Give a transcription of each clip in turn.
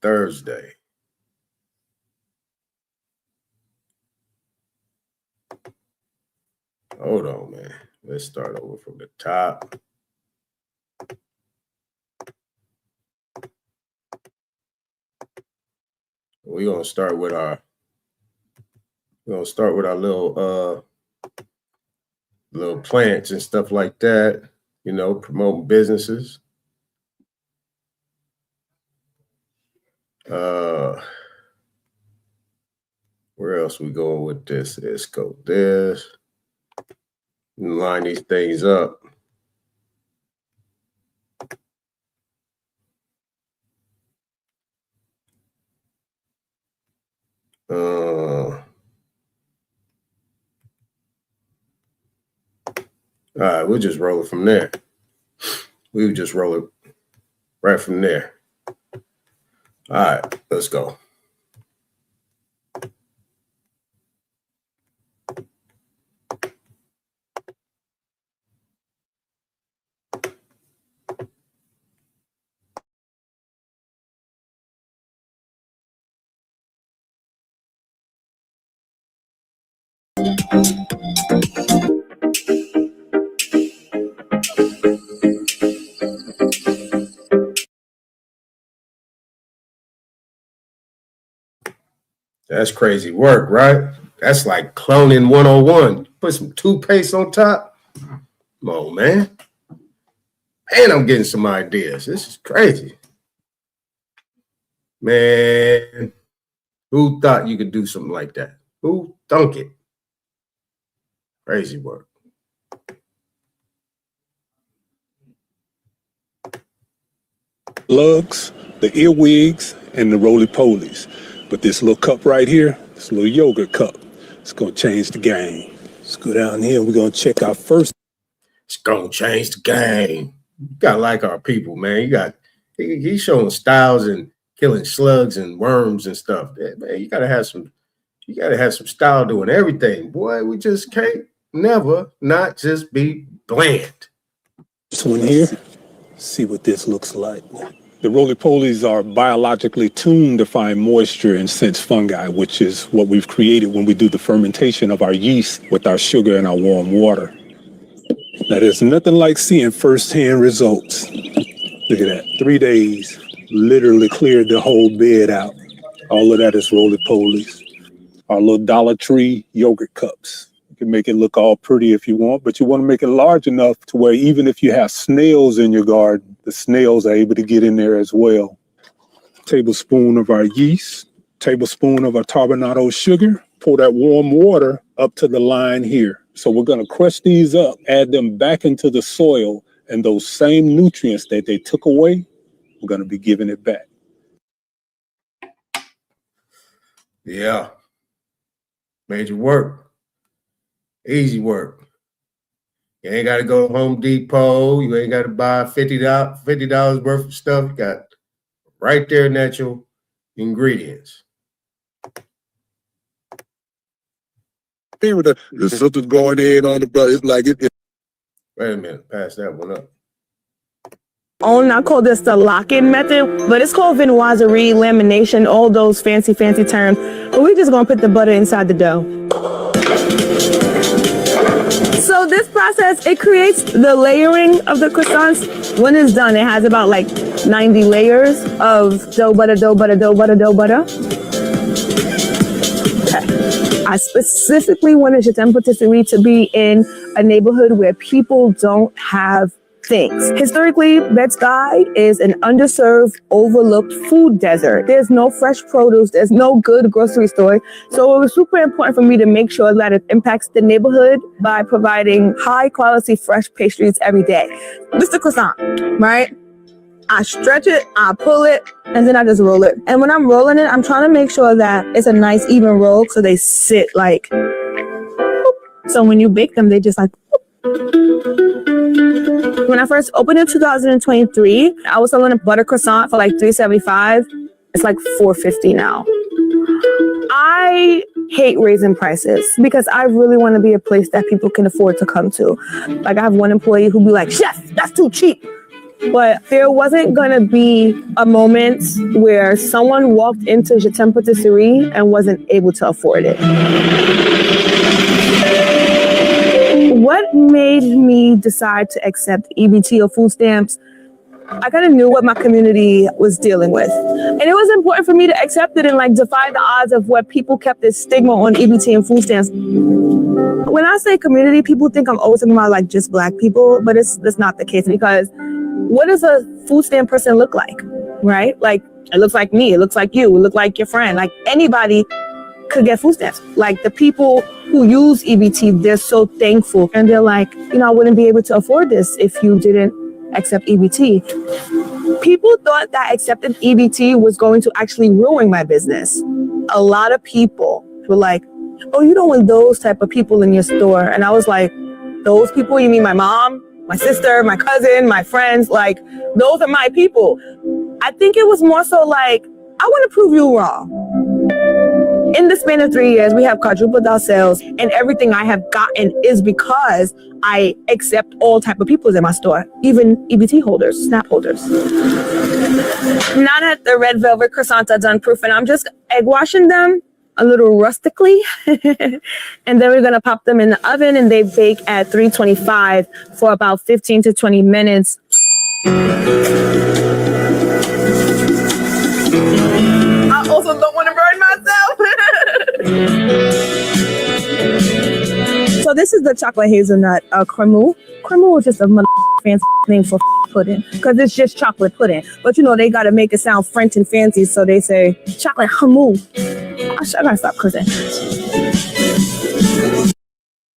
Thursday. Hold on, man. Let's start over from the top. We're gonna start with our little plants and stuff like that, you know, promoting businesses. Where else we going with this? Let's go this. Line these things up. All right, we'll just roll it from there. We'll just roll it right from there. All right, let's go. That's crazy work, right? That's like cloning 101. Put some toothpaste on top. Come on, man. And I'm getting some ideas. This is crazy. Man, who thought you could do something like that? Who thunk it? Crazy work. Lugs, the earwigs, and the roly-polies. But this little cup right here, this little yogurt cup, it's going to change the game. Let's go down here and we're going to check our first. It's going to change the game. You got to like our people, man. He's showing styles and killing slugs and worms and stuff. Man, you got to have some style doing everything. Boy, we just can't never not just be bland. This one here, see what this looks like. The roly-polies are biologically tuned to find moisture and sense fungi, which is what we've created when we do the fermentation of our yeast with our sugar and our warm water. Now, there's nothing like seeing firsthand results. Look at that, 3 days, literally cleared the whole bed out. All of that is roly-polies. Our little Dollar Tree yogurt cups. You can make it look all pretty if you want, but you want to make it large enough to where even if you have snails in your garden, the snails are able to get in there as well. Tablespoon of our yeast, tablespoon of our carbonado sugar. Pour that warm water up to the line here. So we're going to crush these up, add them back into the soil, and those same nutrients that they took away, we're going to be giving it back. Yeah. Major work. Easy work. You ain't got to go to Home Depot. You ain't got to buy $50 worth of stuff. You got right there natural ingredients. The something's going in on the brother. It's like it. Wait a minute. Pass that one up. I call this the lock-in method, but it's called viennoiserie, lamination, all those fancy terms. But we're just going to put the butter inside the dough. So this process, it creates the layering of the croissants. When it's done, it has about like 90 layers of dough, butter. I specifically wanted Jetem Patisserie to be in a neighborhood where people don't have things. Historically, Bed-Stuy is an underserved, overlooked food desert. There's no fresh produce. There's no good grocery store. So it was super important for me to make sure that it impacts the neighborhood by providing high quality, fresh pastries every day. This is the croissant, right? I stretch it, I pull it, and then I just roll it. And when I'm rolling it, I'm trying to make sure that it's a nice, even roll so they sit like, so when you bake them, they just like, when I first opened in 2023, I was selling a butter croissant for like $3.75. It's like $4.50 now. I hate raising prices because I really want to be a place that people can afford to come to. Like I have one employee who be like, "Chef, that's too cheap." But there wasn't going to be a moment where someone walked into Je t'aime Patisserie and wasn't able to afford it. What made me decide to accept EBT or food stamps? I kind of knew what my community was dealing with. And it was important for me to accept it and like defy the odds of what people kept this stigma on EBT and food stamps. When I say community, people think I'm always talking about like just Black people, but that's not the case, because what does a food stamp person look like, right? Like, it looks like me, it looks like you, it looks like your friend, like anybody could get food stamps. Like the people who use EBT, they're so thankful. And they're like, I wouldn't be able to afford this if you didn't accept EBT. People thought that accepting EBT was going to actually ruin my business. A lot of people were like, oh, you don't want those type of people in your store. And I was like, those people? You mean my mom, my sister, my cousin, my friends? Like, those are my people. I think it was more so like, I want to prove you wrong. In the span of 3 years, we have quadrupled our sales, and everything I have gotten is because I accept all type of people in my store, even EBT holders, SNAP holders. Now that the red velvet croissants are done proofing, I'm just egg washing them a little rustically, and then we're gonna pop them in the oven, and they bake at 325 for about 15 to 20 minutes. I also don't want to burn myself. So this is the chocolate hazelnut cremeux. Cremeux is just a fancy name for pudding, because it's just chocolate pudding. But they got to make it sound French and fancy, so they say chocolate cremeux. I gotta stop cursing.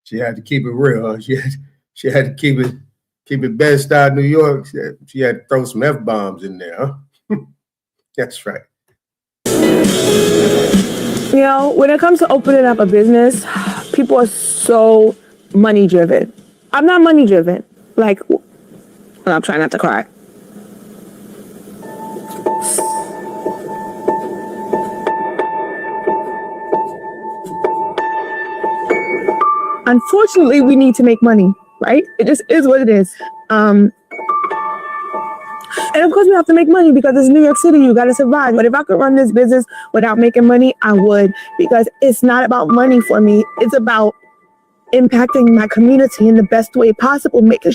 She had to keep it real. Huh? She had to keep it best style New York. She had to throw some F-bombs in there, huh? That's right. When it comes to opening up a business, people are so money driven. I'm not money driven. Like, I'm trying not to cry. Unfortunately, we need to make money, right? It just is what it is. And of course, we have to make money because it's New York City. You got to survive. But if I could run this business without making money, I would, because it's not about money for me. It's about impacting my community in the best way possible, making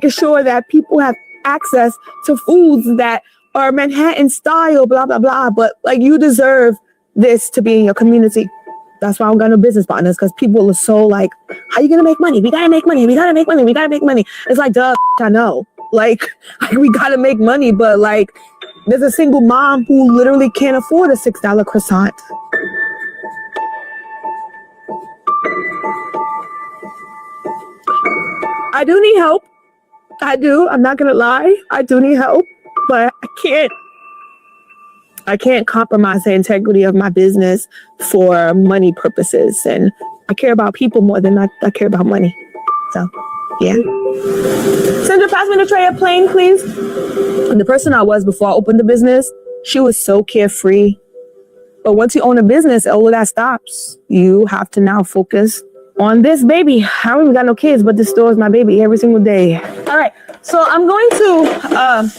sure that people have access to foods that are Manhattan style, blah, blah, blah. But like, you deserve this to be in your community. That's why I don't got no business partners, because people are so like, how you going to make money? We got to make money. We got to make money. We got to make money. It's like, duh, I know. Like we got to make money, but like, there's a single mom who literally can't afford a $6 croissant. I do need help. I do. I'm not going to lie. I do need help, but I can't compromise the integrity of my business for money purposes. And I care about people more than I care about money. So, yeah. Sandra, pass me the tray of plain, please. And the person I was before I opened the business, she was so carefree. But once you own a business, all of that stops. You have to now focus on this baby. I don't even got no kids, but this store is my baby every single day. All right. So I'm going to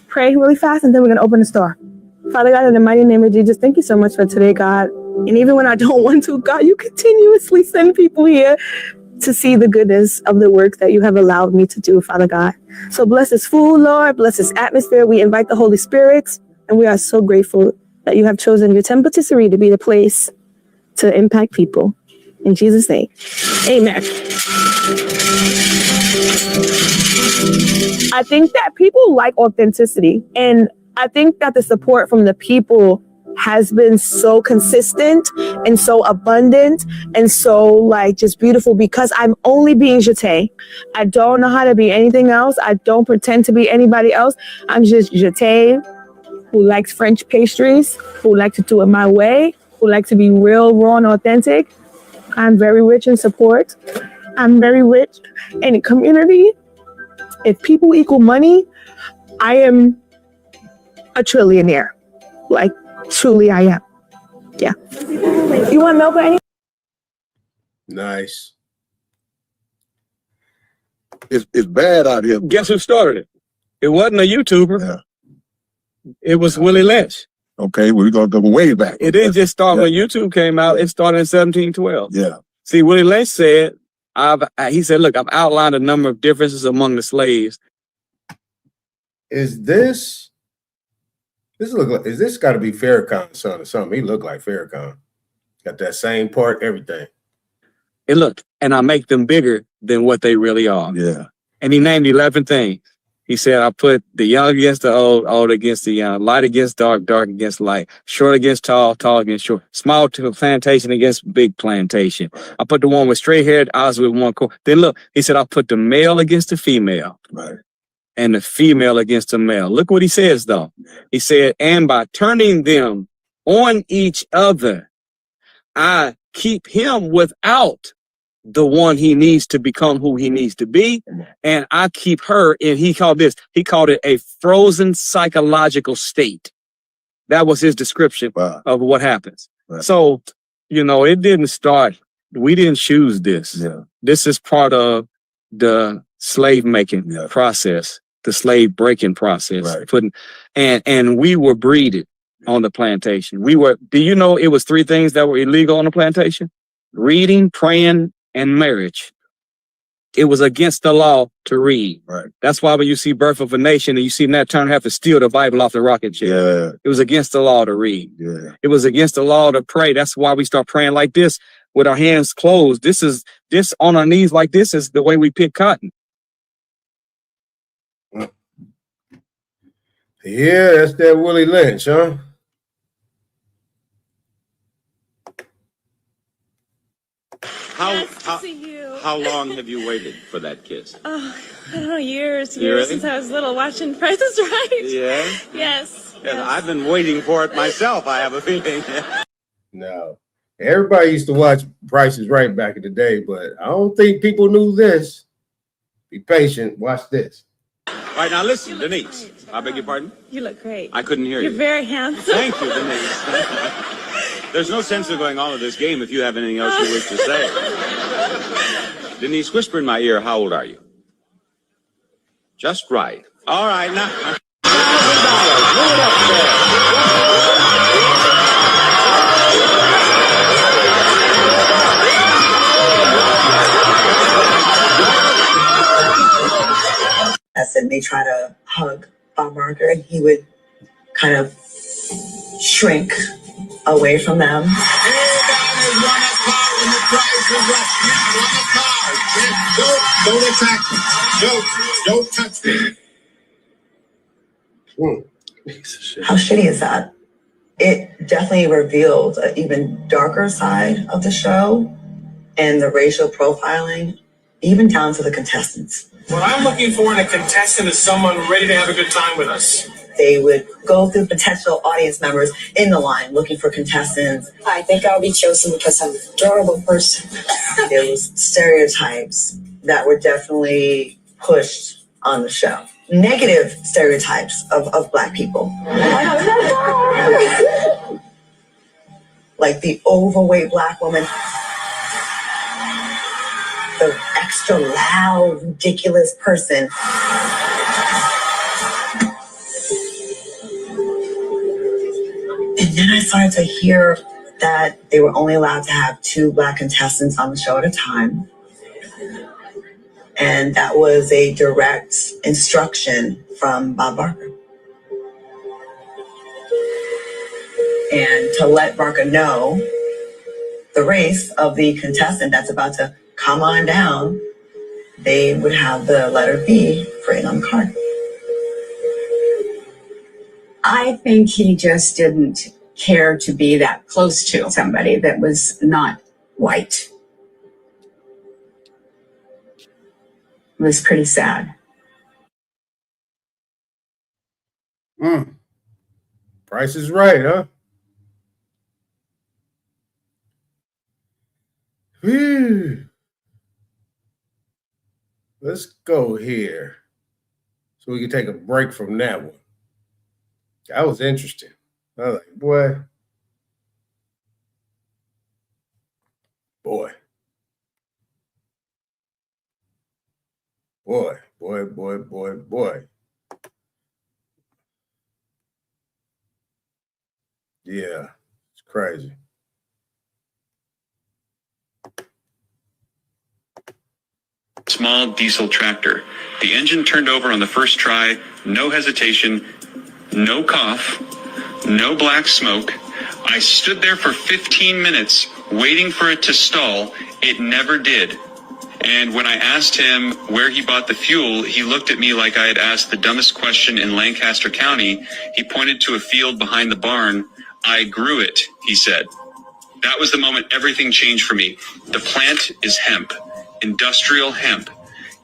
pray really fast, and then we're going to open the store. Father God, in the mighty name of Jesus, thank you so much for today, God. And even when I don't want to, God, you continuously send people here to see the goodness of the work that you have allowed me to do, Father God. So bless this food, Lord. Bless this atmosphere. We invite the Holy Spirit, and we are so grateful that you have chosen your temple patisserie to be the place to impact people. In Jesus' name, amen. I think that people like authenticity, and I think that the support from the people has been so consistent and so abundant and so like just beautiful, because I'm only being Jete. I don't know how to be anything else. I don't pretend to be anybody else. I'm just Jete, who likes French pastries, who like to do it my way, who like to be real, raw, and authentic. I'm very rich in support. I'm very rich in community. If people equal money, I am a trillionaire. Like, truly I am. Yeah. You want milk or anything? Nice. It's bad out here. Guess who started it? It wasn't a YouTuber. Yeah. It was Willie Lynch. Okay, we're gonna go way back. It didn't just start Yeah. when YouTube came out. It started in 1712. Yeah. See, Willie Lynch said, he said, look, I've outlined a number of differences among the slaves. Is this look like, is this got to be Farrakhan's son or something? He looked like Farrakhan. Got that same part, everything. And look, and I make them bigger than what they really are. Yeah. And he named 11 things. He said, I put the young against the old, old against the young, light against dark, dark against light, short against tall, tall against short, small to plantation against big plantation. I put the one with straight haired eyes with one core. Then look, he said, I put the male against the female. Right. And the female against the male. Look what he says, though. He said, and by turning them on each other, I keep him without the one he needs to become who he needs to be. And I keep her, and he called it a frozen psychological state. That was his description of what happens. Right. So, it didn't start. We didn't choose this. Yeah. This is part of the slave making process, the slave breaking process. Right. And we were breeded on the plantation. Do you know it was 3 things that were illegal on the plantation? Reading, praying, and marriage. It was against the law to read. Right. That's why when you see Birth of a Nation and you see Nat Turner have to steal the Bible off the rocket ship. Yeah. It was against the law to read. Yeah. It was against the law to pray. That's why we start praying like this with our hands closed. This on our knees like this is the way we pick cotton. Yeah, that's that Willie Lynch, huh? How long have you waited for that kiss? Oh, I don't know, years Really? since I was little watching Price is Right. Yeah? Yes. I've been waiting for it myself, I have a feeling. No. Everybody used to watch Price is Right back in the day, but I don't think people knew this. Be patient. Watch this. All right, now listen, Denise. I beg your pardon? You look great. I couldn't hear you. You're very handsome. Thank you, Denise. There's no sense of going on with this game if you have anything else you wish to say. Denise, whisper in my ear, how old are you? Just right. All right, now. $1,000. Move it up And they try to hug Bob Barker, and he would kind of shrink away from them. Don't attack me. Don't touch me. How shitty is that? It definitely revealed an even darker side of the show and the racial profiling, even down to the contestants. What I'm looking for in a contestant is someone ready to have a good time with us. They would go through potential audience members in the line looking for contestants. I think I'll be chosen because I'm an adorable person. There was stereotypes that were definitely pushed on the show. Negative stereotypes of Black people. Like the overweight Black woman, the extra loud, ridiculous person. And then I started to hear that they were only allowed to have 2 Black contestants on the show at a time. And that was a direct instruction from Bob Barker. And to let Barker know the race of the contestant that's about to come on down, they would have the letter B written on the card. I think he just didn't care to be that close to somebody that was not white. It was pretty sad. Price is Right, huh? Whew. Let's go here so we can take a break from that one. That was interesting. I was like, boy. Yeah, it's crazy. Small diesel tractor. The engine turned over on the first try, no hesitation, no cough, no black smoke. I stood there for 15 minutes waiting for it to stall. It never did. And when I asked him where he bought the fuel, he looked at me like I had asked the dumbest question in Lancaster County. He pointed to a field behind the barn. I grew it, he said. That was the moment everything changed for me. The plant is hemp, industrial hemp,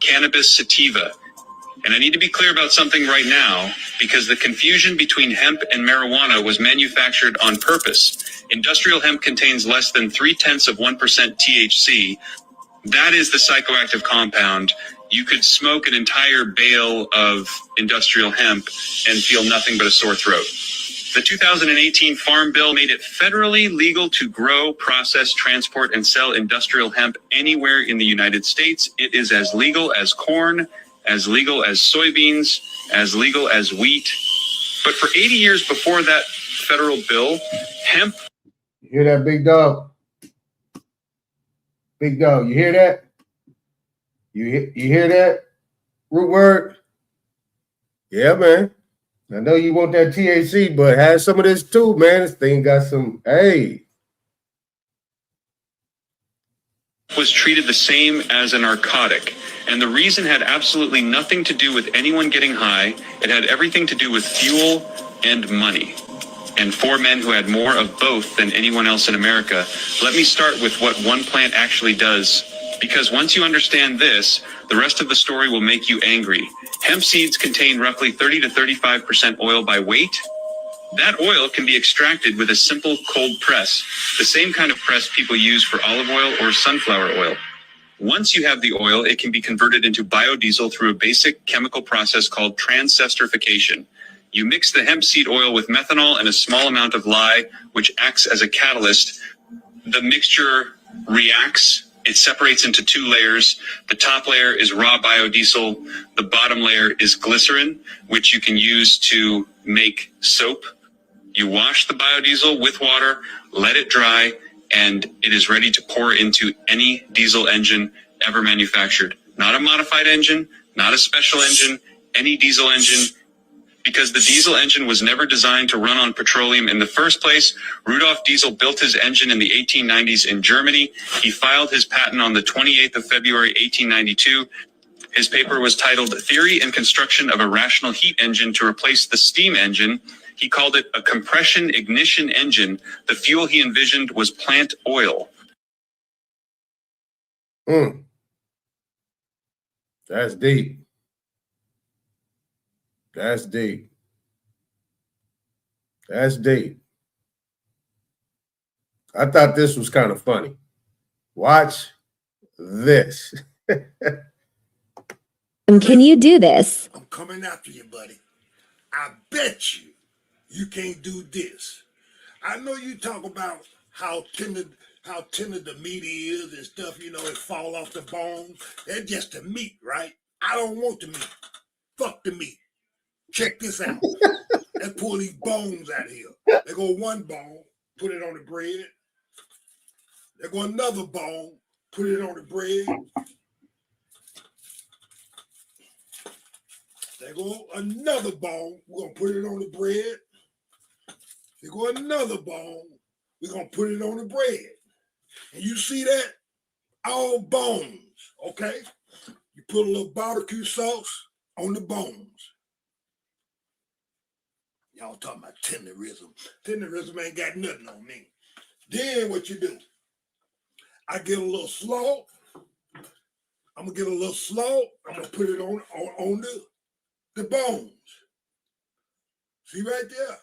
cannabis sativa. And I need to be clear about something right now, because the confusion between hemp and marijuana was manufactured on purpose. Industrial hemp contains less than 0.3% THC. That is the psychoactive compound. You could smoke an entire bale of industrial hemp and feel nothing but a sore throat. The 2018 Farm Bill made it federally legal to grow, process, transport, and sell industrial hemp anywhere in the United States. It is as legal as corn, as legal as soybeans, as legal as wheat. But for 80 years before that federal bill, hemp... You hear that, big dog? Big dog, you hear that? You hear that? Root word? Yeah, man. I know you want that THC, but have some of this too, man. This thing got some, hey. Was treated the same as a narcotic. And the reason had absolutely nothing to do with anyone getting high. It had everything to do with fuel and money. And 4 men who had more of both than anyone else in America. Let me start with what one plant actually does. Because once you understand this, the rest of the story will make you angry. Hemp seeds contain roughly 30 to 35% oil by weight. That oil can be extracted with a simple cold press, the same kind of press people use for olive oil or sunflower oil. Once you have the oil, it can be converted into biodiesel through a basic chemical process called transesterification. You mix the hemp seed oil with methanol and a small amount of lye, which acts as a catalyst. The mixture reacts. It separates into 2 layers. The top layer is raw biodiesel. The bottom layer is glycerin, which you can use to make soap. You wash the biodiesel with water, let it dry, and it is ready to pour into any diesel engine ever manufactured. Not a modified engine, not a special engine, any diesel engine. Because the diesel engine was never designed to run on petroleum in the first place. Rudolf Diesel built his engine in the 1890s in Germany. He filed his patent on the 28th of February, 1892. His paper was titled Theory and Construction of a Rational Heat Engine to Replace the Steam Engine. He called it a compression ignition engine. The fuel he envisioned was plant oil. That's deep. That's deep. That's deep. I thought this was kind of funny. Watch this. Can you do this? I'm coming after you, buddy. I bet you can't do this. I know you talk about how tender the meat is and stuff, you know, it fall off the bone. That's just the meat, right? I don't want the meat. Fuck the meat. Check this out. Let's pull these bones out of here. There go one bone, put it on the bread. There go another bone, put it on the bread. There go another bone, we're gonna put it on the bread. There go another bone, we're gonna put it on the bread. And you see that? All bones, okay? You put a little barbecue sauce on the bones. Y'all talking about tenderism. Tenderism ain't got nothing on me. Then what you do? I get a little salt. I'm gonna get a little salt. I'm gonna put it on the bones. See right there?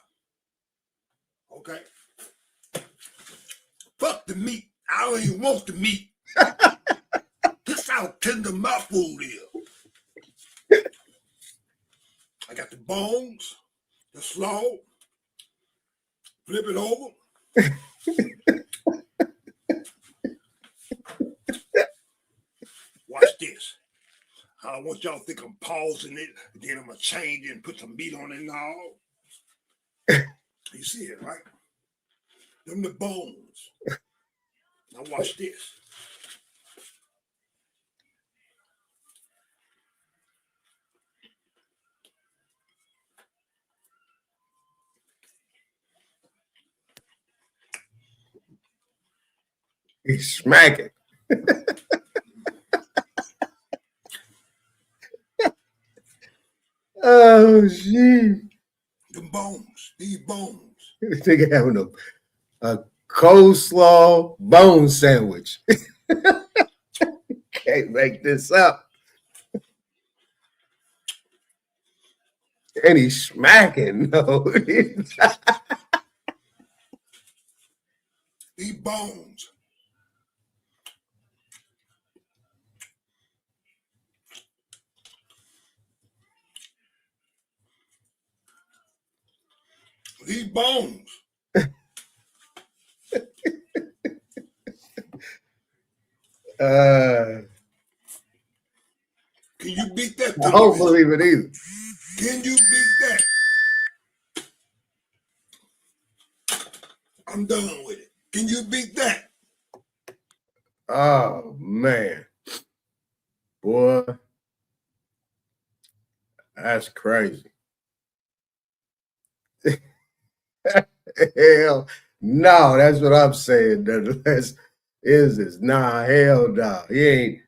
Okay. Fuck the meat. I don't even want the meat. This how tender my food is. I got the bones. The slaw, flip it over. Watch this. I don't want y'all to think I'm pausing it, then I'm gonna change it and put some meat on it and all. You see it, right? Them the bones. Now watch this. He's smacking. Oh, shit. Them bones. These bones. This nigga having a coleslaw bone sandwich. Can't make this up. And he's smacking. No. These bones. These bones. Can you beat that? I don't believe it either. Can you beat that? I'm done with it. Can you beat that? Oh, man. Boy. That's crazy. Hell no, that's what I'm saying. Nah, hell no. He ain't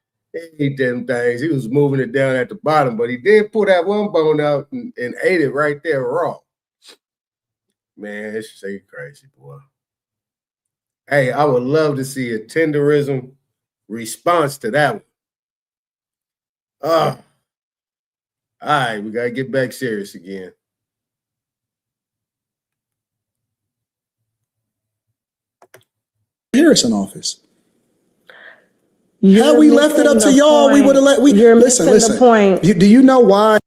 them things. He was moving it down at the bottom, but he did pull that one bone out and ate it right there raw. Man, it's just crazy, boy. Hey, I would love to see a tenderism response to that one. All right, we gotta get back serious again. Harrison office. Had we left it up to y'all, we would have let. You're listen. missing the point. Do you know why?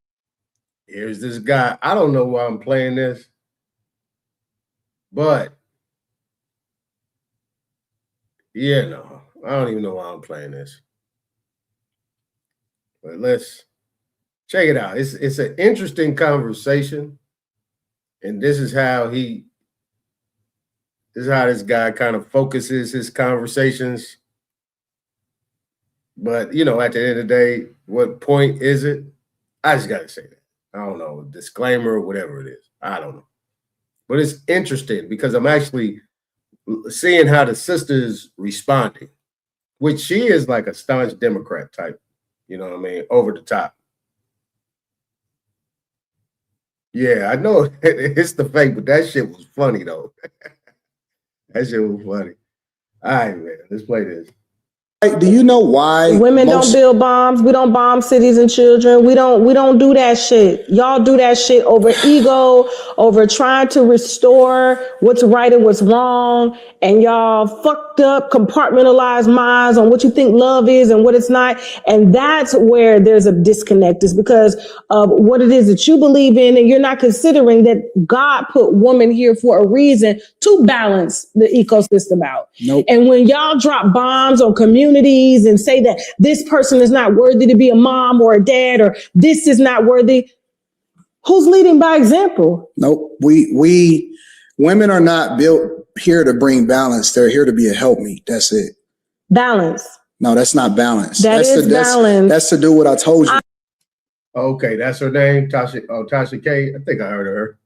Here's this guy. I don't know why I'm playing this, but yeah, no, I don't even know why I'm playing this. But let's check it out. It's an interesting conversation, and this is how this guy kind of focuses his conversations. But, you know, at the end of the day, what point is it? I just got to say that. I don't know, disclaimer or whatever it is. I don't know. But it's interesting because I'm actually seeing how the sister is responding, which she is like a staunch Democrat type, you know what I mean, over the top. Yeah, I know it's the fake, but that shit was funny, though. That shit was funny. All right, man, let's play this. Do you know why women don't build bombs? We don't bomb cities and children. We don't do that shit. Y'all do that shit over ego, over trying to restore what's right and what's wrong, and y'all fucked up, compartmentalized minds on what you think love is and what it's not. And that's where there's a disconnect, is because of what it is that you believe in, and you're not considering that God put woman here for a reason to balance the ecosystem out. Nope. And when y'all drop bombs on communities and say that this person is not worthy to be a mom or a dad, or this is not worthy, who's leading by example? Nope. We women are not built here to bring balance. They're here to be a helpmeet. That's it. Balance. No, that's not balance. That's balance. That's to do what I told you. Okay, that's her name, Tasha. Oh, Tasha K. I think I heard of her.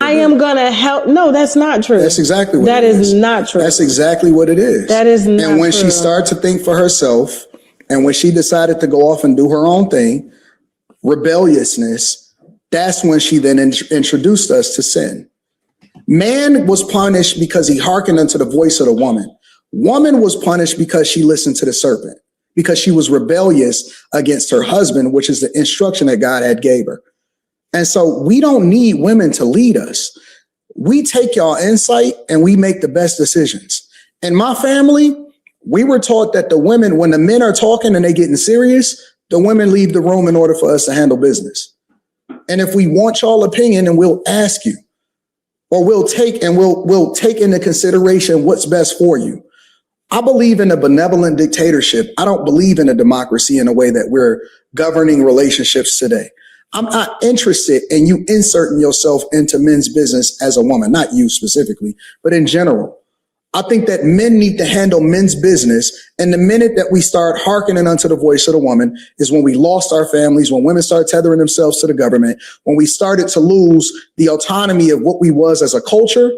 I am gonna help. No, that's not true. That's exactly what that it is not true. That's exactly what it is. That is not And when true. she started to think for herself, and when she decided to go off and do her own thing, rebelliousness, that's when she then introduced us to sin. Man was punished because he hearkened unto the voice of the woman. Woman was punished because she listened to the serpent, because she was rebellious against her husband, which is the instruction that God had gave her. And so we don't need women to lead us. We take y'all insight and we make the best decisions. In my family, we were taught that the women, when the men are talking and they getting serious, the women leave the room in order for us to handle business. And if we want y'all opinion, and we'll ask you, or we'll take into consideration what's best for you. I believe in a benevolent dictatorship. I don't believe in a democracy in a way that we're governing relationships today. I'm not interested in you inserting yourself into men's business as a woman, not you specifically, but in general. I think that men need to handle men's business. And the minute that we start hearkening unto the voice of the woman is when we lost our families, when women started tethering themselves to the government, when we started to lose the autonomy of what we was as a culture.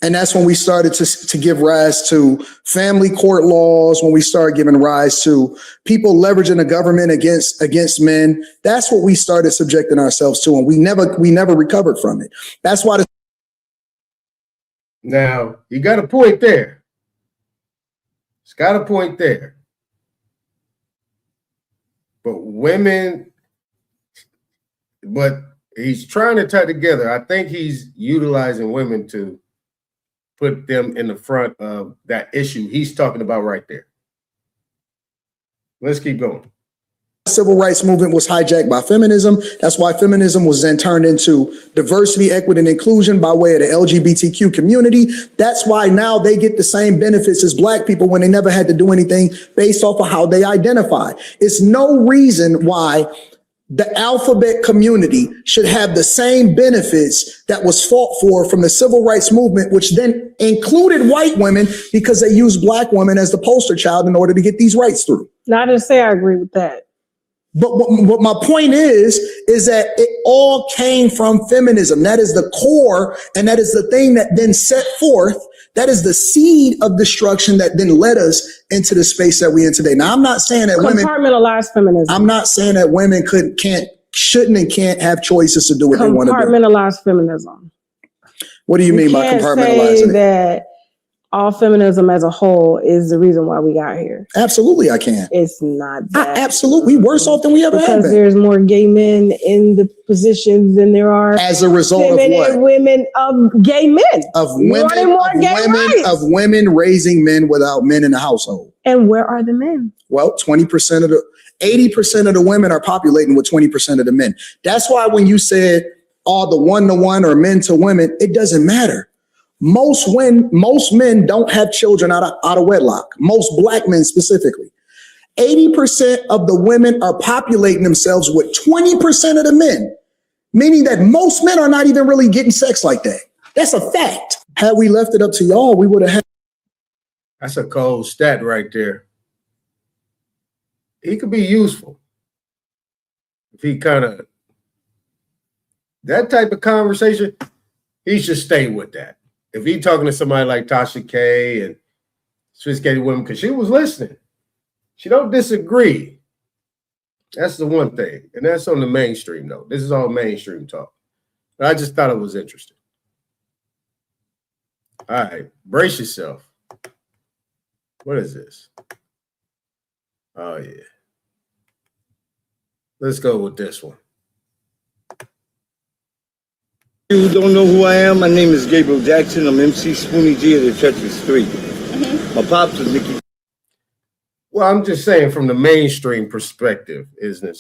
And that's when we started to give rise to family court laws, when we started giving rise to people leveraging the government against men. That's what we started subjecting ourselves to, and we never recovered from it. That's why Now, you got a point there. It's got a point there. But he's trying to tie together. I think he's utilizing women to put them in the front of that issue he's talking about right there. Let's keep going. the civil rights movement was hijacked by feminism. That's why feminism was then turned into diversity, equity, and inclusion by way of the LGBTQ community. That's why now they get the same benefits as black people when they never had to do anything based off of how they identify. It's no reason why the alphabet community should have the same benefits that was fought for from the civil rights movement, which then included white women because they used black women as the poster child in order to get these rights through. Not to say I agree with that. But what my point is that it all came from feminism. That is the core, and that is the thing that then set forth. That is the seed of destruction that then led us into the space that we're in today. Now, I'm not saying that women compartmentalized feminism. I'm not saying that women shouldn't and can't have choices to do what they want to do. Compartmentalized feminism. What do you mean by compartmentalizing say that all feminism as a whole is the reason why we got here? Absolutely, I can. It's not that. Absolutely, worse off than we ever have because been. there's more gay men in the positions than there are as a result of what? And women of gay men. Of women raising men without men in the household. And where are the men? Well, 80% of the women are populating with 20% of the men. That's why when you said all the 1-to-1 or men to women, it doesn't matter. Most men don't have children out of wedlock. Most black men specifically. 80% of the women are populating themselves with 20% of the men, meaning that most men are not even really getting sex like that. That's a fact. Had we left it up to y'all, we would have had. That's a cold stat right there. He could be useful if he that type of conversation, he should stay with that. If he talking to somebody like Tasha K and sophisticated women, because she was listening. She don't disagree. That's the one thing. And that's on the mainstream, though. This is all mainstream talk. But I just thought it was interesting. All right. Brace yourself. What is this? Oh, yeah. Let's go with this one. You don't know who I am? My name is Gabriel Jackson. I'm MC Spoonie G of the Tetris 3. My pops is Nicky. Well, I'm just saying from the mainstream perspective, isn't it?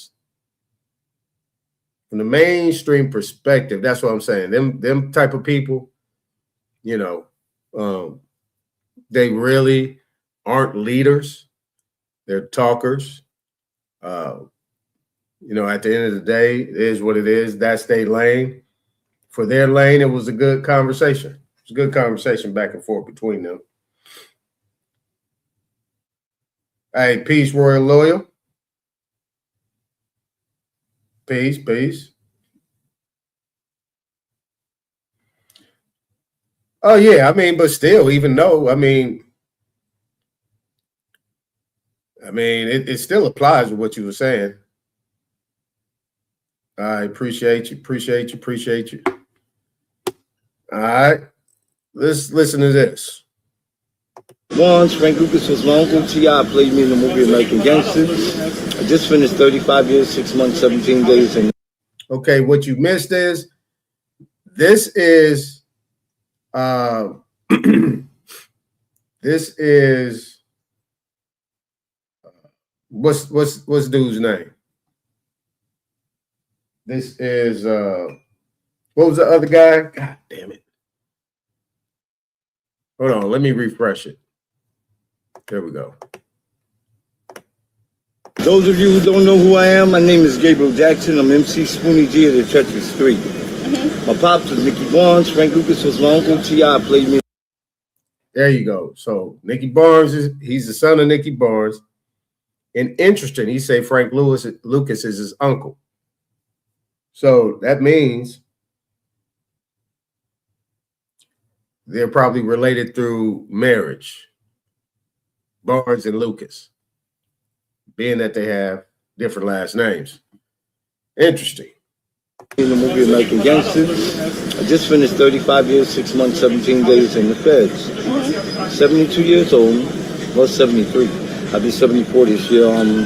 From the mainstream perspective, that's what I'm saying. Them type of people, they really aren't leaders. They're talkers. At the end of the day, it is what it is. That's their lane. For their lane, it was a good conversation. It was a good conversation back and forth between them. Hey, peace, Royal Loyal. Peace, peace. Oh, yeah, but still, even though, it still applies to what you were saying. I appreciate you. All right, let's listen to this. Once Frank Lucas was my uncle. T.I. played me in the movie American Gangsters. I just finished 35 years, 6 months, 17 days. Okay, what you missed is this is what's dude's name? This is what was the other guy? God damn it. Hold on, let me refresh it. There we go. Those of you who don't know who I am, my name is Gabriel Jackson. I'm MC Spoonie G of the Treacherous 3. My pops was Nicky Barnes. Frank Lucas was my uncle. T.I. played me. There you go. So Nicky Barnes he's the son of Nicky Barnes. And interesting, he say Frank Lucas is his uncle. So that means they're probably related through marriage, Barnes and Lucas, being that they have different last names. Interesting. In the movie American Gangsters. I just finished 35 years, 6 months, 17 days in the feds. 72 years old, well, 73. I'll be 74 this year. On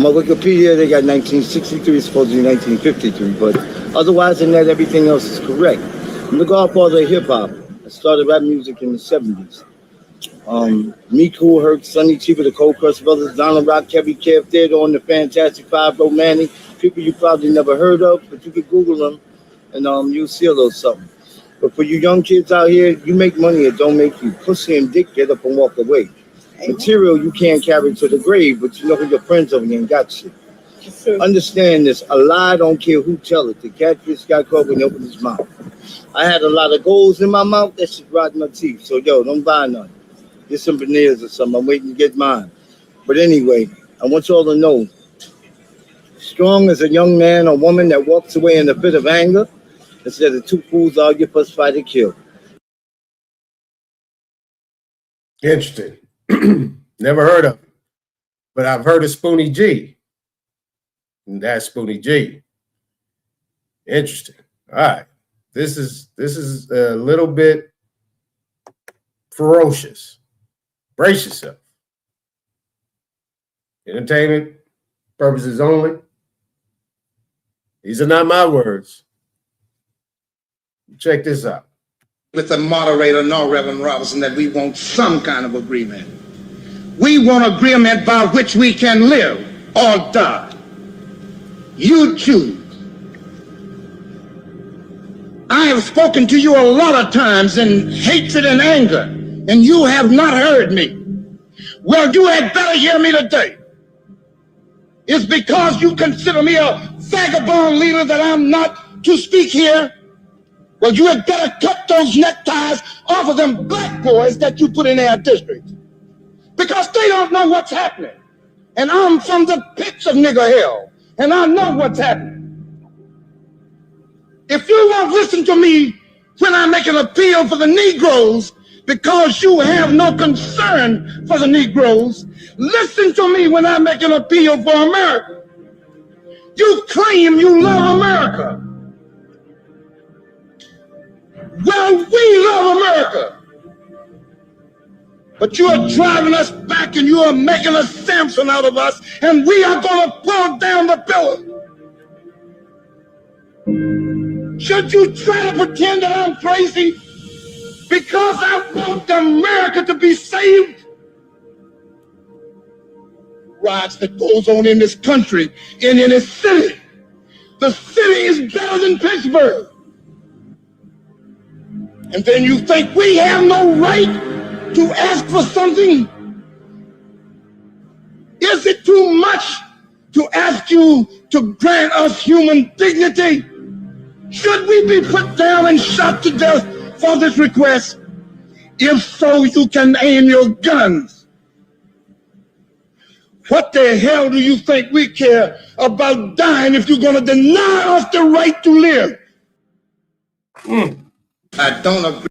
my Wikipedia, they got 1963, it's supposed to be 1953, but otherwise than that, everything else is correct. I'm the godfather of hip-hop. I started rap music in the 70s. Me, Cool Herc, Sonny Chiba, the Cold Crush Brothers, Donald Rock, Kevin Kev, Theodore, and the Fantastic Five, Bro Manning. People you probably never heard of, but you can Google them, and you'll see a little something. But for you young kids out here, you make money, it don't make you. Pussy and dick, get up and walk away. Material you can't carry to the grave, but you know who your friends over there ain't got shit. Understand this, a lie don't care who tell it. The catfish got caught when he opened his mouth. I had a lot of goals in my mouth, that shit rotted my teeth. So yo, don't buy none. Get some veneers or something, I'm waiting to get mine. But anyway, I want y'all to know, strong as a young man or woman that walks away in a fit of anger, instead of two fools argue, plus fight and kill. Interesting. Never heard of it, but I've heard of Spoonie G. And that's Spoonie G. Interesting. All right. This is a little bit ferocious. Brace yourself. Entertainment purposes only. These are not my words. Check this out. With the moderator, no, Reverend Robinson, that we want some kind of agreement. We want agreement by which we can live or die. You choose. I have spoken to you a lot of times in hatred and anger, and you have not heard me. Well, you had better hear me today. It's because you consider me a vagabond leader that I'm not to speak here. Well, you had better cut those neckties off of them black boys that you put in our district, because they don't know what's happening. And I'm from the pits of nigger hell, and I know what's happening. If you won't listen to me when I make an appeal for the Negroes, because you have no concern for the Negroes, listen to me when I make an appeal for America. You claim you love America. Well, we love America. But you are driving us back and you are making a Samson out of us, and we are going to pull down the pillar. Should you try to pretend that I'm crazy because I want America to be saved? Riots that goes on in this country and in this city. The city is better than Pittsburgh. And then you think we have no right to ask for something? Is it too much to ask you to grant us human dignity? Should we be put down and shot to death for this request? If so, you can aim your guns. What the hell do you think we care about dying if you're going to deny us the right to live? I don't agree.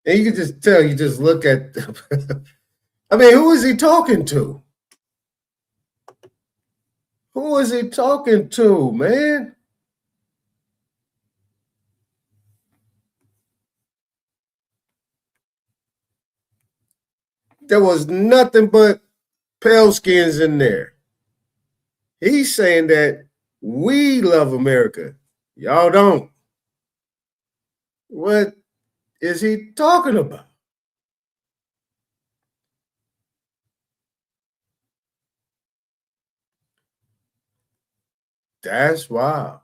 And you can just tell, you just look at, I mean, who is he talking to? Who is he talking to, man? There was nothing but pale skins in there. He's saying that we love America. Y'all don't. What is he talking about? That's wild.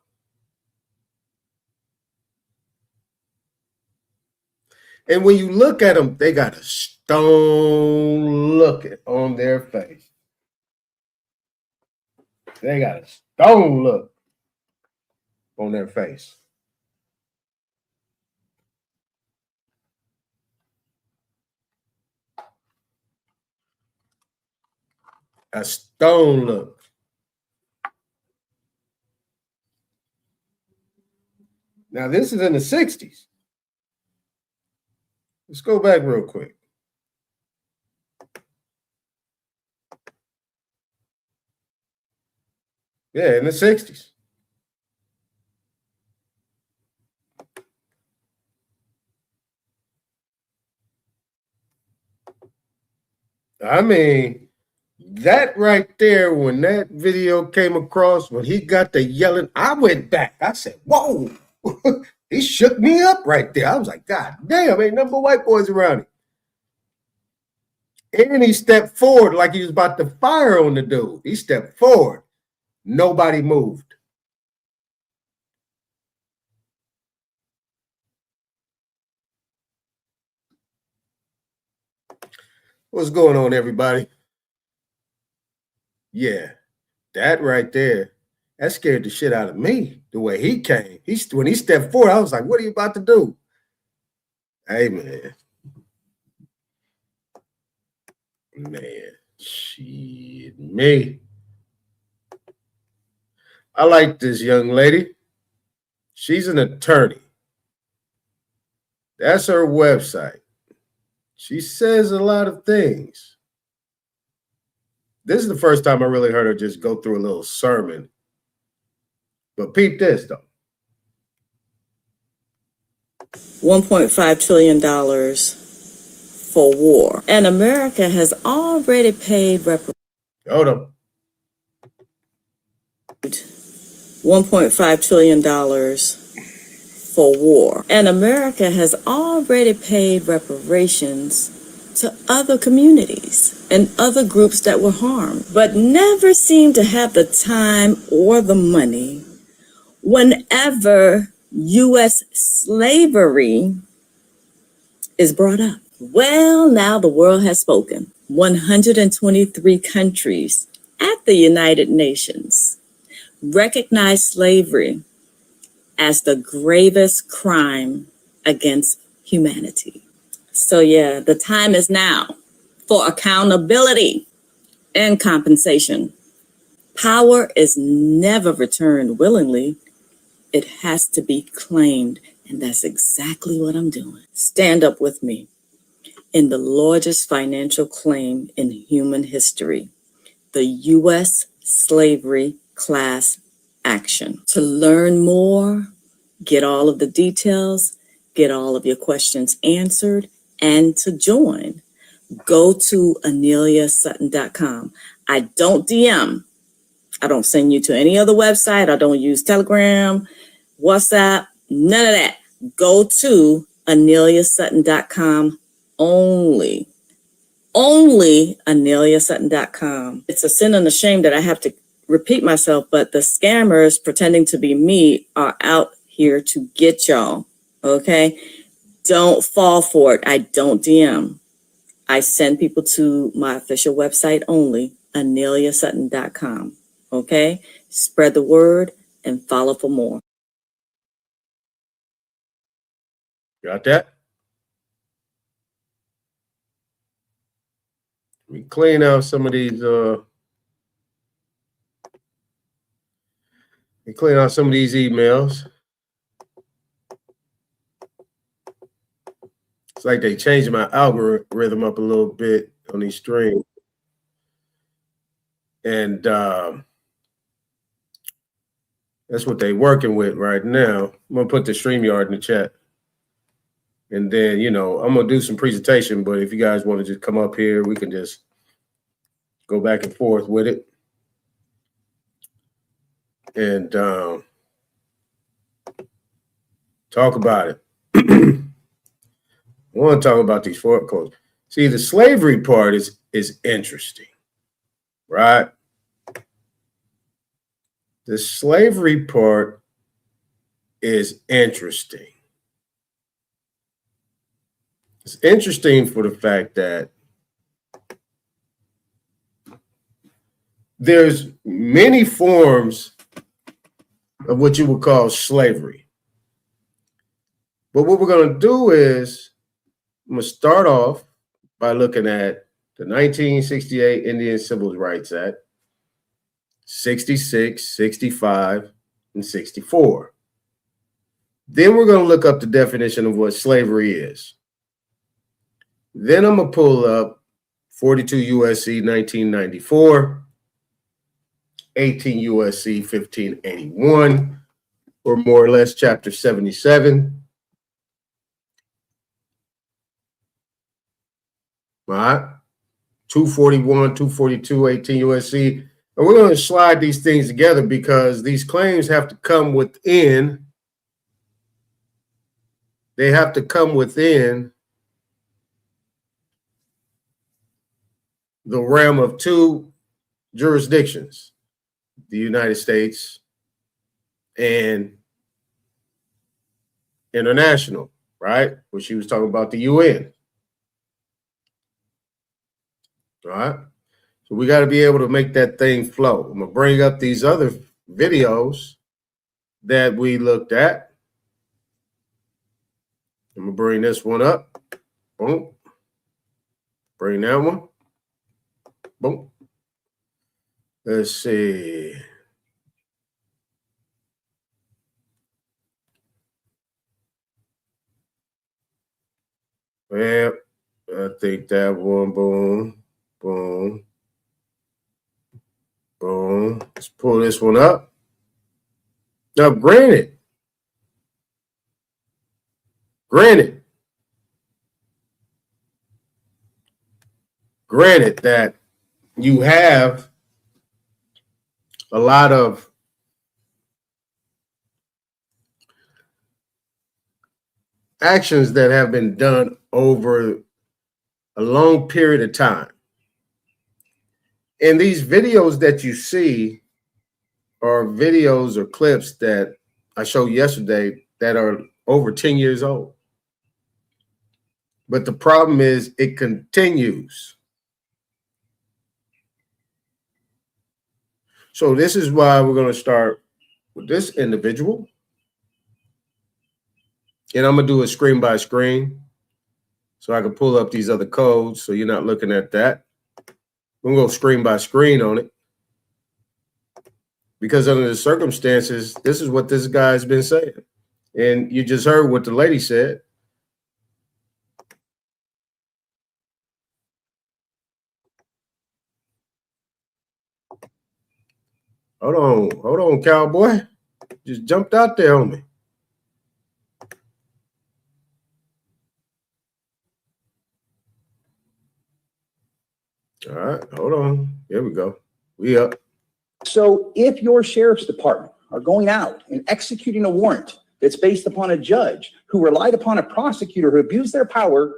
And when you look at them, they got a stone look on their face. They got a stone look on their face. A stone look. Now, this is in the 60s. Let's go back real quick. Yeah, in the 60s. I mean, that right there, when that video came across, when he got the yelling, I went back. I said, whoa. He shook me up right there. I was like, God damn, ain't number white boys around him. And he stepped forward like he was about to fire on the dude. He stepped forward. Nobody moved. What's going on, everybody? Yeah, that right there, that scared the shit out of me, the way he came. When he stepped forward, I was like, what are you about to do? Hey, man. Man, shit, me. I like this young lady. She's an attorney. That's her website. She says a lot of things. This is the first time I really heard her just go through a little sermon. But peep this, though. $1.5 trillion for war. And America has already paid Hold up. $1.5 trillion for war. And America has already paid reparations to other communities and other groups that were harmed, but never seemed to have the time or the money whenever U.S. slavery is brought up. Well, now the world has spoken. 123 countries at the United Nations recognize slavery as the gravest crime against humanity. So yeah, the time is now for accountability and compensation. Power is never returned willingly. It has to be claimed, and that's exactly what I'm doing. Stand up with me in the largest financial claim in human history, the U.S. slavery class action. To learn more, get all of the details, get all of your questions answered, and to join, go to AneliaSutton.com. I don't DM. I don't send you to any other website. I don't use Telegram, WhatsApp, none of that. Go to AneliaSutton.com only. Only AneliaSutton.com. It's a sin and a shame that I have to repeat myself, but the scammers pretending to be me are out here to get y'all. Okay? Don't fall for it. I don't DM. I send people to my official website only, AneliaSutton.com. Okay? Spread the word and follow for more. Got that? Let me clean out some of these emails. It's like they changed my algorithm up a little bit on these streams. And that's what they're working with right now. I'm going to put the StreamYard in the chat. And then, I'm going to do some presentation, but if you guys want to just come up here, we can just go back and forth with it. And talk about it. I want to talk about these foreclosures. See, the slavery part is interesting, right? The slavery part is interesting. It's interesting for the fact that there's many forms of what you would call slavery. But what we're going to do is I'm going to start off by looking at the 1968 Indian Civil Rights Act, 66, 65, and 64. Then we're going to look up the definition of what slavery is. Then I'm going to pull up 42 U.S.C. 1994, 18 U.S.C. 1581, or more or less Chapter 77. All right, 241, 242, 18 U.S.C. And we're going to slide these things together because these claims have to come within, they have to come within the realm of two jurisdictions, the United States and international, right? Where she was talking about the UN. All right. So we got to be able to make that thing flow. I'm going to bring up these other videos that we looked at. I'm going to bring this one up. Boom. Bring that one. Boom. Let's see. Well, I think that one, boom, boom, boom. Let's pull this one up. Now, granted that you have a lot of actions that have been done over a long period of time. And these videos that you see are videos or clips that I showed yesterday that are over 10 years old. But the problem is it continues. So this is why we're going to start with this individual. And I'm going to do a screen by screen so I can pull up these other codes so you're not looking at that. We're going to go screen by screen on it. Because under the circumstances, this is what this guy's been saying. And you just heard what the lady said. Hold on, cowboy. Just jumped out there on me. All right, hold on. Here we go. We up. So if your sheriff's department are going out and executing a warrant that's based upon a judge who relied upon a prosecutor who abused their power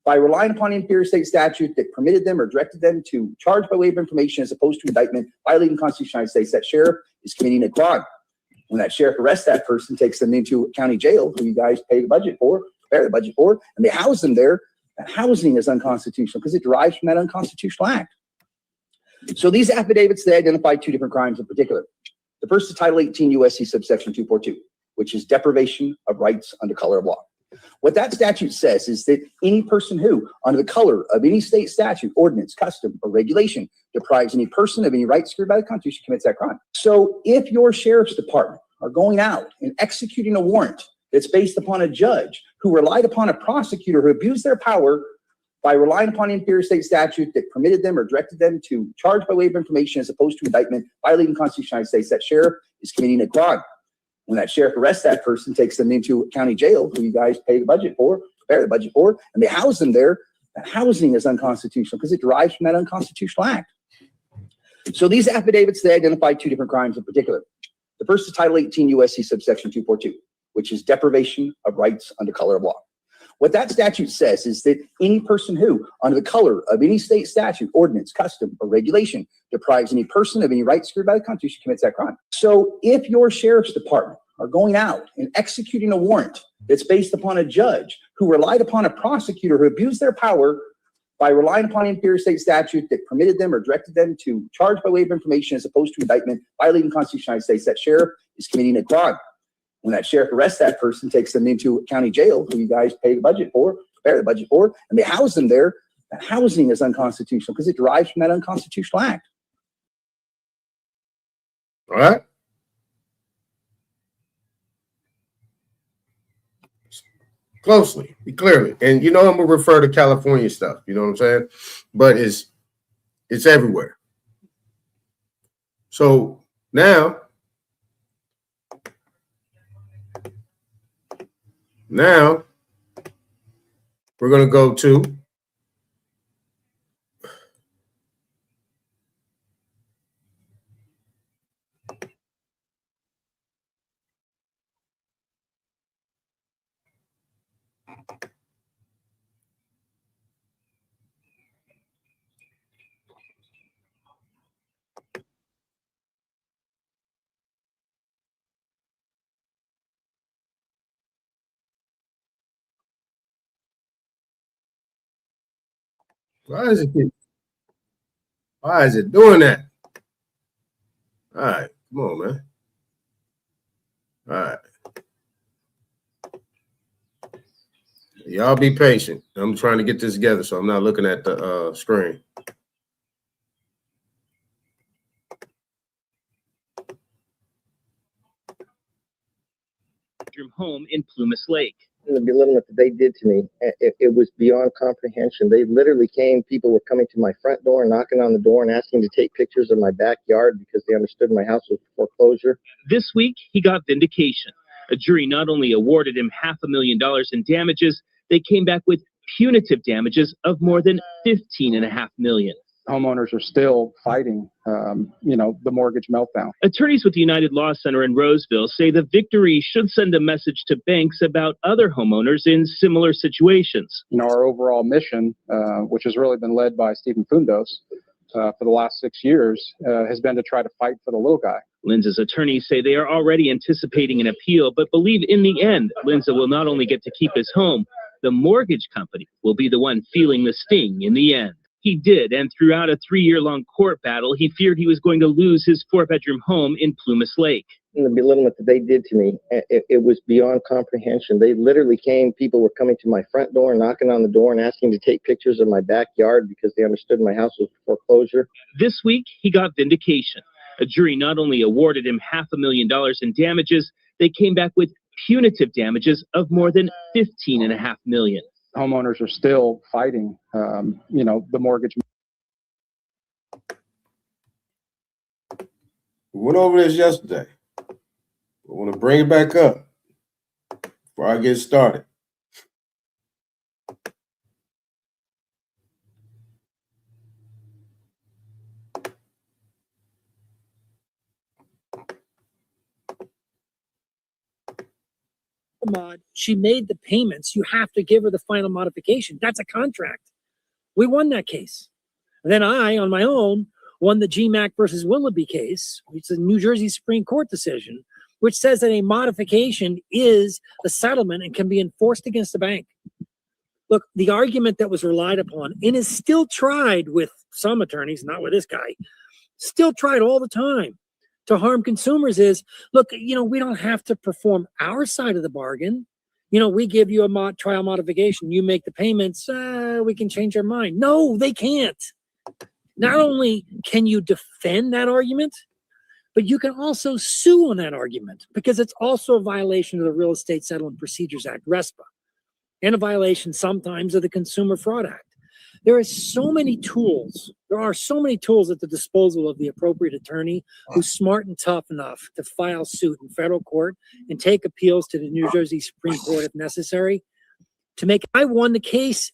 by relying upon an inferior state statute that permitted them or directed them to charge by way of information as opposed to indictment, violating the Constitution of the United States, that sheriff is committing a crime. When that sheriff arrests that person, takes them into county jail, who you guys pay the budget for, prepare the budget for, and they house them there, that housing is unconstitutional because it derives from that unconstitutional act. So these affidavits, they identify two different crimes in particular. The first is Title 18 U.S.C. subsection 242, which is deprivation of rights under color of law. What that statute says is that any person who, under the color of any state statute, ordinance, custom, or regulation, deprives any person of any rights secured by the Constitution commits that crime. So if your sheriff's department are going out and executing a warrant that's based upon a judge who relied upon a prosecutor who abused their power by relying upon an inferior state statute that permitted them or directed them to charge by way of information as opposed to indictment, violating the Constitution of the United States, that sheriff is committing a crime. When that sheriff arrests that person, takes them into county jail, who you guys pay the budget for, prepare the budget for, and they house them there, that housing is unconstitutional because it derives from that unconstitutional act. So these affidavits, they identify two different crimes in particular. The first is Title 18 U.S.C. subsection 242, which is deprivation of rights under color of law. What that statute says is that any person who, under the color of any state statute, ordinance, custom, or regulation, deprives any person of any rights secured by the Constitution commits that crime. So if your sheriff's department are going out and executing a warrant that's based upon a judge who relied upon a prosecutor who abused their power by relying upon an inferior state statute that permitted them or directed them to charge by way of information as opposed to indictment, violating the Constitution of the United States, that sheriff is committing a crime. When that sheriff arrests that person, takes them into county jail, who you guys pay the budget for, prepare the budget for, and they house them there, that housing is unconstitutional because it derives from that unconstitutional act. All right. Closely, clearly. And you know, I'm gonna refer to California stuff, you know what I'm saying? But it's everywhere. So now we're gonna go to why is it doing that? All right, come on, man. All right. Y'all be patient. I'm trying to get this together, so I'm not looking at the screen. Home in Plumas Lake. The belittlement that they did to me, it was beyond comprehension. They literally came, people were coming to my front door, knocking on the door and asking to take pictures of my backyard because they understood my house was foreclosure. This week, he got vindication. A jury not only awarded him $500,000 in damages, they came back with punitive damages of more than $15.5 million. Homeowners are still fighting, the mortgage meltdown. Attorneys with the United Law Center in Roseville say the victory should send a message to banks about other homeowners in similar situations. Our overall mission, which has really been led by Stephen Fundos for the last 6 years, has been to try to fight for the little guy. Linza's attorneys say they are already anticipating an appeal, but believe in the end, Linza will not only get to keep his home, the mortgage company will be the one feeling the sting in the end. He did, and throughout a 3-year-long court battle, he feared he was going to lose his 4-bedroom home in Plumas Lake. The belittlement that they did to me, it was beyond comprehension. They literally came, people were coming to my front door, knocking on the door and asking to take pictures of my backyard because they understood my house was foreclosure. This week, he got vindication. A jury not only awarded him $500,000 in damages, they came back with punitive damages of more than $15.5 million. Homeowners are still fighting, the mortgage. We went over this yesterday. I want to bring it back up before I get started. She made the payments. You have to give her the final modification. That's a contract. We won that case. And then I, on my own, won the GMAC versus Willoughby case, which is a New Jersey Supreme Court decision, which says that a modification is a settlement and can be enforced against the bank. Look, the argument that was relied upon and is still tried with some attorneys, not with this guy, still tried all the time to harm consumers is, look, we don't have to perform our side of the bargain. We give you a trial modification. You make the payments. We can change our mind. No, they can't. Not only can you defend that argument, but you can also sue on that argument because it's also a violation of the Real Estate Settlement Procedures Act, RESPA, and a violation sometimes of the Consumer Fraud Act. There are so many tools at the disposal of the appropriate attorney who's smart and tough enough to file suit in federal court and take appeals to the New Jersey Supreme Court if necessary to make. I won the case.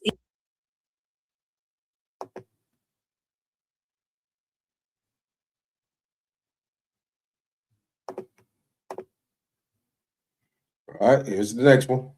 All right, here's the next one.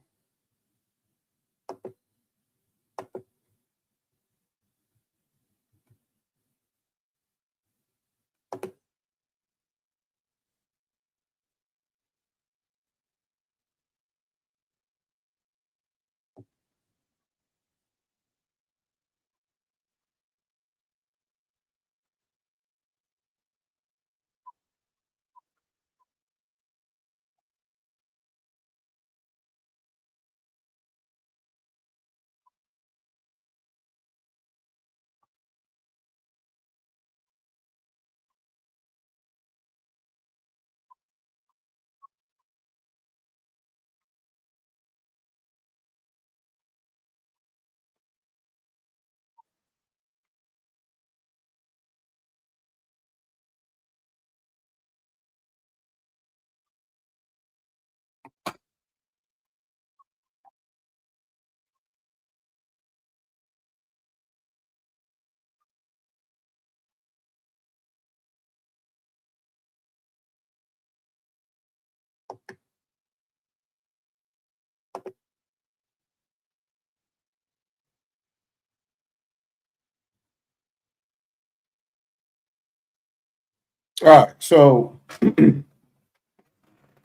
All right, so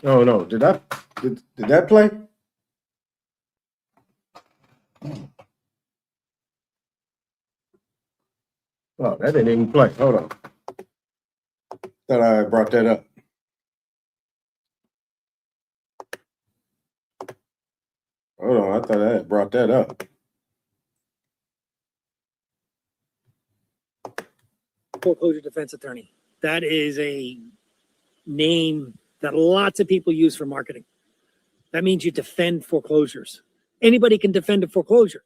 oh no, did that play? Oh, that didn't even play. Hold on. Thought I brought that up. Hold on, I thought I had brought that up. Foreclosure defense attorney. That is a name that lots of people use for marketing. That means you defend foreclosures. Anybody can defend a foreclosure.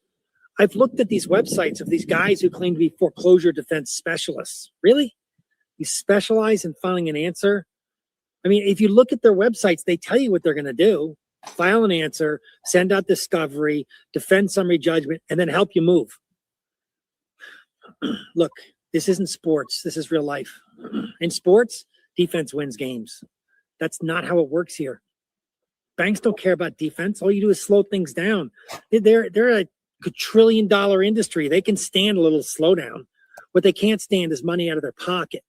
I've looked at these websites of these guys who claim to be foreclosure defense specialists. Really? You specialize in filing an answer? I mean, if you look at their websites, they tell you what they're going to do. File an answer, send out discovery, defend summary judgment, and then help you move. Look, this isn't sports. This is real life. In sports, defense wins games. That's not how it works here. Banks don't care about defense. All you do is slow things down. They're a quadrillion-dollar industry. They can stand a little slowdown. What they can't stand is money out of their pocket.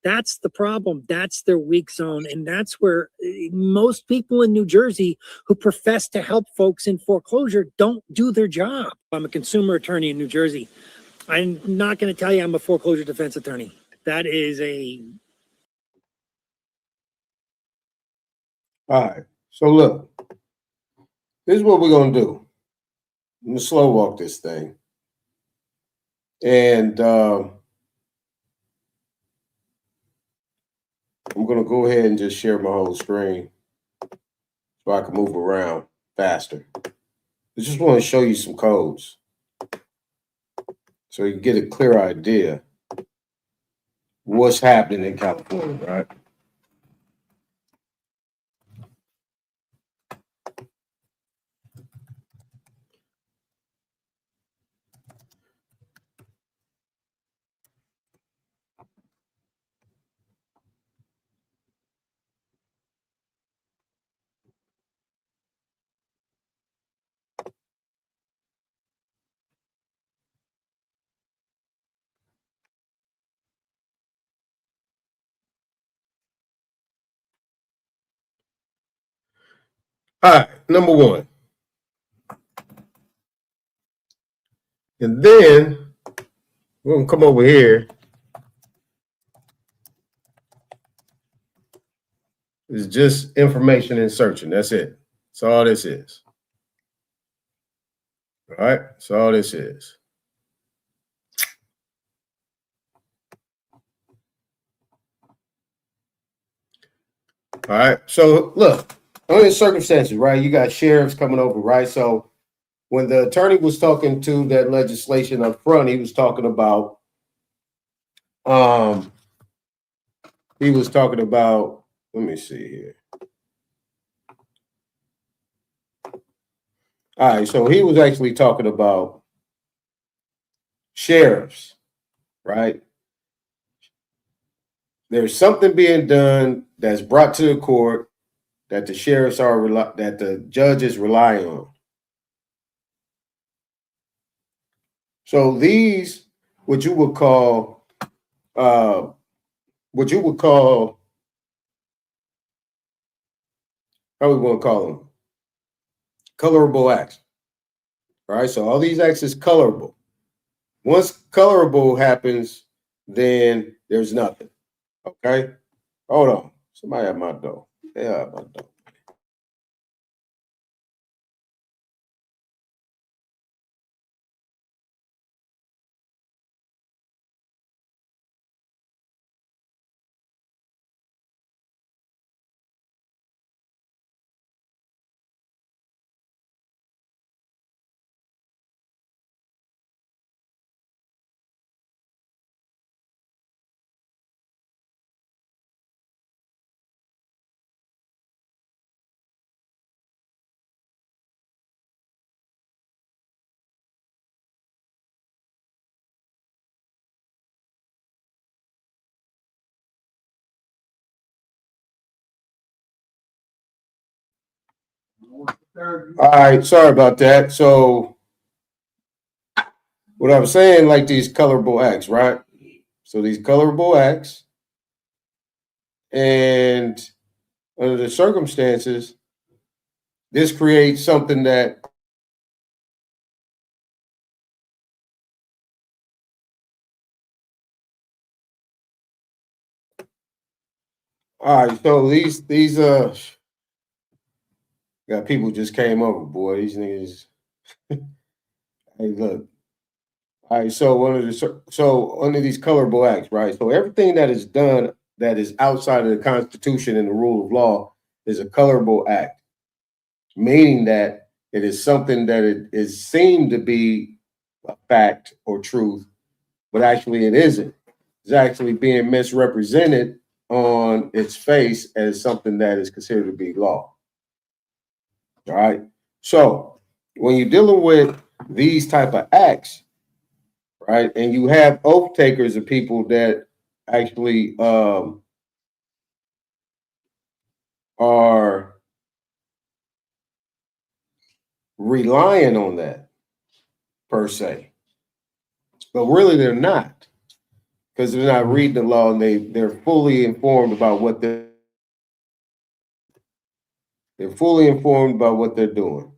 That's the problem. That's their weak zone. And that's where most people in New Jersey who profess to help folks in foreclosure don't do their job. I'm a consumer attorney in New Jersey. I'm not going to tell you I'm a foreclosure defense attorney. That is a... All right. So look, this is what we're going to do. I'm going to slow walk this thing. And I'm going to go ahead and just share my whole screen so I can move around faster. I just want to show you some codes so you get a clear idea what's happening in California, right? All right, number one. And then we're going to come over here. It's just information and searching. That's it. That's all this is. All right, that's all this is. All right, so look, under the circumstances, right, you got sheriffs coming over, right? So when the attorney was talking to that legislation up front, he was talking about, let me see here. All right, so he was actually talking about sheriffs, right? There's something being done that's brought to the court that the sheriffs that the judges rely on. So these, what you would call, how we want to call them, colorable acts, right? So all these acts is colorable. Once colorable happens, then there's nothing. Okay, hold on. Somebody at my door. Yeah, at my door. All right, sorry about that. So what I'm saying, like these colorable acts, right? So these colorable acts And under the circumstances, this creates something that all right, so these got people just came over, boy. These niggas. Hey, look. All right, so under these colorable acts, right? So everything that is done that is outside of the Constitution and the rule of law is a colorable act, meaning that it is something that it is seen to be a fact or truth, but actually it isn't. It's actually being misrepresented on its face as something that is considered to be law. All right. So when you're dealing with these type of acts, right, and you have oath takers of people that actually are relying on that per se, but really they're not, because they're not reading the law and they're fully informed about what they're fully informed about what they're doing.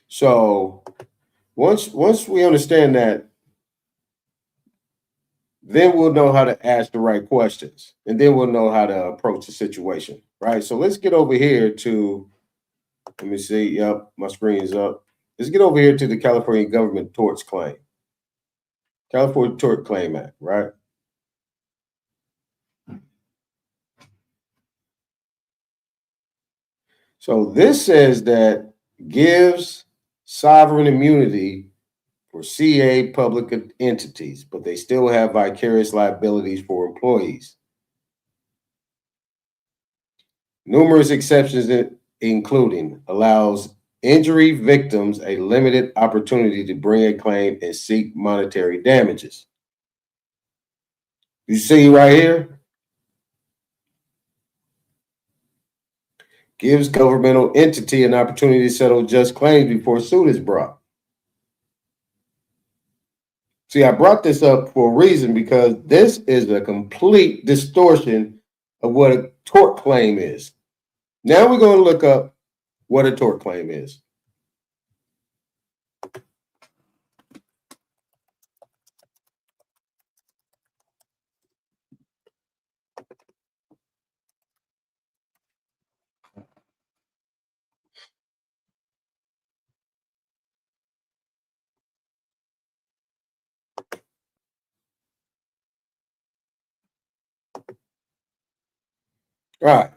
So once we understand that, then we'll know how to ask the right questions, and then we'll know how to approach the situation, right? So let's get over here to, let me see, yep, my screen is up. Let's get over here to the California Government Torts Claim. California Tort Claim Act, right? So this says that gives sovereign immunity for CA public entities, but they still have vicarious liabilities for employees. Numerous exceptions, including allows injury victims a limited opportunity to bring a claim and seek monetary damages. You see right here? Gives governmental entity an opportunity to settle just claims before suit is brought. See, I brought this up for a reason, because this is a complete distortion of what a tort claim is. Now we're going to look up what a tort claim is. All right.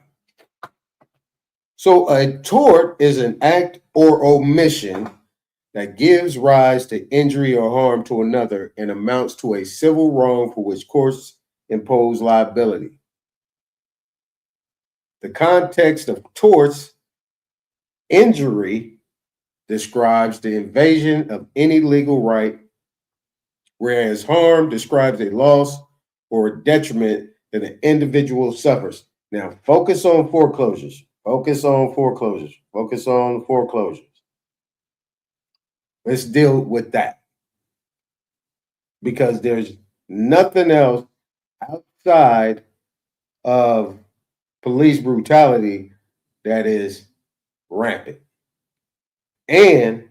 So a tort is an act or omission that gives rise to injury or harm to another and amounts to a civil wrong for which courts impose liability. The context of torts, injury describes the invasion of any legal right, whereas harm describes a loss or a detriment that an individual suffers. Now, focus on foreclosures. Focus on foreclosures. Focus on foreclosures. Let's deal with that, because there's nothing else outside of police brutality that is rampant and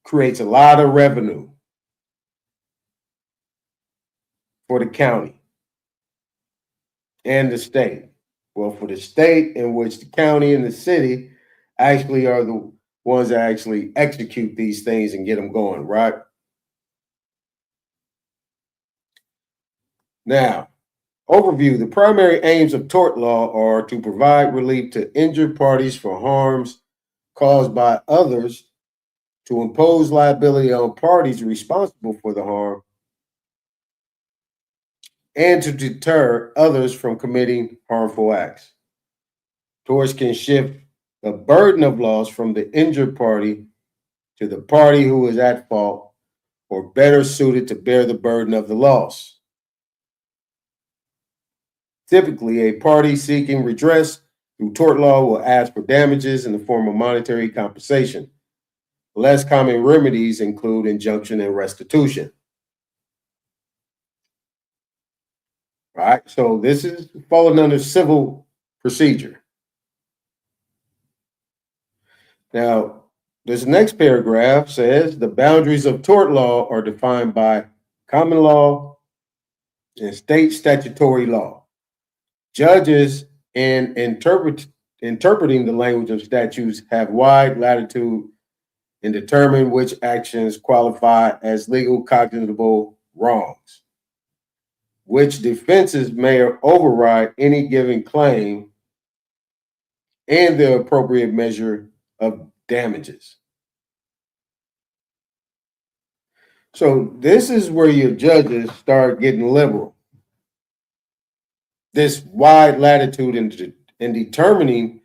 creates a lot of revenue for the county and the state. Well, for the state, in which the county and the city actually are the ones that actually execute these things and get them going, right? Now, overview. The primary aims of tort law are to provide relief to injured parties for harms caused by others, to impose liability on parties responsible for the harm, and to deter others from committing harmful acts. Torts can shift the burden of loss from the injured party to the party who is at fault or better suited to bear the burden of the loss. Typically, a party seeking redress through tort law will ask for damages in the form of monetary compensation. Less common remedies include injunction and restitution. All right, so this is falling under civil procedure. Now, this next paragraph says the boundaries of tort law are defined by common law and state statutory law. Judges in interpreting the language of statutes have wide latitude in determining which actions qualify as legal cognizable wrongs, which defenses may override any given claim, and the appropriate measure of damages. So this is where your judges start getting liberal. This wide latitude in determining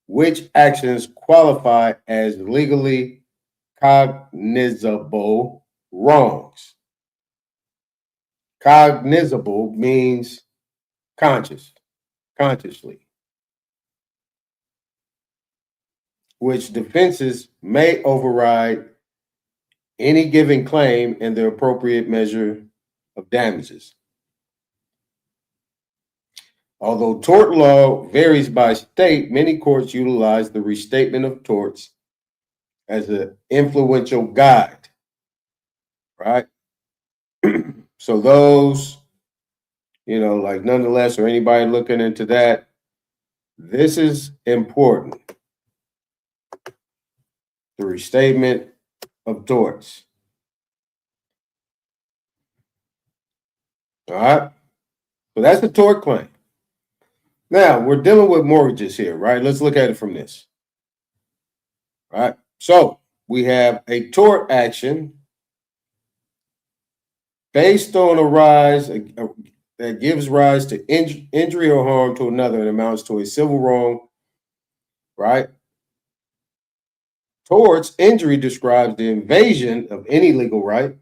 which actions qualify as legally cognizable wrongs. Cognizable means consciously, which defenses may override any given claim and the appropriate measure of damages. Although tort law varies by state, many courts utilize the restatement of torts as an influential guide, right? So those, like nonetheless, or anybody looking into that, this is important. The restatement of torts. All right. So that's the tort claim. Now we're dealing with mortgages here, right? Let's look at it from this. All right. So we have a tort action based on a rise that gives rise to injury or harm to another and amounts to a civil wrong, right? Torts injury describes the invasion of any legal right,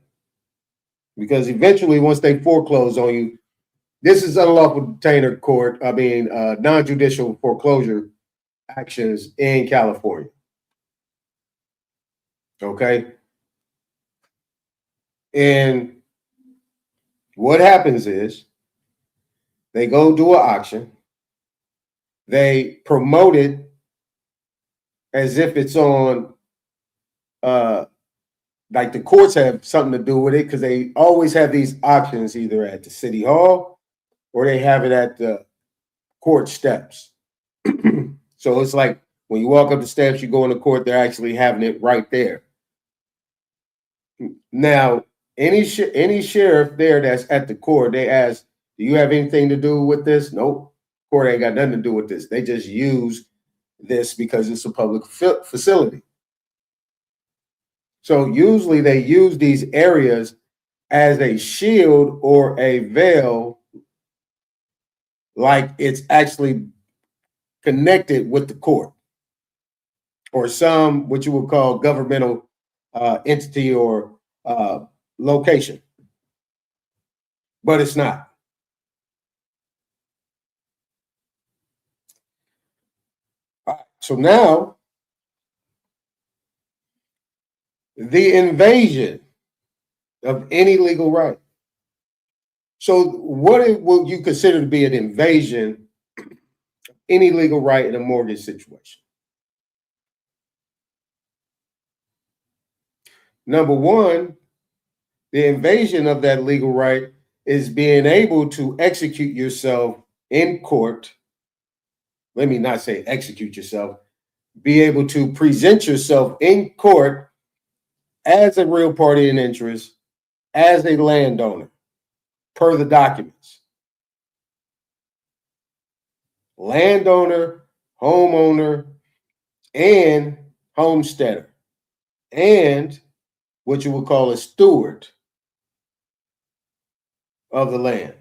because eventually, once they foreclose on you, this is unlawful detainer court. Non-judicial foreclosure actions in California. Okay. And what happens is they go do an auction. They promote it as if it's on, like the courts have something to do with it, because they always have these auctions either at the city hall or they have it at the court steps. So it's like when you walk up the steps, you go into court, they're actually having it right there. Now, any sheriff there that's at the court, they ask, do you have anything to do with this? Nope. Court ain't got nothing to do with this. They just use this because it's a public facility. So usually they use these areas as a shield or a veil, like it's actually connected with the court or some, what you would call governmental entity or location. But it's not. All right, so now, the invasion of any legal right. So what will you consider to be an invasion of any legal right in a mortgage situation? Number one, the invasion of that legal right is being able to execute yourself in court. Let me not say execute yourself. Be able to present yourself in court as a real party in interest, as a landowner, per the documents. Landowner, homeowner, and homesteader, and what you would call a steward of the land,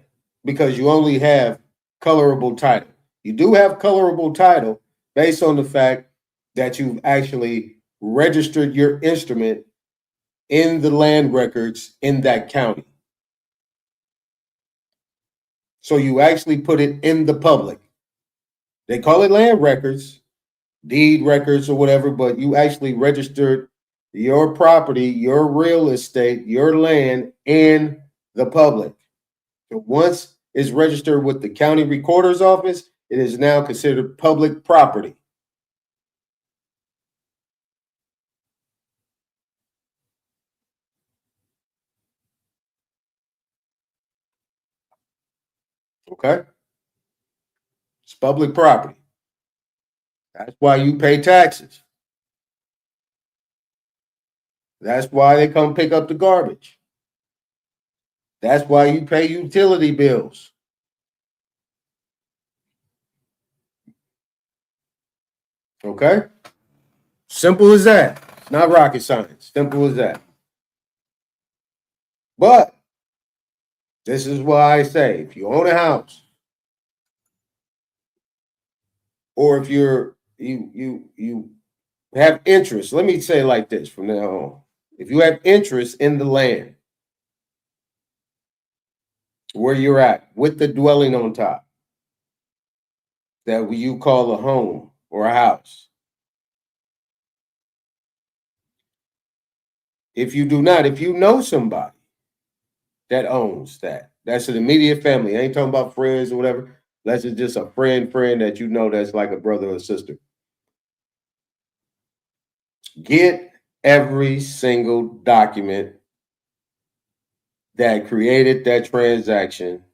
because you only have colorable title. You do have colorable title based on the fact that you've actually registered your instrument in the land records in that county. So you actually put it in the public. They call it land records, deed records or whatever, but you actually registered your property, your real estate, your land in the public. So once is registered with the county recorder's office, it is now considered public property. Okay? It's public property. That's why you pay taxes. That's why they come pick up the garbage. That's why you pay utility bills. Okay? Simple as that. Not rocket science. Simple as that. But this is why I say, if you own a house, or if you have interest, let me say it like this from now on. If you have interest in the land where you're at, with the dwelling on top, that you call a home or a house. If you do not, if you know somebody that owns that, that's an immediate family. I ain't talking about friends or whatever. That's just a friend that you know that's like a brother or sister. Get every single document that created that transaction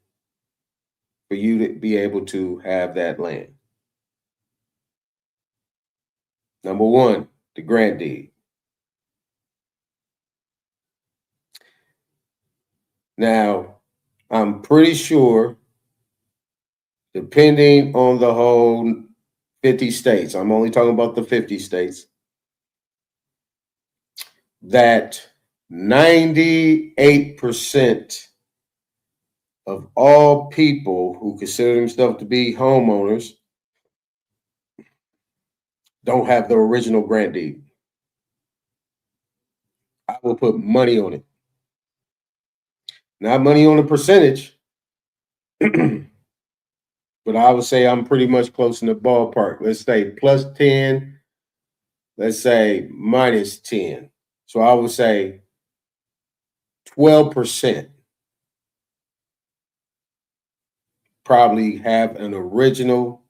for you to be able to have that land. Number one, the grant deed. Now, I'm pretty sure, depending on the whole 50 states, I'm only talking about the 50 states, that 98% of all people who consider themselves to be homeowners don't have the original grant deed. I will put money on it. Not money on a percentage, but I would say I'm pretty much close in the ballpark. Let's say plus 10, let's say minus 10. So I would say 12% probably have an original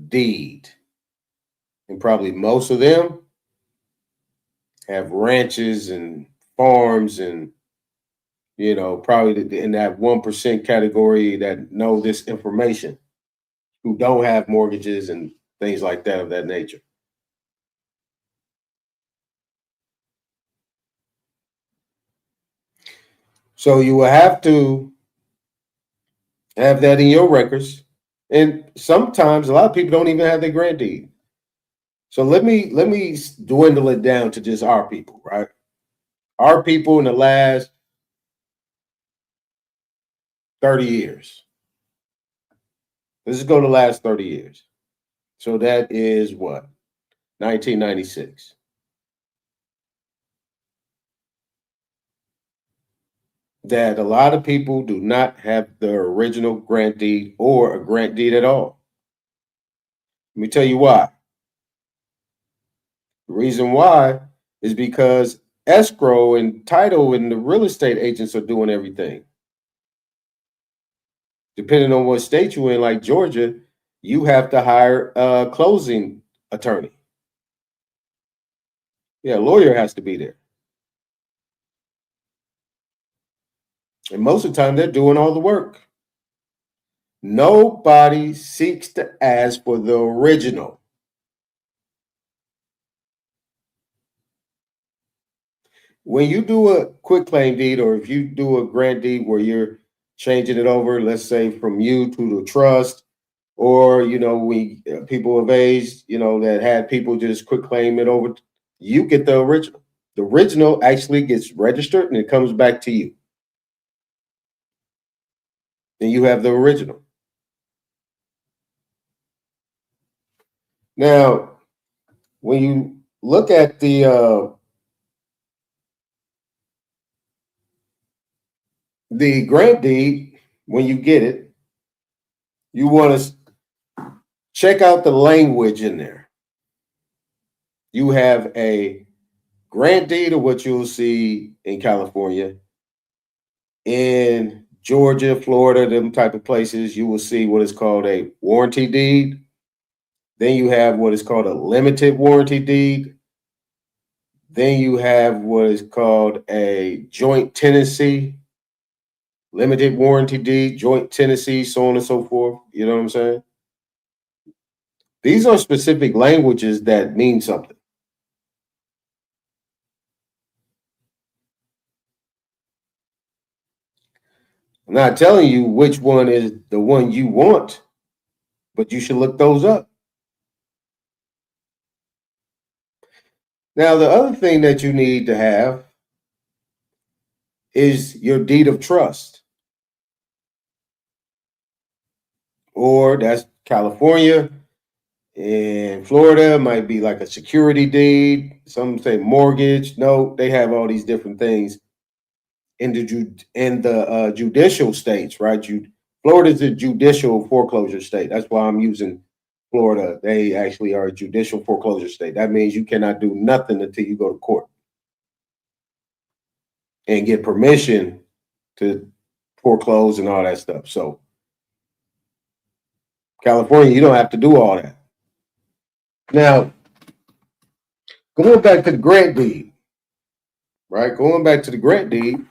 deed. And probably most of them have ranches and farms and, you know, probably in that 1% category that know this information, who don't have mortgages and things like that of that nature. So you will have to have that in your records. And sometimes a lot of people don't even have their grant deed. So let me dwindle it down to just our people, right? Our people in the last 30 years. Let's just go to the last 30 years. So that is what? 1996. That a lot of people do not have the original grant deed or a grant deed at all. Let me tell you why. The reason why is because escrow and title and the real estate agents are doing everything. Depending on what state you're in, like Georgia, you have to hire a closing attorney. Yeah, a lawyer has to be there. And most of the time, they're doing all the work. Nobody seeks to ask for the original. When you do a quitclaim deed, or if you do a grant deed where you're changing it over, let's say from you to the trust, or, you know, people of age, you know, that had people just quitclaim it over, you get the original. The original actually gets registered and it comes back to you. And you have the original. Now, when you look at the grant deed, when you get it, you want to check out the language in there. You have a grant deed of what you'll see in California. In Georgia, Florida, them type of places, you will see what is called a warranty deed. Then you have what is called a limited warranty deed. Then you have what is called a joint tenancy, limited warranty deed, joint tenancy, so on and so forth. You know what I'm saying? These are specific languages that mean something. I'm not telling you which one is the one you want, but you should look those up. Now, the other thing that you need to have is your deed of trust. Or that's California. In Florida, might be like a security deed. Some say mortgage. No, they have all these different things in the judicial states, right? Florida is a judicial foreclosure state. That's why I'm using Florida. They actually are a judicial foreclosure state. That means you cannot do nothing until you go to court and get permission to foreclose and all that stuff. So California, you don't have to do all that. Now, going back to the grant deed, right? Going back to the grant deed,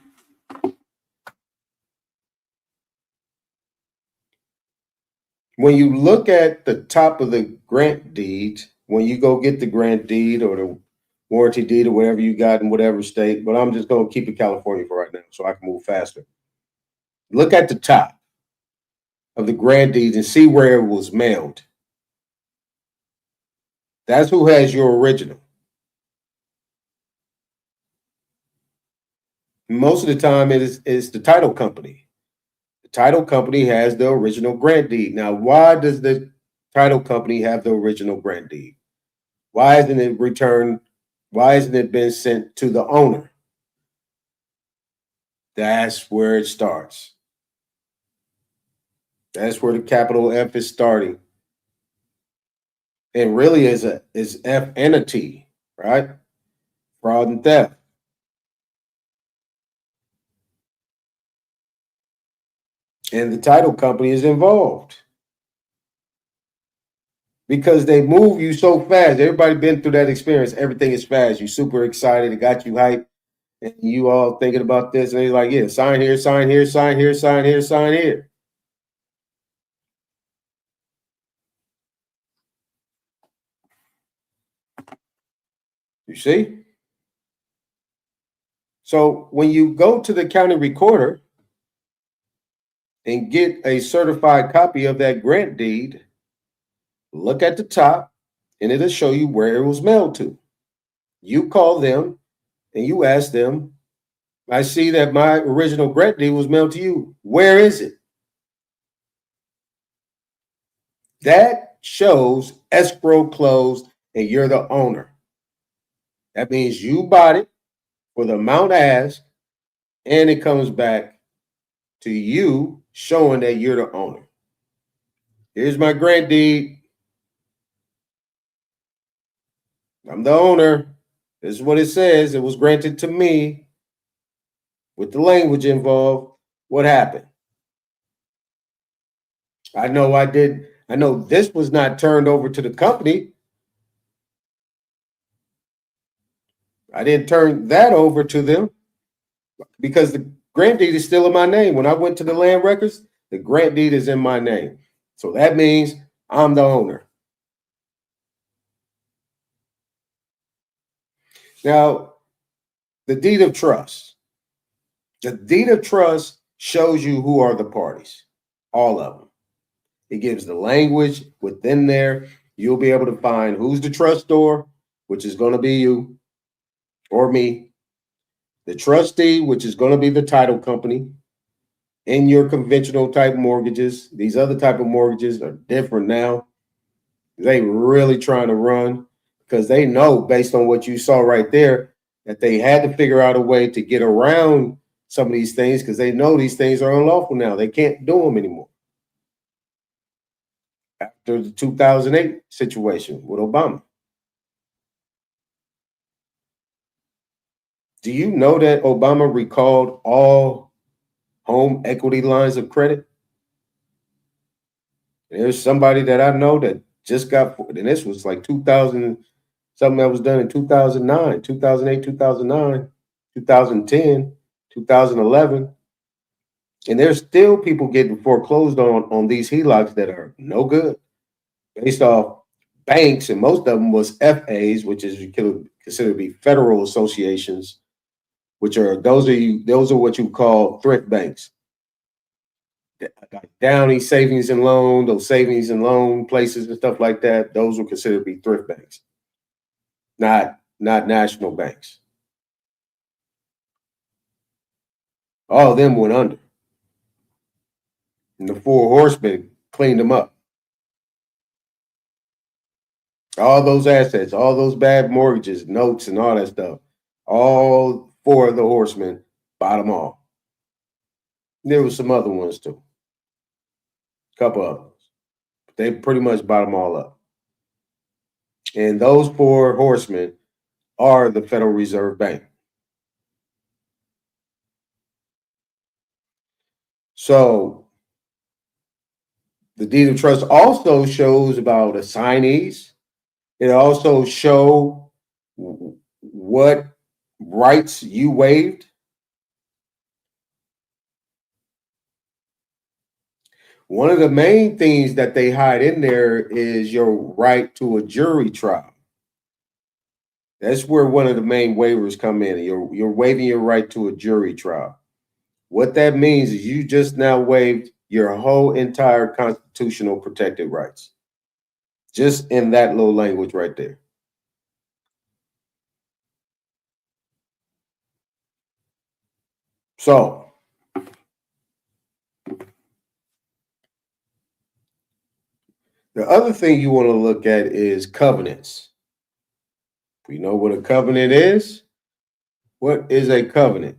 when you look at the top of the grant deed, when you go get the grant deed or the warranty deed or whatever you got in whatever state, but I'm just going to keep it California for right now so I can move faster. Look at the top of the grant deed and see where it was mailed. That's who has your original. Most of the time it is the title company. The title company has the original grant deed. Now, why does the title company have the original grant deed? Why isn't it returned? Why hasn't it been sent to the owner? That's where it starts. That's where the capital F is starting. And really is F and a T, right? Fraud and theft. And the title company is involved because they move you so fast. Everybody been through that experience. Everything is fast. You're super excited. It got you hyped. And you all thinking about this. And they're like, yeah, sign here, sign here, sign here, sign here, sign here. You see? So when you go to the county recorder and get a certified copy of that grant deed, look at the top and it'll show you where it was mailed to. You call them and you ask them, I see that my original grant deed was mailed to you. Where is it? That shows escrow closed and you're the owner. That means you bought it for the amount asked and it comes back to you showing that you're the owner. Here's my grant deed. I'm the owner. This is what it says. It was granted to me with the language involved. What happened? I know this was not turned over to the company. I didn't turn that over to them because the grant deed is still in my name. When I went to the land records, the grant deed is in my name. So that means I'm the owner. Now, the deed of trust. The deed of trust shows you who are the parties, all of them. It gives the language within there. You'll be able to find who's the trustor, which is going to be you or me. The trustee, which is going to be the title company. In your conventional type mortgages, these other type of mortgages are different now. They really trying to run because they know based on what you saw right there that they had to figure out a way to get around some of these things because they know these things are unlawful now. They can't do them anymore. After the 2008 situation with Obama. Do you know that Obama recalled all home equity lines of credit. There's somebody that I know that just got, and this was like 2000, something that was done in 2009, 2008, 2009, 2010, 2011. And there's still people getting foreclosed on these HELOCs that are no good based off banks, and most of them was FAs, which is considered to be federal associations, which are those are what you call thrift banks. Like Downey Savings and Loan, those savings and loan places and stuff like that, those were considered to be thrift banks, not national banks. All of them went under. And the Four Horsemen cleaned them up. All those assets, all those bad mortgages, notes, and all that stuff, all four of the horsemen bought them all. There were some other ones too. A couple others. They pretty much bought them all up. And those four horsemen are the Federal Reserve Bank. So the deed of trust also shows about assignees. It also shows what rights you waived. One of the main things that they hide in there is your right to a jury trial. That's where one of the main waivers come in. You're waiving your right to a jury trial. What that means is you just now waived your whole entire constitutional protected rights. Just in that little language right there. So, the other thing you want to look at is covenants. We know what a covenant is. What is a covenant?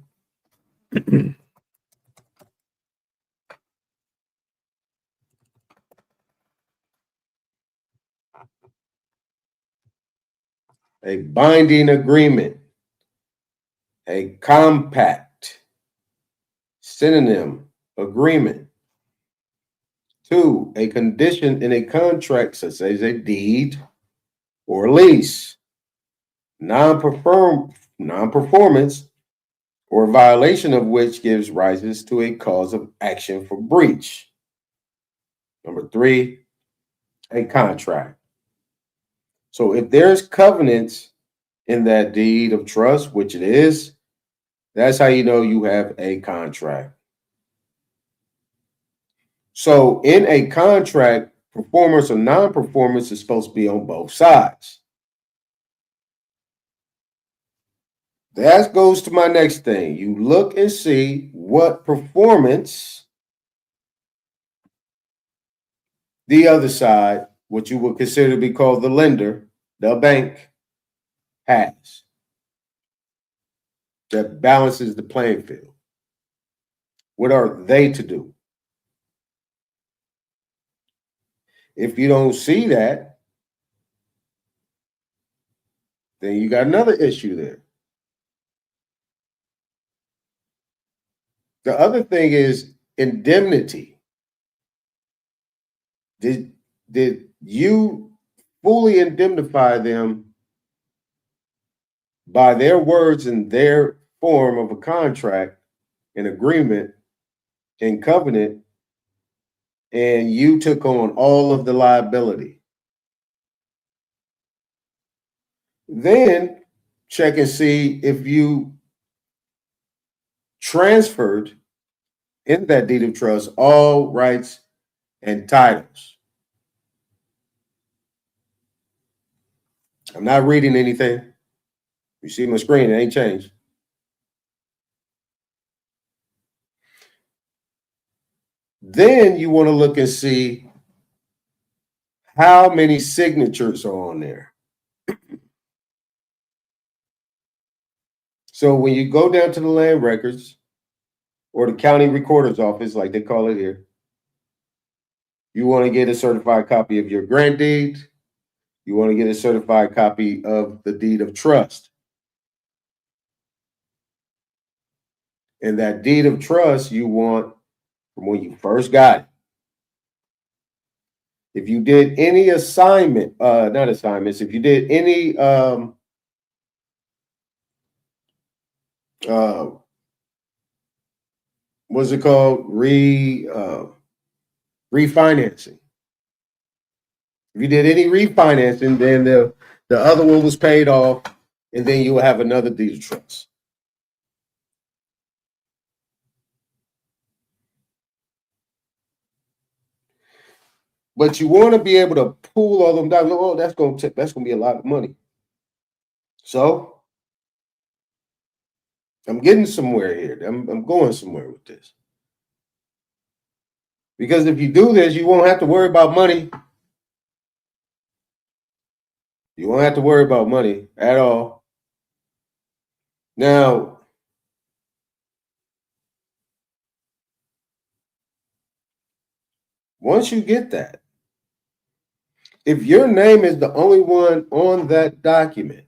A binding agreement, a compact, synonym, agreement. 2, a condition in a contract such as a deed or lease. Non-performance or violation of which gives rise to a cause of action for breach. Number 3, a contract. So if there's covenants in that deed of trust, which it is, that's how you know you have a contract. So in a contract, performance or non-performance is supposed to be on both sides. That goes to my next thing. You look and see what performance the other side, what you would consider to be called the lender, the bank, has. That balances the playing field. What are they to do? If you don't see that, then you got another issue there. The other thing is indemnity. Did you fully indemnify them by their words and their form of a contract, an agreement, and covenant, and you took on all of the liability? Then check and see if you transferred in that deed of trust all rights and titles. I'm not reading anything. You see my screen, it ain't changed. Then you want to look and see how many signatures are on there. So when you go down to the land records or the county recorder's office, like they call it here, you want to get a certified copy of your grant deed. You want to get a certified copy of the deed of trust. And that deed of trust you want from when you first got it. If you did any assignment, not assignments, if you did any what's it called? Refinancing. If you did any refinancing, then the other one was paid off, and then you will have another deed of trust. But you want to be able to pool all them down. Oh, that's going to be a lot of money. So I'm getting somewhere here. I'm going somewhere with this. Because if you do this, you won't have to worry about money. You won't have to worry about money at all. Now, once you get that, if your name is the only one on that document,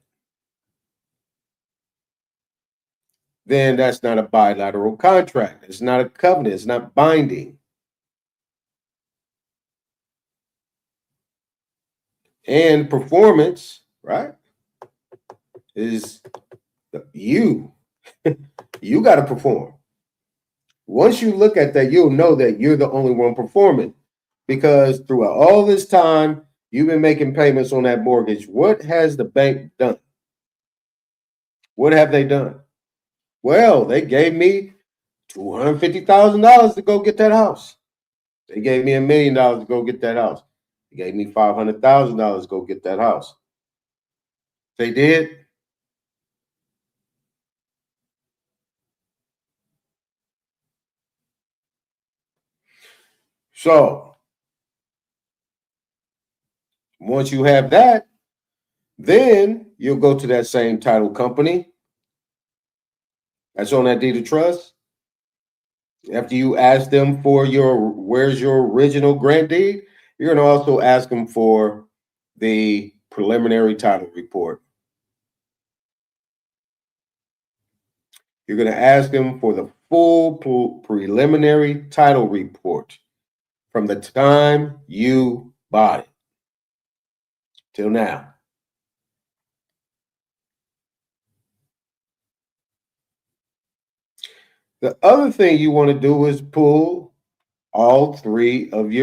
then that's not a bilateral contract. It's not a covenant. It's not binding. And performance, right, is you. You got to perform. Once you look at that, you'll know that you're the only one performing. Because throughout all this time, you've been making payments on that mortgage. What has the bank done? What have they done? Well, they gave me $250,000 to go get that house. They gave me $1 million to go get that house. They gave me $500,000 to go get that house. They did. So once you have that, then you'll go to that same title company that's on that deed of trust. After you ask them for where's your original grant deed, you're going to also ask them for the preliminary title report. You're going to ask them for the full preliminary title report from the time you bought it till now. The other thing you want to do is pull all three of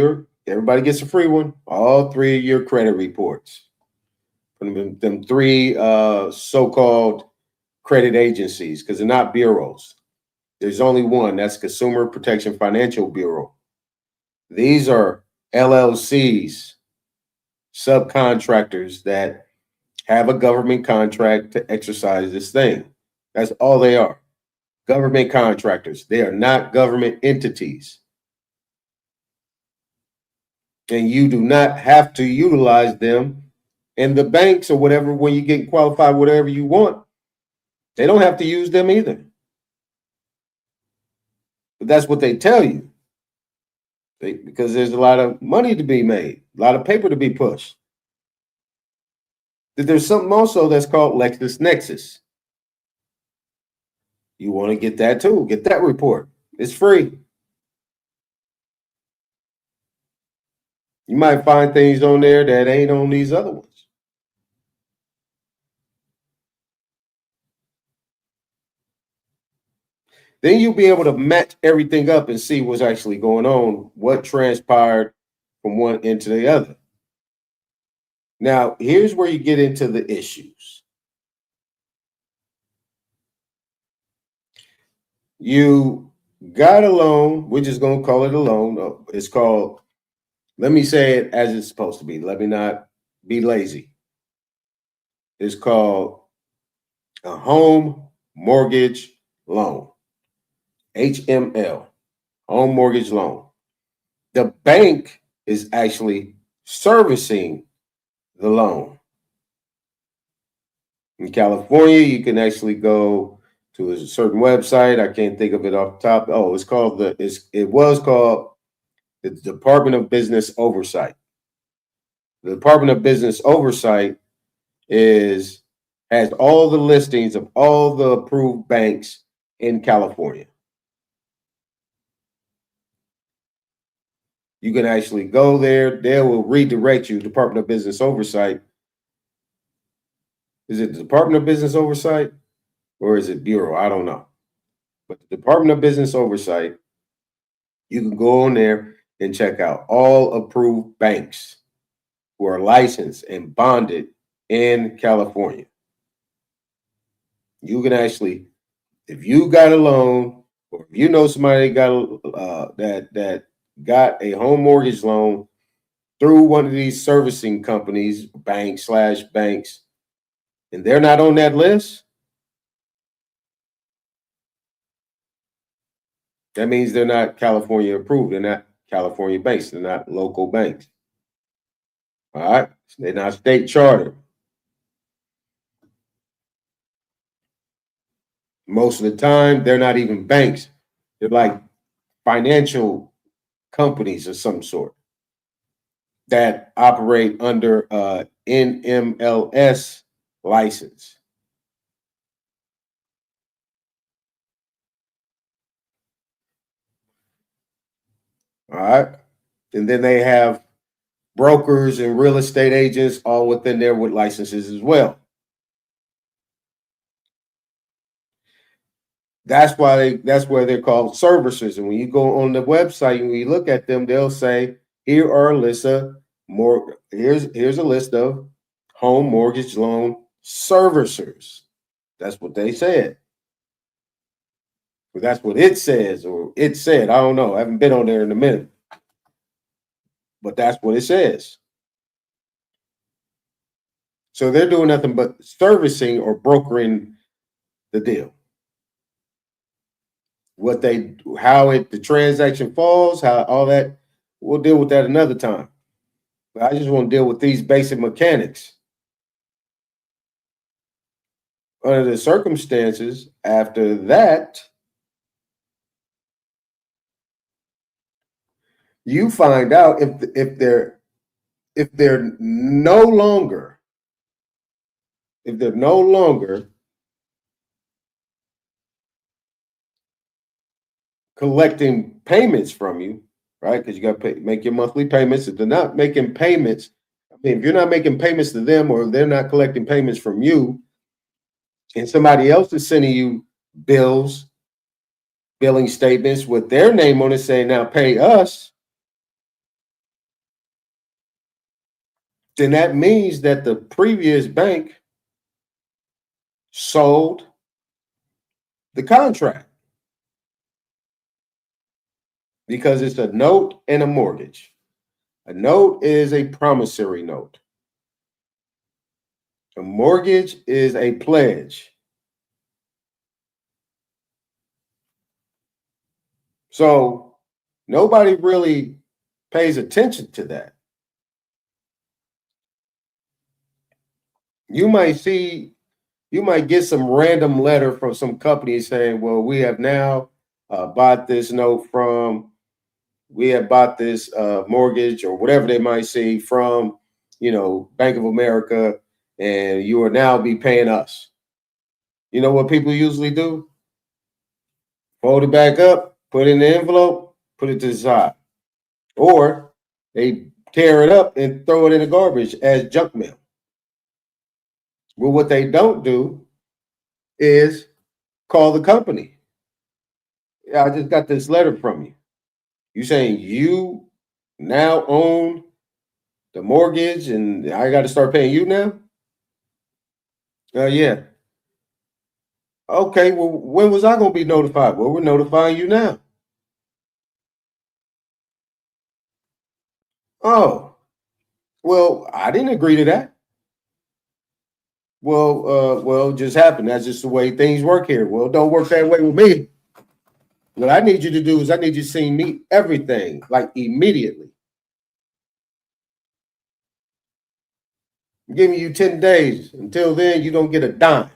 everybody gets a free one, all three of your credit reports from them three so-called credit agencies, because they're not bureaus. There's only one, that's Consumer Protection Financial Bureau. These are LLCs, subcontractors that have a government contract to exercise this thing. That's all they are. Government contractors. They are not government entities. And you do not have to utilize them. And the banks or whatever, when you get qualified, whatever you want, they don't have to use them either. But that's what they tell you. Because there's a lot of money to be made, a lot of paper to be pushed. There's something also that's called LexisNexis. You want to get that too. Get that report. It's free. You might find things on there that ain't on these other ones. Then you'll be able to match everything up and see what's actually going on, what transpired from one end to the other. Now, here's where you get into the issues. You got a loan. We're just going to call it a loan. It's called, let me say it as it's supposed to be. Let me not be lazy. It's called a home mortgage loan. HML, home mortgage loan. The bank is actually servicing the loan. In California, you can actually go to a certain website. I can't think of it off the top. Oh, it was called the Department of Business Oversight. The Department of Business Oversight has all the listings of all the approved banks in California. You can actually go there. They will redirect you. Department of Business Oversight. Is it the Department of Business Oversight or is it Bureau? I don't know. But the Department of Business Oversight, you can go on there and check out all approved banks who are licensed and bonded in California. You can actually, if you got a loan, or if you know somebody that got a home mortgage loan through one of these servicing companies, banks, and they're not on that list, that means they're not California approved. They're not California banks. They're not local banks. All right. They're not state chartered. Most of the time, they're not even banks. They're like financial companies of some sort that operate under NMLS license. All right. And then they have brokers and real estate agents all within there with licenses as well. That's where they're called servicers. And when you go on the website and you look at them, they'll say, here are a list of here's a list of home mortgage loan servicers. That's what they said. But that's what it says, or it said. I don't know. I haven't been on there in a minute. But that's what it says. So they're doing nothing but servicing or brokering the deal. The transaction falls, how all that, we'll deal with that another time. But I just want to deal with these basic mechanics. Under the circumstances, after that, you find out if they're no longer collecting payments from you, right? Because you got to make your monthly payments. If they're not making payments, I mean, if you're not making payments to them or they're not collecting payments from you, and somebody else is sending you bills, billing statements with their name on it saying, now pay us, then that means that the previous bank sold the contract. Because it's a note and a mortgage. A note is a promissory note. A mortgage is a pledge. So nobody really pays attention to that. You might get some random letter from some company saying, well, we have now bought this note from, we have bought this mortgage or whatever they might say from, Bank of America, and you will now be paying us. You know what people usually do? Fold it back up, put it in the envelope, put it to the side. Or they tear it up and throw it in the garbage as junk mail. Well, what they don't do is call the company. Yeah, I just got this letter from you. You saying you now own the mortgage and I got to start paying you now? Yeah. Okay, well, when was I going to be notified? Well, we're notifying you now. Oh, well, I didn't agree to that. Well, it just happened. That's just the way things work here. Well, don't work that way with me. What I need you to do is I need you to send me everything, like immediately. I'm giving you 10 days. Until then, you don't get a dime.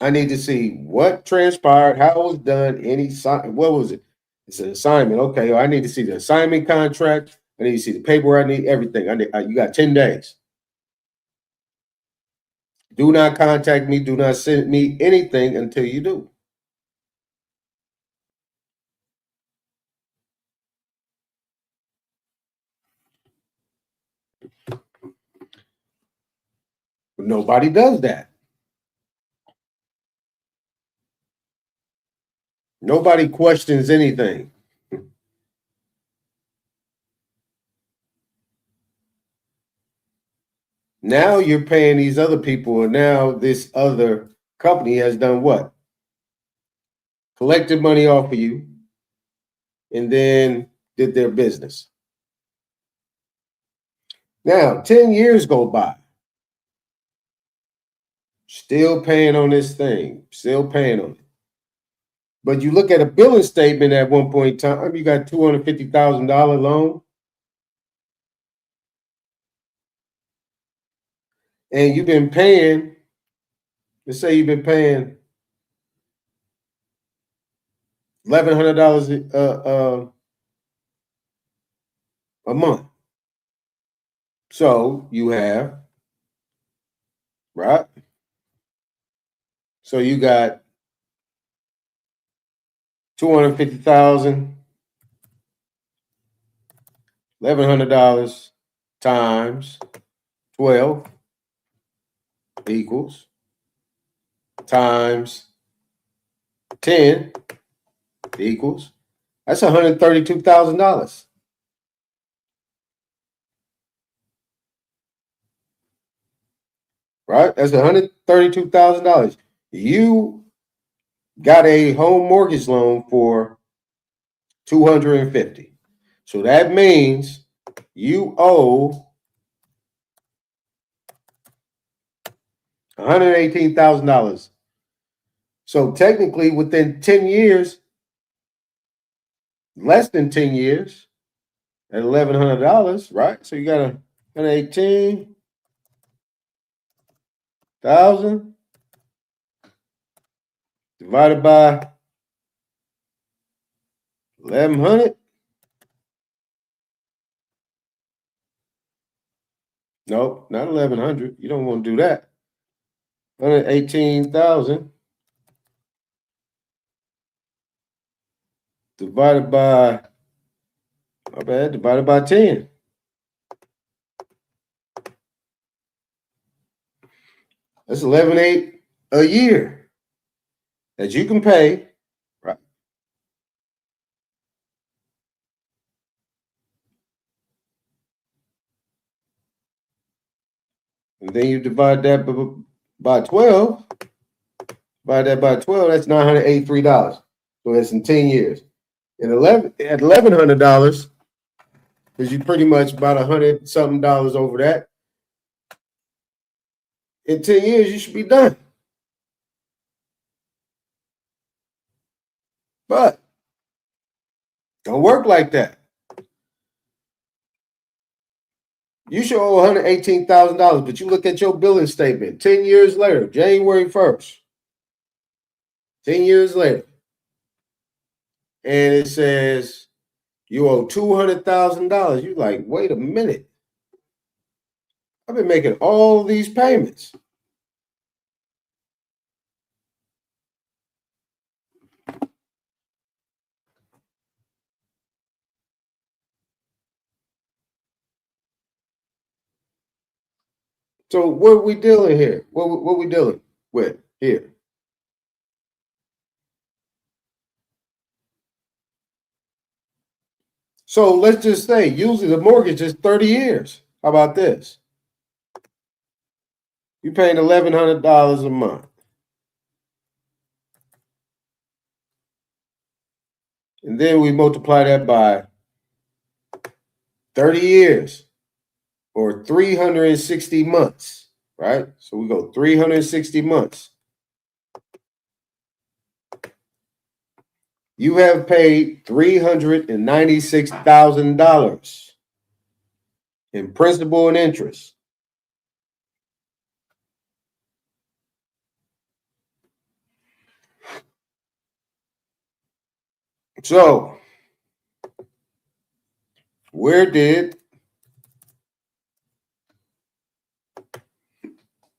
I need to see what transpired, how it was done, what was it? It's an assignment. Okay, well, I need to see the assignment contract. I need to see the paperwork. I need everything. You got 10 days. Do not contact me. Do not send me anything until you do. But nobody does that. Nobody questions anything. Now you're paying these other people, and now this other company has done what? Collected money off of you, and then did their business. Now, 10 years go by. Still paying on this thing. Still paying on it. But you look at a billing statement at one point in time, you got $250,000 loan. And you've been paying, let's say you've been paying $1,100 a month. So you have, right? So you got $250,000, $1,100 times 12 equals times 10 equals, that's $132,000. Right? That's $132,000. You got a home mortgage loan for $250,000. So that means you owe $118,000. So technically within 10 years, less than 10 years, at $1,100, right? So you got $118,000 divided by 1,100. No, not 1,100. You don't want to do that. 118,000 divided by, my bad, divided by 10. That's $11,800 a year that you can pay, right? And then you divide that by 12. Divide that by 12, that's $983. So that's in 10 years. And at $1,100, because you pretty much about $100-something over that. In 10 years, you should be done. But don't work like that. You should owe $118,000, but you look at your billing statement 10 years later, January 1st. 10 years later. And it says you owe $200,000. You're like, wait a minute. I've been making all these payments. So what are we dealing here? What we dealing with here? So let's just say usually the mortgage is 30 years. How about this? You're paying $1,100 a month. And then we multiply that by 30 years or 360 months, right? So we go 360 months. You have paid $396,000 in principal and interest. So, where did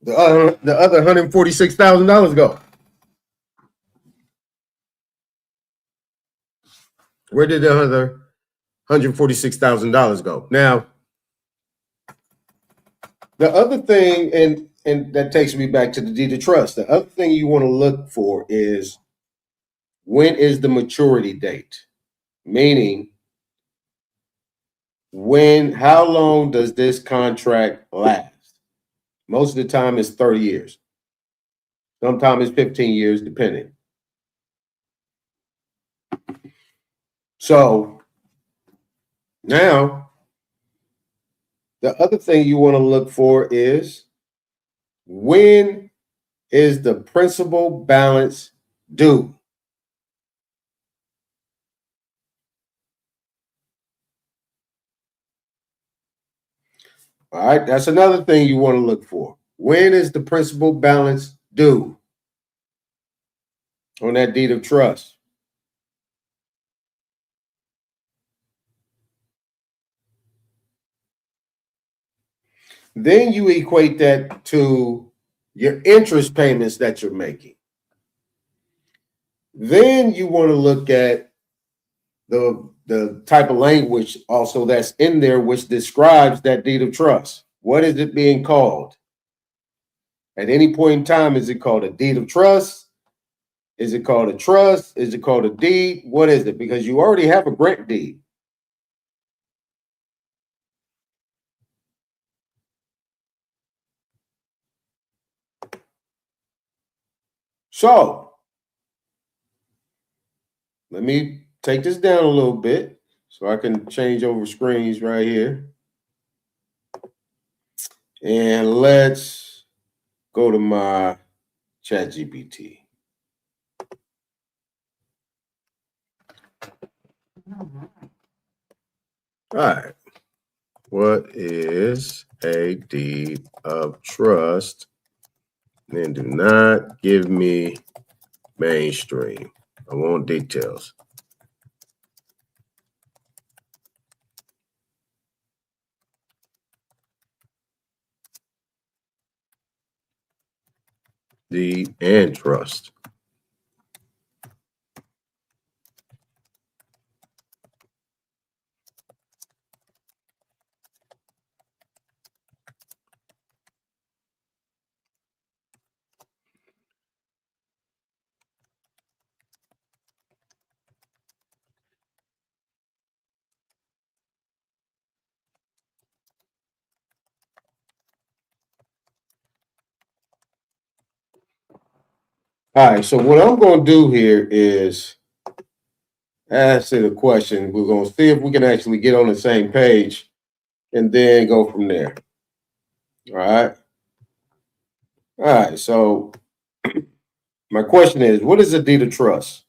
the other $146,000 go? Where did the other $146,000 go? Now, The other thing, and that takes me back to the deed of trust. The other thing you want to look for is when is the maturity date? Meaning, how long does this contract last? Most of the time it's 30 years. Sometimes it's 15 years, depending. So now, the other thing you want to look for is when is the principal balance due? All right, that's another thing you want to look for. When is the principal balance due on that deed of trust? Then you equate that to your interest payments that you're making. Then you want to look at the type of language also that's in there, which describes that deed of trust. What is it being called? At any point in time, is it called a deed of trust? Is it called a trust? Is it called a deed? What is it? Because you already have a grant deed. So let me take this down a little bit so I can change over screens right here. And let's go to my ChatGPT. All right. What is a deed of trust? And do not give me mainstream. I want details. Deed and trust. All right, so what I'm going to do here is ask it a question. We're going to see if we can actually get on the same page and then go from there. All right. All right, so my question is, what is a deed of trust?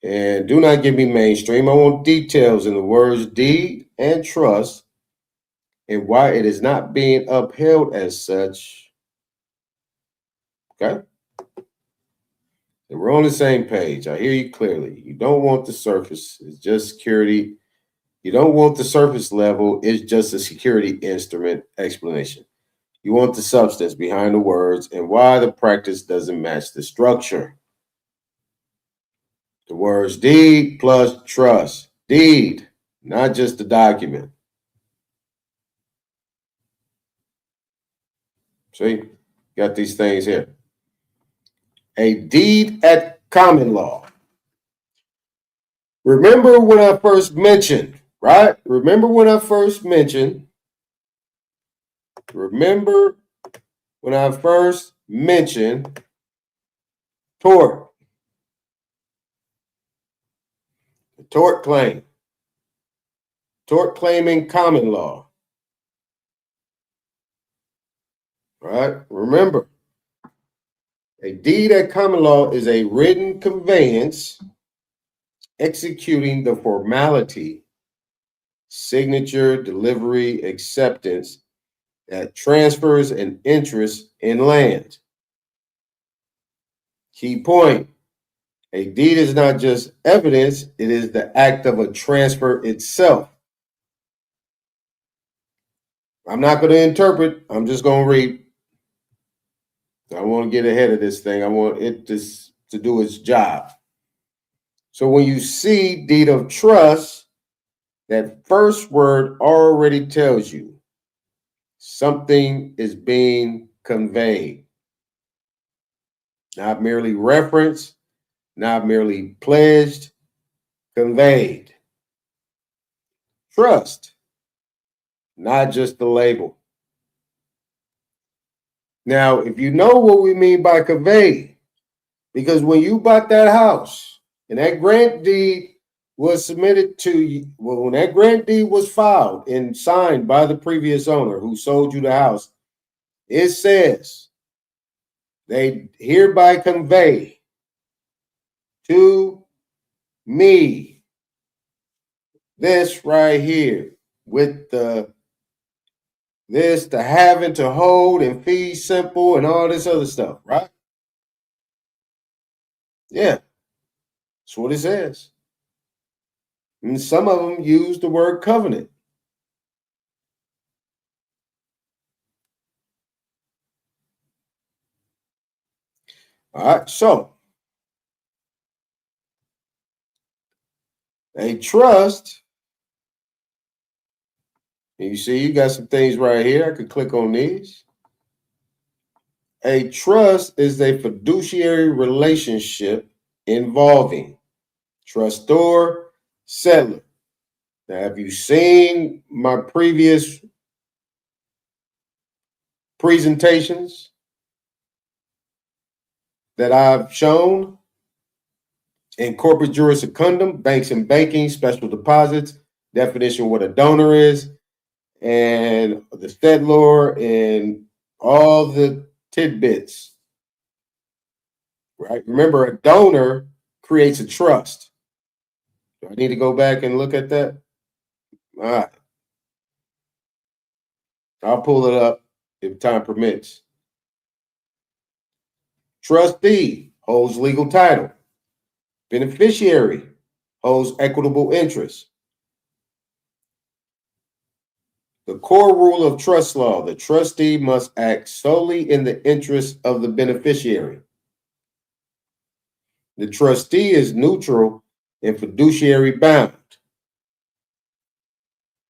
And do not give me mainstream. I want details in the words deed and trust and why it is not being upheld as such. Okay. And we're on the same page. I hear you clearly. You don't want the surface. It's just security. You don't want the surface level. It's just a security instrument explanation. You want the substance behind the words and why the practice doesn't match the structure. The words deed plus trust. Deed, not just the document. See, got these things here. A deed at common law. Remember when I first mentioned, right? Remember when I first mentioned tort. The tort claim. Tort claiming common law. Right? Remember, a deed at common law is a written conveyance executing the formality, signature, delivery, acceptance that transfers an interest in land. Key point. A deed is not just evidence, it is the act of a transfer itself. I'm not going to interpret, I'm just going to read. I want to get ahead of this thing. I want it to do its job. So when you see deed of trust, that first word already tells you Something is being conveyed, not merely referenced, not merely pledged, conveyed. Trust, not just the label. Now, if you know what we mean by convey, because when you bought that house and that grant deed was submitted to you, well, when that grant deed was filed and signed by the previous owner who sold you the house, it says they hereby convey to me this right here with the having to hold and fee simple and all this other stuff, right? Yeah, that's what it says. And some of them use the word covenant. All right, so a trust, and you see you got some things right here. I could click on these. A trust is a fiduciary relationship involving trustor, settler. Now, have you seen my previous presentations that I've shown in corporate juris secundum, banks and banking, special deposits, definition of what a donor is, and the settlor, and all the tidbits, right? Remember, a donor creates a trust. Do I need to go back and look at that? All right. I'll pull it up if time permits. Trustee holds legal title. Beneficiary holds equitable interest. The core rule of trust law, the trustee must act solely in the interest of the beneficiary. The trustee is neutral and fiduciary bound.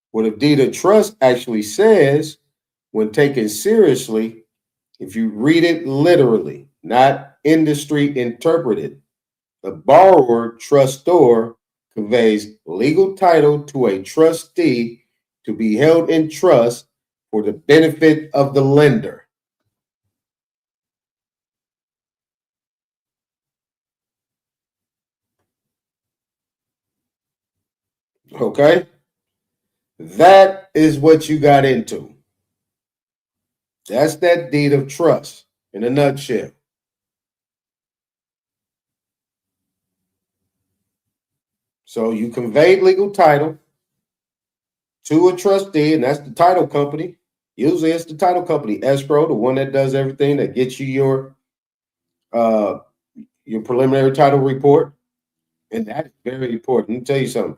What a deed of trust actually says, when taken seriously, if you read it literally, not industry interpreted, the borrower trustor conveys legal title to a trustee to be held in trust for the benefit of the lender. Okay? That is what you got into. That's that deed of trust in a nutshell. So you conveyed legal title to a trustee, and that's the title company. Usually it's the title company, escrow, the one that does everything, that gets you your preliminary title report. And that is very important. Let me tell you something.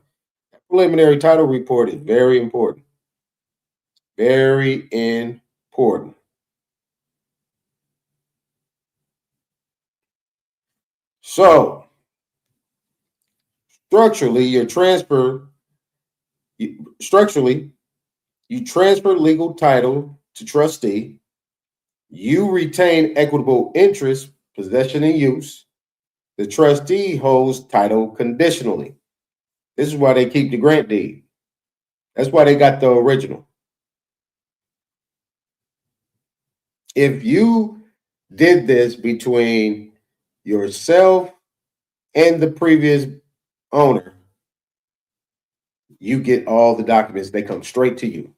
That preliminary title report is very important. Very important. So, structurally, you transfer legal title to trustee. You retain equitable interest, possession, and use. The trustee holds title conditionally. This is why they keep the grant deed. That's why they got the original. If you did this between yourself and the previous owner, you get all the documents. They come straight to you.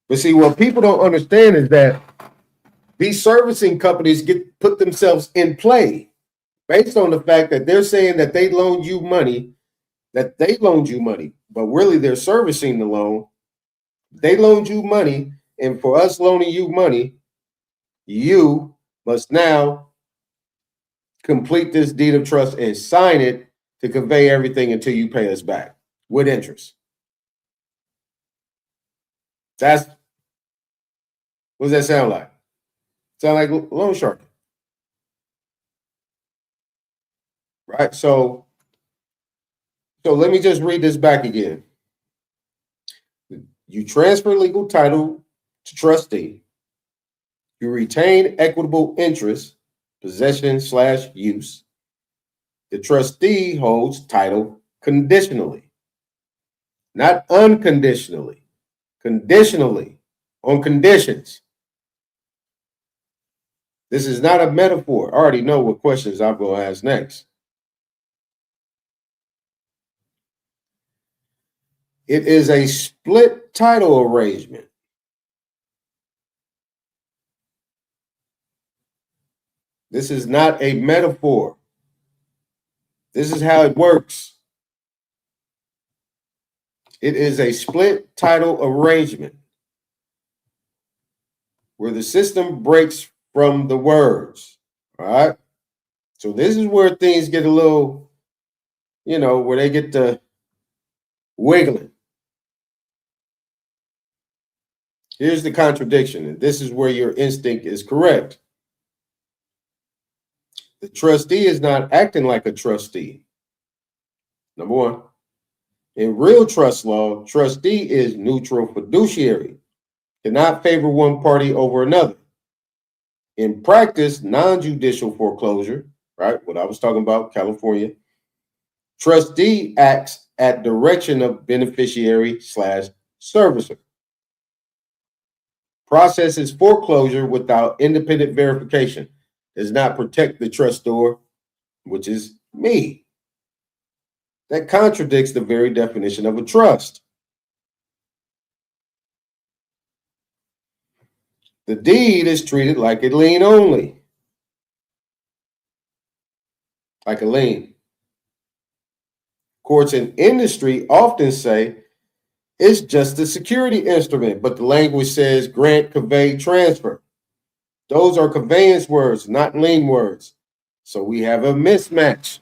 But see, what people don't understand is that these servicing companies put themselves in play based on the fact that they're saying that they loaned you money, but really they're servicing the loan. They loaned you money, and for us loaning you money, you must now complete this deed of trust and sign it to convey everything until you pay us back with interest. What does that sound like? Sound like loan sharking, right? So let me just read this back again. You transfer legal title trustee. You retain equitable interest, possession/use. The trustee holds title conditionally, not unconditionally, conditionally, on conditions. This is not a metaphor. I already know what questions I'm going to ask next. It is a split title arrangement. This is not a metaphor. This is how it works. It is a split title arrangement where the system breaks from the words. All right. So this is where things get a little, where they get to wiggling. Here's the contradiction, and this is where your instinct is correct. The trustee is not acting like a trustee. Number one. In real trust law, trustee is neutral fiduciary, cannot favor one party over another. In practice, non-judicial foreclosure, right, what I was talking about, California, trustee acts at direction of beneficiary/servicer. Processes foreclosure without independent verification, does not protect the trustor, which is me. That contradicts the very definition of a trust. The deed is treated like a lien only. Like a lien. Courts in industry often say it's just a security instrument, but the language says grant, convey, transfer. Those are conveyance words, not lien words. So we have a mismatch.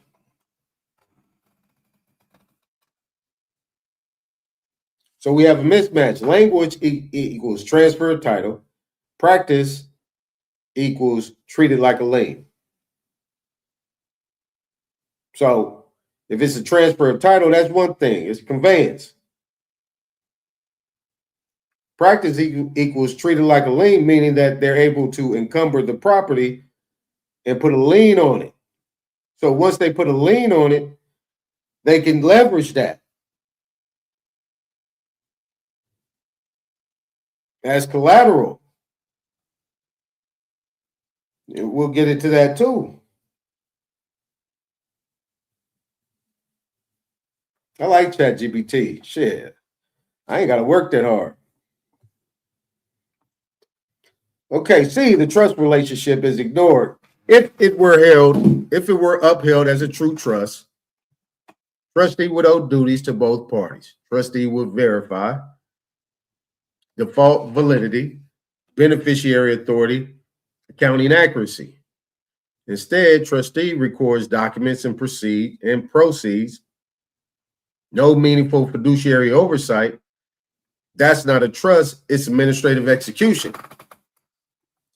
Language equals transfer of title. Practice equals treated like a lien. So if it's a transfer of title, that's one thing. It's conveyance. Practice equals treated like a lien, meaning that they're able to encumber the property and put a lien on it. So once they put a lien on it, they can leverage that as collateral. We'll get into that too. I like ChatGPT. Shit, I ain't got to work that hard. Okay, see, the trust relationship is ignored. If it were upheld as a true trust, trustee would owe duties to both parties. Trustee would verify default validity, beneficiary authority, accounting accuracy. Instead, trustee records documents and proceeds. No meaningful fiduciary oversight. That's not a trust, it's administrative execution.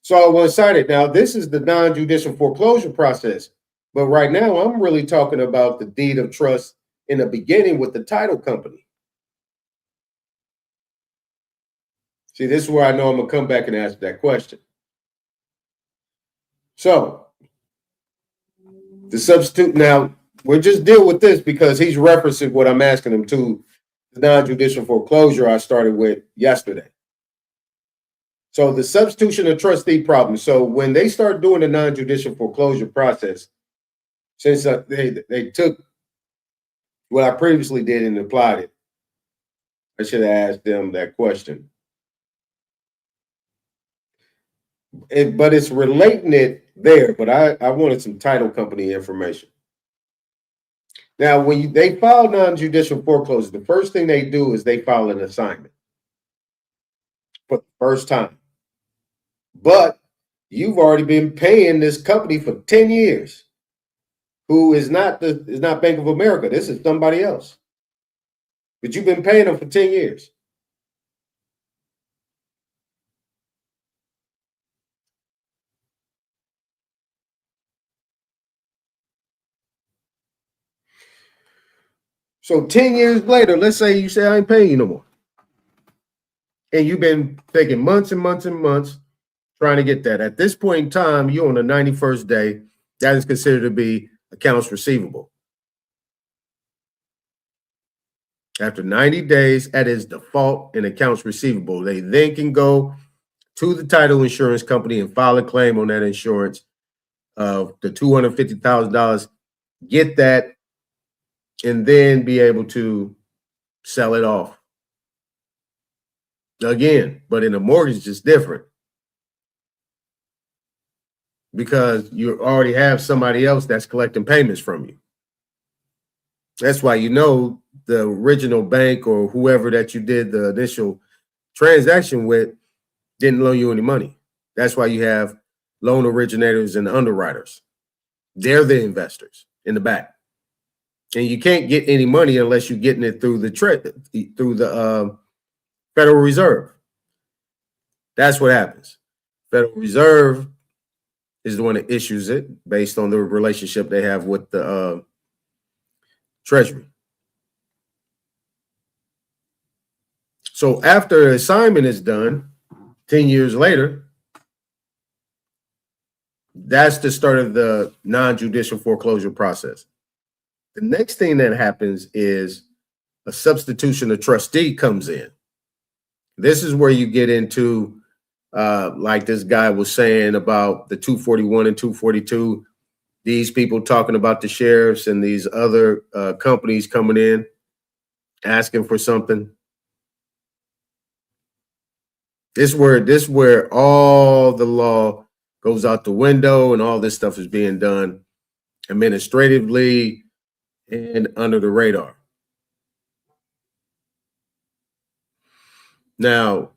So one-sided. Now, this is the non-judicial foreclosure process. But right now, I'm really talking about the deed of trust in the beginning with the title company. See, this is where I know I'm going to come back and ask that question. So, the substitute, now, we'll just deal with this because he's referencing what I'm asking him to, the non-judicial foreclosure I started with yesterday. So the substitution of trustee problem. So when they start doing the non-judicial foreclosure process, since they took what I previously did and applied it, I should have asked them that question. But it's relating it there, but I wanted some title company information. Now, when they file non-judicial foreclosure, the first thing they do is they file an assignment for the first time. But you've already been paying this company for 10 years, who is not Bank of America. This is somebody else. But you've been paying them for 10 years. So 10 years later, let's say you say I ain't paying you no more. And you've been taking months and months and months trying to get that. At this point in time, you're on the 91st day. That is considered to be accounts receivable. After 90 days, that is default in accounts receivable. They then can go to the title insurance company and file a claim on that insurance of the $250,000, get that, and then be able to sell it off. Again, but in a mortgage, it's different because you already have somebody else that's collecting payments from you. That's why you know the original bank or whoever that you did the initial transaction with didn't loan you any money. That's why you have loan originators and underwriters. They're the investors in the back. And you can't get any money unless you're getting it through the Federal Reserve. That's what happens. Federal Reserve is the one that issues it based on the relationship they have with the Treasury. So after the assignment is done, 10 years later, that's the start of the non-judicial foreclosure process. The next thing that happens is a substitution of trustee comes in. This is where you get into, like this guy was saying about the 241 and 242, these people talking about the sheriffs and these other companies coming in, asking for something. This is where all the law goes out the window and all this stuff is being done administratively and under the radar. Now,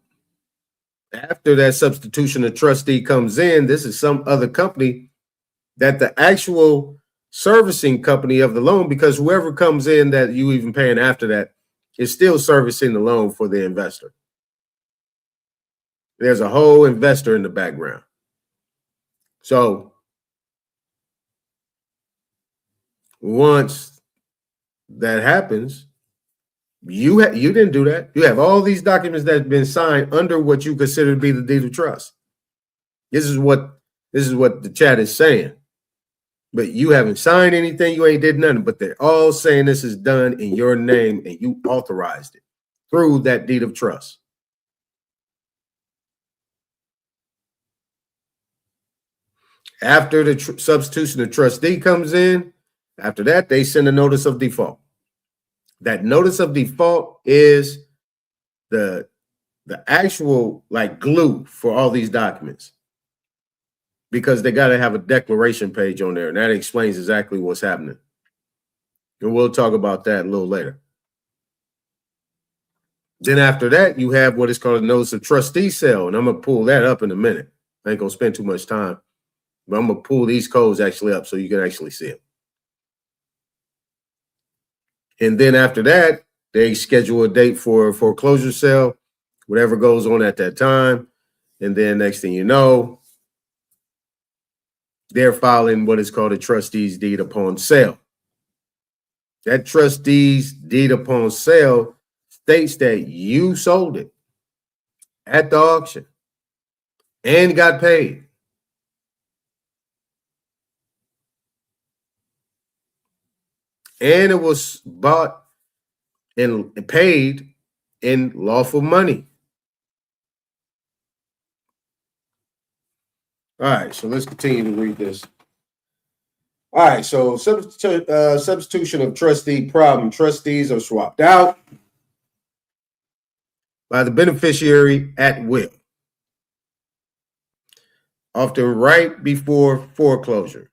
after that substitution of trustee comes in, this is some other company that the actual servicing company of the loan, because whoever comes in that you even paying after that is still servicing the loan for the investor. There's a whole investor in the background. So once that happens, you didn't do that. You have all these documents that have been signed under what you consider to be the deed of trust. This is what the chat is saying. But you haven't signed anything. You ain't did nothing. But they're all saying this is done in your name and you authorized it through that deed of trust. After the substitution of trustee comes in, after that, they send a notice of default. That notice of default is the actual like glue for all these documents, because they got to have a declaration page on there, and that explains exactly what's happening. And we'll talk about that a little later. Then after that, you have what is called a notice of trustee sale, and I'm going to pull that up in a minute. I ain't going to spend too much time, but I'm going to pull these codes actually up so you can actually see it. And then after that, they schedule a date for a foreclosure sale, whatever goes on at that time. And then next thing you know, they're filing what is called a trustee's deed upon sale. That trustee's deed upon sale states that you sold it at the auction and got paid. And it was bought and paid in lawful money. All right, so let's continue to read this. All right, so substitution of trustee problem. Trustees are swapped out by the beneficiary at will, often right before foreclosure.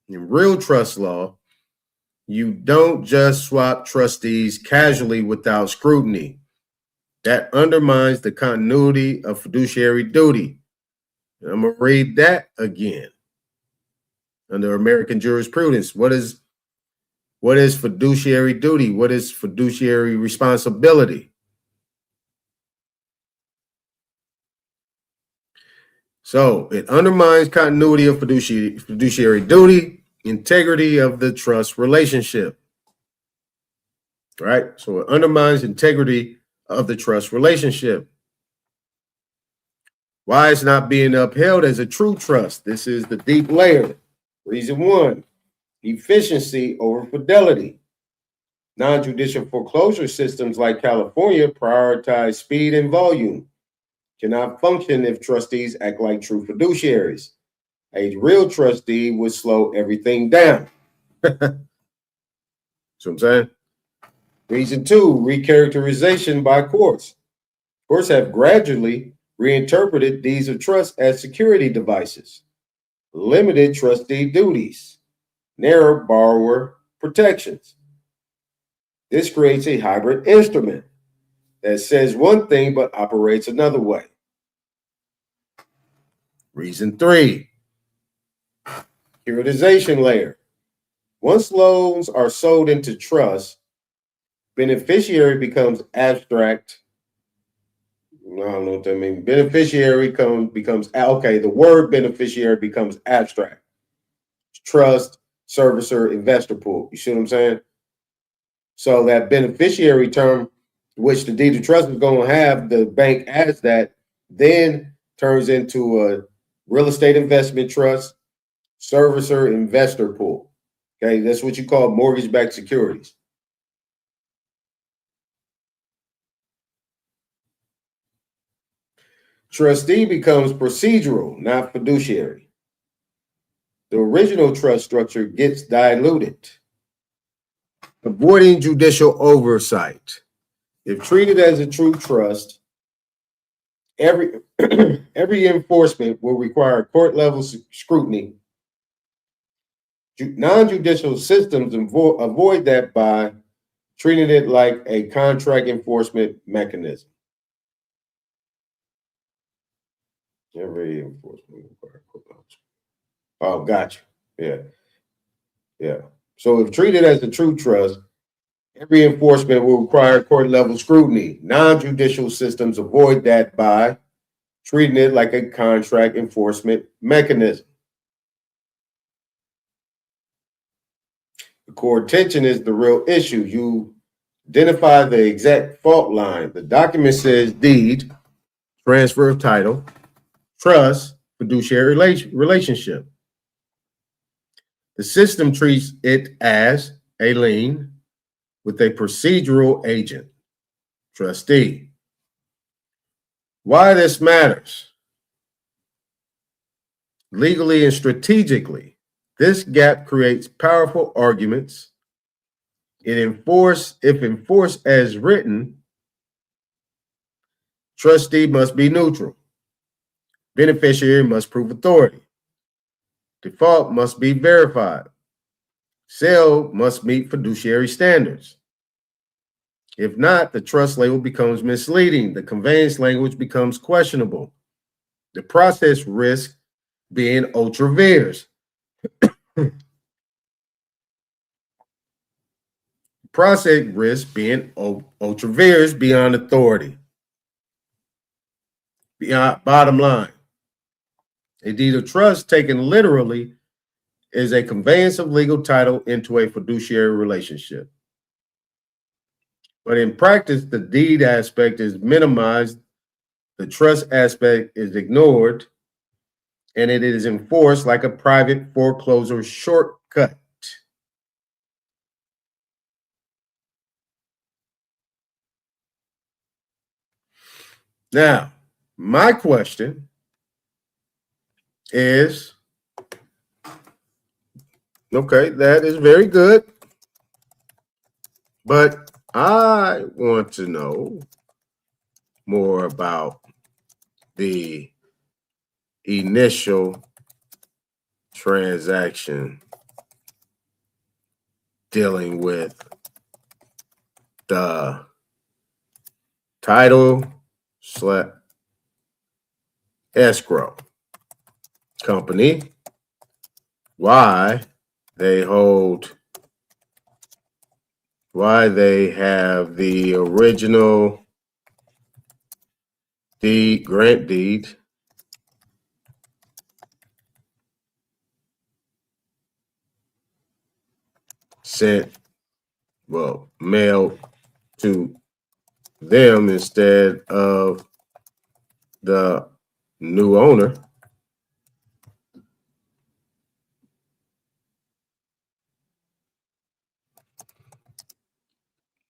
In real trust law, you don't just swap trustees casually without scrutiny. That undermines the continuity of fiduciary duty. And I'm going to read that again. Under American jurisprudence, what is fiduciary duty? What is fiduciary responsibility? So it undermines continuity of fiduciary duty, integrity of the trust relationship. Right? So it undermines integrity of the trust relationship. Why it's not being upheld as a true trust? This is the deep layer. Reason one, efficiency over fidelity. Non-judicial foreclosure systems like California prioritize speed and volume. Cannot function if trustees act like true fiduciaries. A real trustee would slow everything down. That's what I'm saying. Reason two, recharacterization by courts. Courts have gradually reinterpreted deeds of trust as security devices, limited trustee duties, narrow borrower protections. This creates a hybrid instrument that says one thing but operates another way. Reason three, securitization layer. Once loans are sold into trust, beneficiary becomes abstract. I don't know what that means. Beneficiary becomes, okay, the word beneficiary becomes abstract. Trust, servicer, investor pool. You see what I'm saying? So that beneficiary term, which the deed of trust is going to have, the bank adds that, then turns into a real estate investment trust, servicer, investor pool. Okay, that's what you call mortgage-backed securities. Trustee becomes procedural, not fiduciary. The original trust structure gets diluted. Avoiding judicial oversight. If treated as a true trust, every enforcement will require court-level scrutiny. Non-judicial systems avoid that by treating it like a contract enforcement mechanism. Every enforcement requires court-level. Oh, gotcha. Yeah. So if treated as a true trust, every enforcement will require court-level scrutiny. Non-judicial systems avoid that by treating it like a contract enforcement mechanism. The core tension is the real issue. You identify the exact fault line. The document says deed, transfer of title, trust, fiduciary relationship. The system treats it as a lien with a procedural agent, trustee. Why this matters? Legally and strategically, this gap creates powerful arguments. If enforced as written, trustee must be neutral. Beneficiary must prove authority. Default must be verified. Sale must meet fiduciary standards. If not, the trust label becomes misleading. The conveyance language becomes questionable. The process risks being ultra vires. Process risks being ultra vires beyond authority. Bottom line, a deed of trust taken literally is a conveyance of legal title into a fiduciary relationship. But in practice, the deed aspect is minimized, the trust aspect is ignored, and it is enforced like a private foreclosure shortcut. Now, my question is, okay, that is very good, but I want to know more about the initial transaction dealing with the title / escrow company, why they have the original grant deed mailed to them instead of the new owner.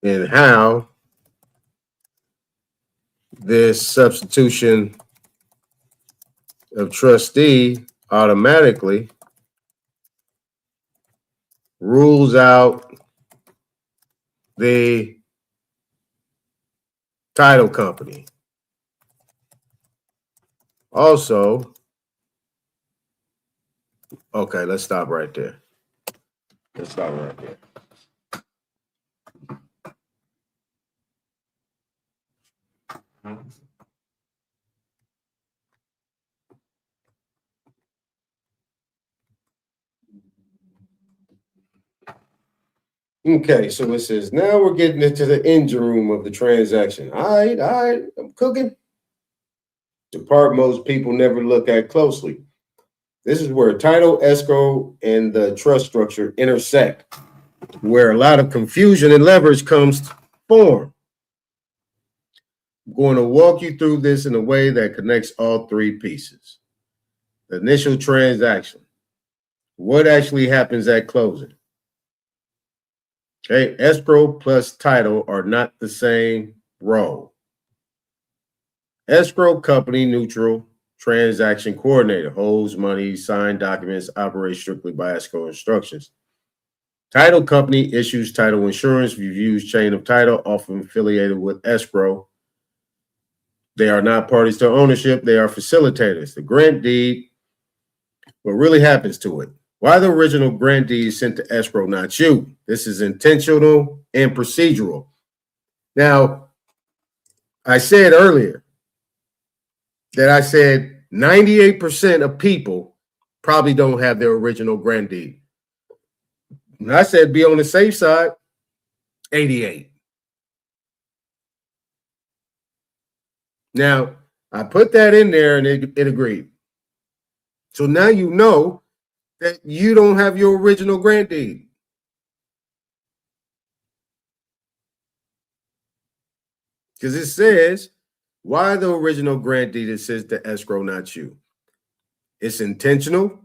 And how this substitution of trustee automatically rules out the title company. Also, okay, let's stop right there. Let's stop right there. Okay, so it says now we're getting into the engine room of the transaction. All right, I'm cooking. The part most people never look at closely. This is where title, escrow, and the trust structure intersect, where a lot of confusion and leverage comes to form. I'm going to walk you through this in a way that connects all three pieces. The initial transaction. What actually happens at closing? Okay, escrow plus title are not the same role. Escrow company neutral transaction coordinator holds money, sign documents, operates strictly by escrow instructions. Title company issues title insurance, reviews chain of title, often affiliated with escrow. They are not parties to ownership, they are facilitators. The grant deed, what really happens to it? Why the original grant deed is sent to escrow, not you? This is intentional and procedural. Now, I said earlier that I said 98% of people probably don't have their original grant deed. And I said be on the safe side, 88. Now, I put that in there and it agreed. So now you know that you don't have your original grant deed. Because it says, why the original grant deed, it says the escrow, not you. It's intentional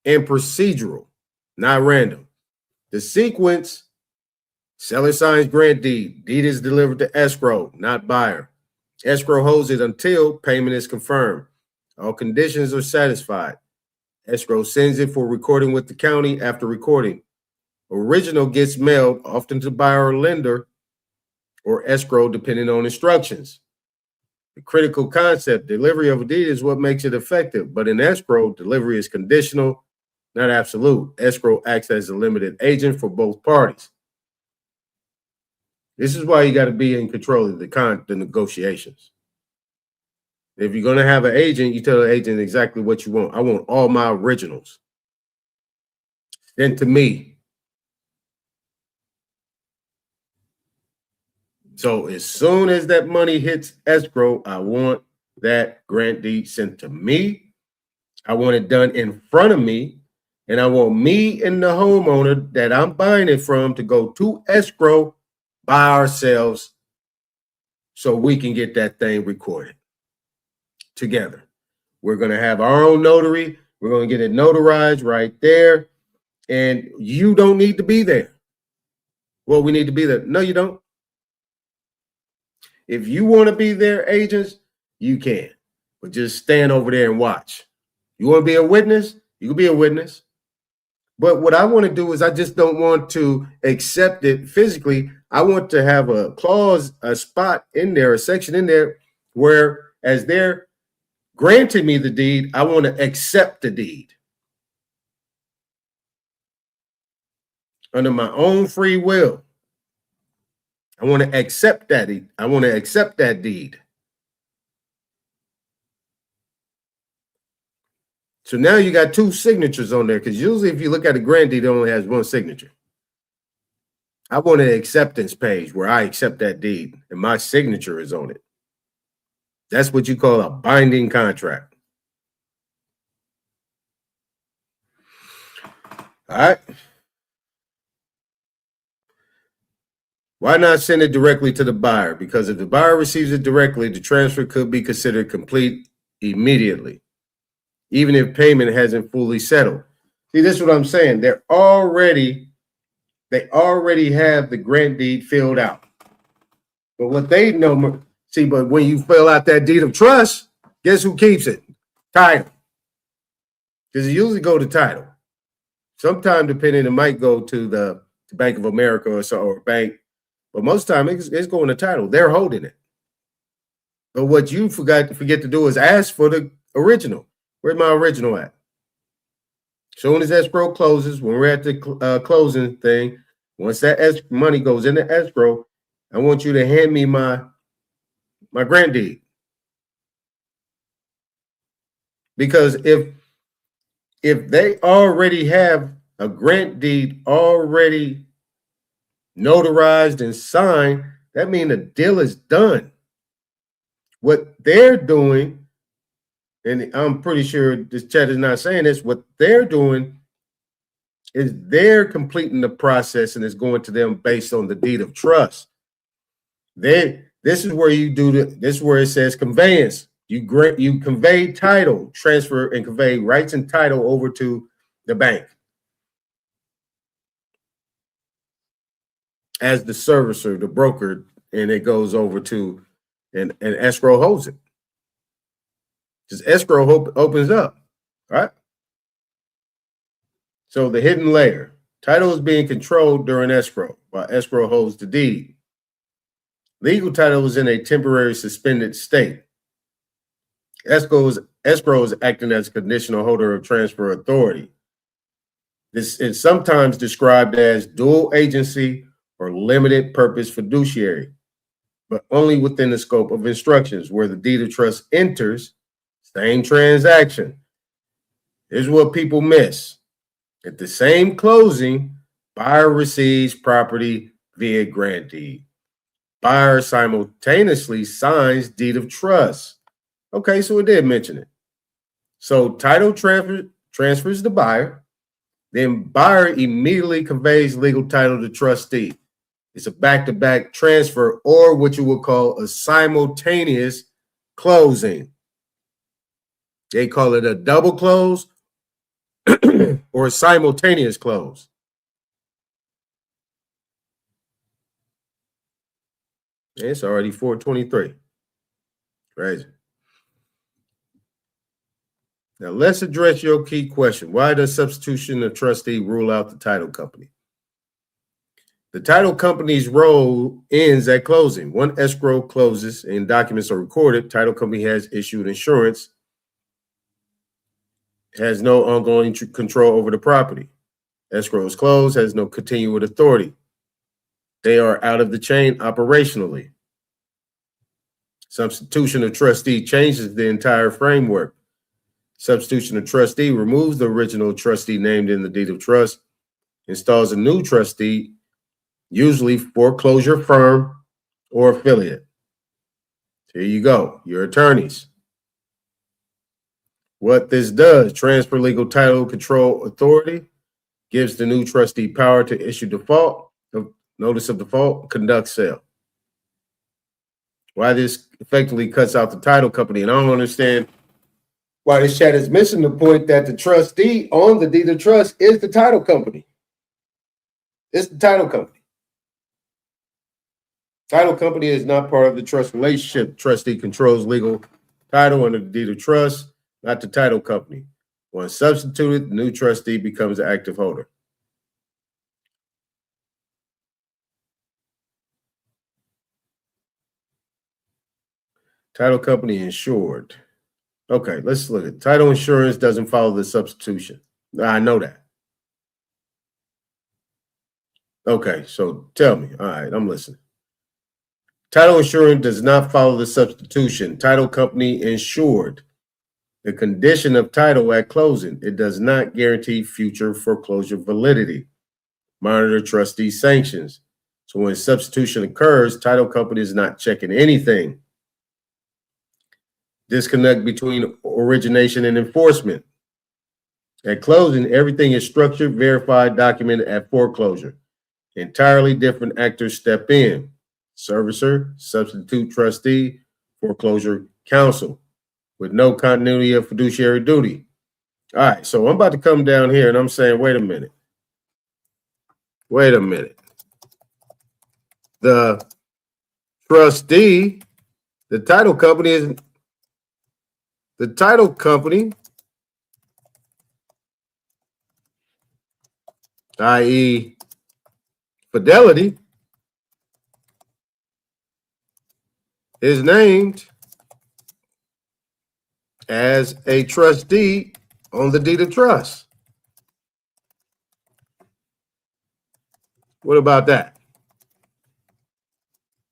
and procedural, not random. The sequence, seller signs grant deed. Deed is delivered to escrow, not buyer. Escrow holds it until payment is confirmed. All conditions are satisfied. Escrow sends it for recording with the county. After recording, original gets mailed, often to buyer or lender, or escrow, depending on instructions. The critical concept, delivery of a deed is what makes it effective. But in escrow, delivery is conditional, not absolute. Escrow acts as a limited agent for both parties. This is why you got to be in control of the negotiations. If you're going to have an agent, you tell the agent exactly what you want. I want all my originals sent to me. So as soon as that money hits escrow, I want that grant deed sent to me. I want it done in front of me. And I want me and the homeowner that I'm buying it from to go to escrow by ourselves so we can get that thing recorded together. We're going to have our own notary. We're going to get it notarized right there. And you don't need to be there. Well, we need to be there. No, you don't. If you want to be there, agents, you can. But just stand over there and watch. You want to be a witness? You can be a witness. But what I want to do is I just don't want to accept it physically. I want to have a clause, a spot in there, a section in there where as they're granting me the deed, I want to accept the deed. Under my own free will. I want to accept that. I want to accept that deed. So now you got two signatures on there because usually if you look at a grant deed, it only has one signature. I want an acceptance page where I accept that deed and my signature is on it. That's what you call a binding contract. All right. Why not send it directly to the buyer? Because if the buyer receives it directly, the transfer could be considered complete immediately, even if payment hasn't fully settled. See, this is what I'm saying. They already have the grant deed filled out. But what they know, see, but when you fill out that deed of trust, guess who keeps it? Title. Because it usually go to title. Sometimes, depending, it might go to the Bank of America or a bank, but most time it's going to title. They're holding it. But what you forget to do is ask for the original. Where's my original at? Soon as escrow closes, when we're at the closing thing, once that money goes into escrow, I want you to hand me my grant deed. Because if they already have a grant deed already notarized and signed, that means the deal is done. What they're doing, and I'm pretty sure this chat is not saying this, what they're doing is they're completing the process and it's going to them based on the deed of trust. This is where you do this is where it says conveyance. You convey title, transfer and convey rights and title over to the bank as the servicer, the broker, and it goes over to and escrow holds it. Just escrow opens up, right? So the hidden layer, title is being controlled during escrow, while escrow holds the deed. Legal title is in a temporary suspended state. Escrow is acting as a conditional holder of transfer authority. This is sometimes described as dual agency or limited purpose fiduciary, but only within the scope of instructions where the deed of trust enters. Same transaction. Here's what people miss. At the same closing, buyer receives property via grant deed. Buyer simultaneously signs deed of trust. Okay, so it did mention it. So title transfers the buyer, then buyer immediately conveys legal title to trustee. It's a back-to-back transfer, or what you would call a simultaneous closing. They call it a double close or a simultaneous close. It's already 4:23. Crazy. Now let's address your key question. Why does substitution of trustee rule out the title company? The title company's role ends at closing. When escrow closes and documents are recorded, title company has issued insurance, has no ongoing control over the property. Escrow is closed, has no continued authority. They are out of the chain operationally. Substitution of trustee changes the entire framework. Substitution of trustee removes the original trustee named in the deed of trust, installs a new trustee, usually foreclosure firm or affiliate. Here you go, your attorneys. What this does, transfer legal title control authority, gives the new trustee power to issue default, notice of default, conduct sale. Why this effectively cuts out the title company, and I don't understand why this chat is missing the point that the trustee on the deed of trust is the title company. It's the title company. Title company is not part of the trust relationship. Trustee controls legal title under the deed of trust, not the title company. Once substituted, the new trustee becomes the active holder. Title company insured. Okay, let's look at title insurance doesn't follow the substitution. I know that. Okay, so tell me. All right, I'm listening. Title insurance does not follow the substitution. Title company insured. The condition of title at closing. It does not guarantee future foreclosure validity. Monitor trustee sanctions. So when substitution occurs, title company is not checking anything. Disconnect between origination and enforcement. At closing, everything is structured, verified, documented. At foreclosure, entirely different actors step in. Servicer, substitute trustee, foreclosure counsel. with no continuity of fiduciary duty. All right, so I'm about to come down here and I'm saying, wait a minute. Wait a minute. The trustee, the title company, i.e. Fidelity, is named as a trustee on the deed of trust. What about that?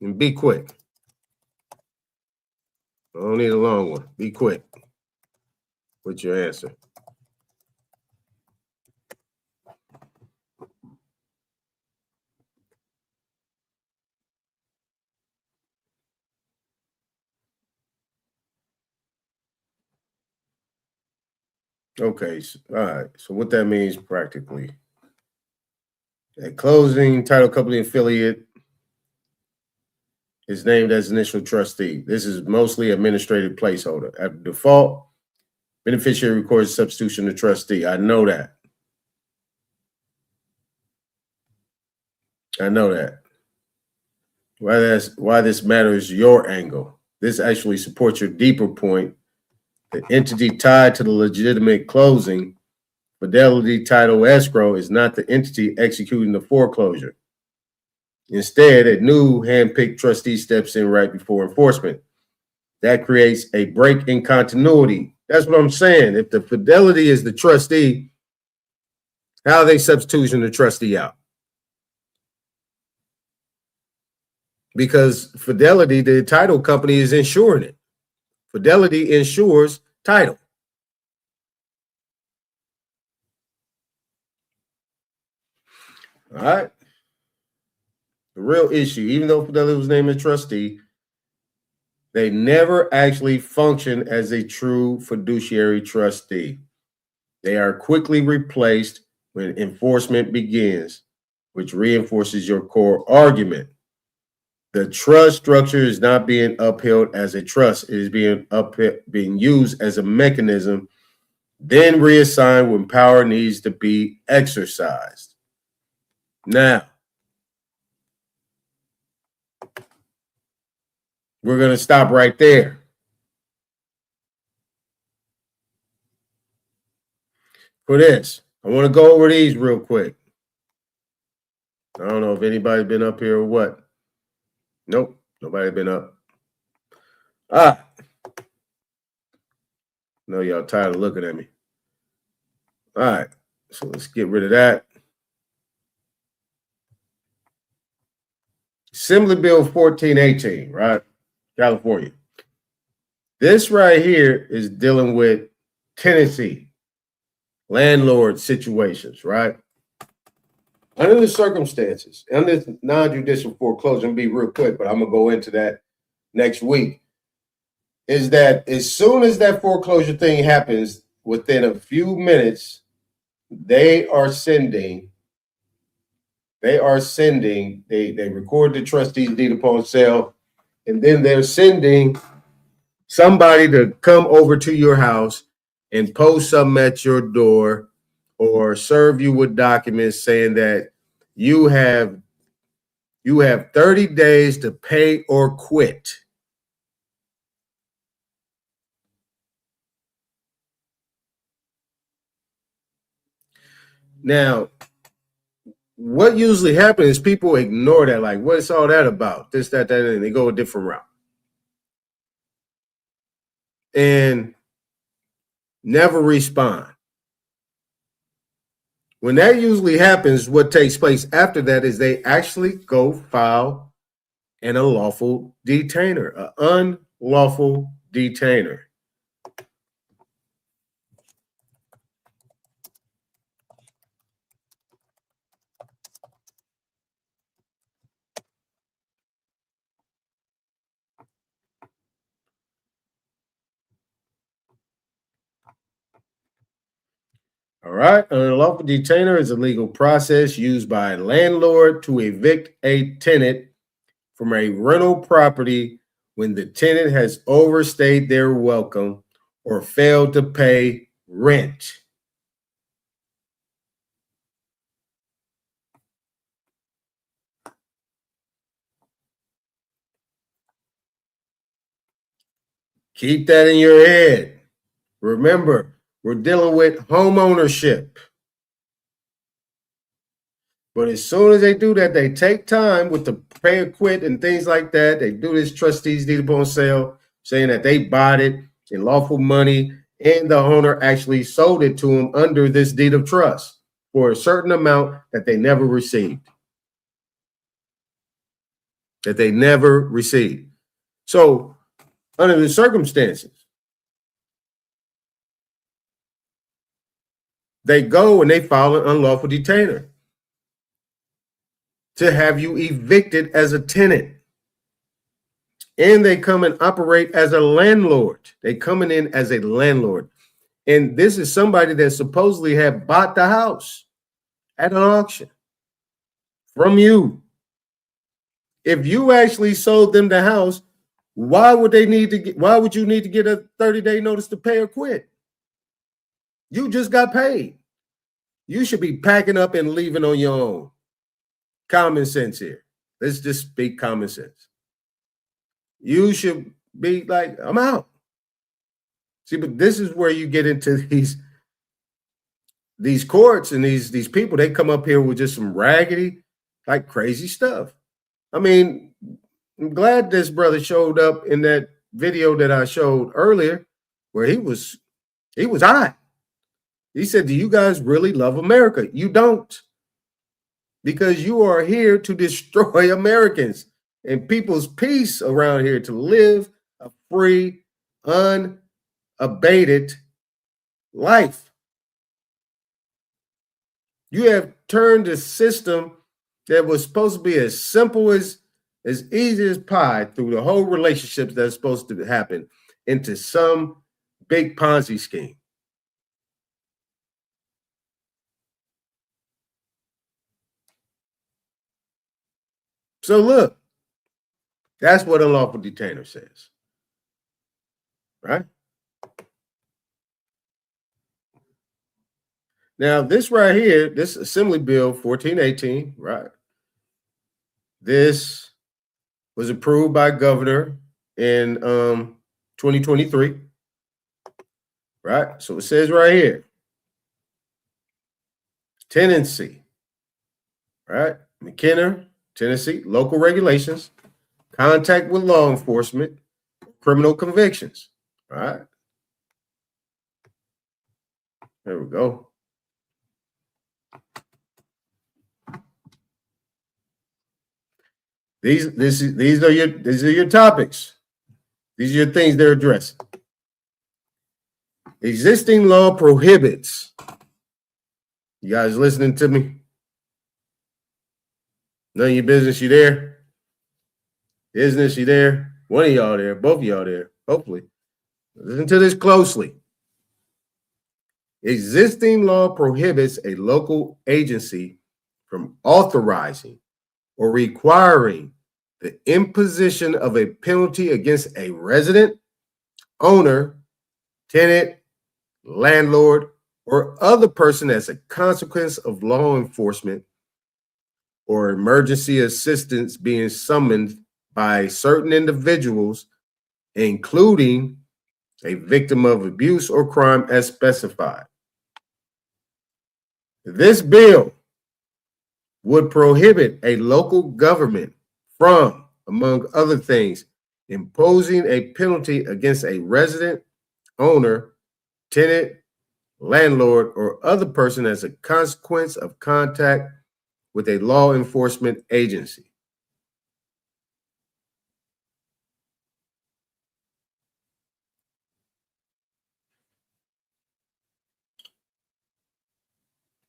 And be quick. I don't need a long one. Be quick with your answer. Okay, all right. So what that means practically, a closing title company affiliate is named as initial trustee. This is mostly administrative placeholder. At default, beneficiary records substitution to trustee. I know that. I know that. Why this matters, your angle. This actually supports your deeper point. The entity tied to the legitimate closing, Fidelity Title Escrow, is not the entity executing the foreclosure. Instead, a new handpicked trustee steps in right before enforcement. That creates a break in continuity. That's what I'm saying. If the Fidelity is the trustee, how are they substituting the trustee out? Because Fidelity, the title company, is insuring it. Fidelity insures title. All right. The real issue, even though Fidelity was named a trustee, they never actually function as a true fiduciary trustee. They are quickly replaced when enforcement begins, which reinforces your core argument. The trust structure is not being upheld as a trust. It is being used as a mechanism, then reassigned when power needs to be exercised. Now, we're going to stop right there. For this, I want to go over these real quick. I don't know if anybody's been up here or what. Nope, nobody been up. No, y'all tired of looking at me. All right, so let's get rid of that. Assembly Bill 1418, right? California. This right here is dealing with tenancy, landlord situations, right? Under the circumstances, under non-judicial foreclosure, and be real quick, but I'm going to go into that next week, is that as soon as that foreclosure thing happens, within a few minutes, they record the trustee's deed upon sale, and then they're sending somebody to come over to your house and post something at your door or serve you with documents saying that you have 30 days to pay or quit. Now, what usually happens is people ignore that, like, what's all that about? This, that, and they go a different route. And never respond. When that usually happens, what takes place after that is they actually go file an unlawful detainer, an unlawful detainer. All right, an unlawful detainer is a legal process used by a landlord to evict a tenant from a rental property when the tenant has overstayed their welcome or failed to pay rent. Keep that in your head. Remember, we're dealing with home ownership. But as soon as they do that, they take time with the pay or quit and things like that. They do this trustees deed upon sale, saying that they bought it in lawful money and the owner actually sold it to them under this deed of trust for a certain amount that they never received. So under the circumstances, they go and they file an unlawful detainer to have you evicted as a tenant. And they come and operate as a landlord. They coming in as a landlord. And this is somebody that supposedly had bought the house at an auction from you. If you actually sold them the house, why would you need to get a 30-day notice to pay or quit? You just got paid. You should be packing up and leaving on your own. Common sense here. Let's just speak common sense. You should be like, I'm out. See, but this is where you get into these courts and these people. They come up here with just some raggedy, like crazy stuff. I mean, I'm glad this brother showed up in that video that I showed earlier, where he was hot. He said, "Do you guys really love America? You don't, because you are here to destroy Americans and people's peace around here, to live a free, unabated life. You have turned a system that was supposed to be as simple as easy as pie through the whole relationships that's supposed to happen into some big Ponzi scheme." So look, that's what unlawful detainer says, right? Now, this right here, this Assembly Bill 1418, right? This was approved by Governor in 2023, right? So it says right here, tenancy, right? McKenna, Tennessee, local regulations, contact with law enforcement, criminal convictions, right? There we go. These are your topics. These are your things they're addressing. Existing law prohibits. You guys listening to me? None of your business, you there? Business, you there? One of y'all there, both of y'all there, hopefully. Listen to this closely. Existing law prohibits a local agency from authorizing or requiring the imposition of a penalty against a resident, owner, tenant, landlord, or other person as a consequence of law enforcement or emergency assistance being summoned by certain individuals, including a victim of abuse or crime as specified. This bill would prohibit a local government from, among other things, imposing a penalty against a resident, owner, tenant, landlord, or other person as a consequence of contact with a law enforcement agency.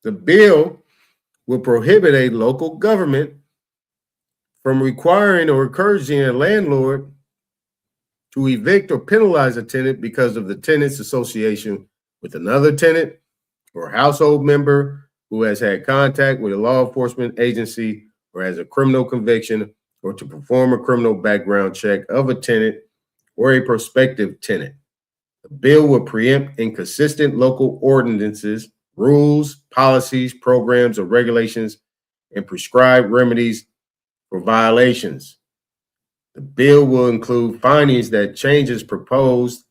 The bill will prohibit a local government from requiring or encouraging a landlord to evict or penalize a tenant because of the tenant's association with another tenant or household member who has had contact with a law enforcement agency or has a criminal conviction, or to perform a criminal background check of a tenant or a prospective tenant. The bill will preempt inconsistent local ordinances, rules, policies, programs, or regulations, and prescribe remedies for violations. The bill will include findings that changes proposed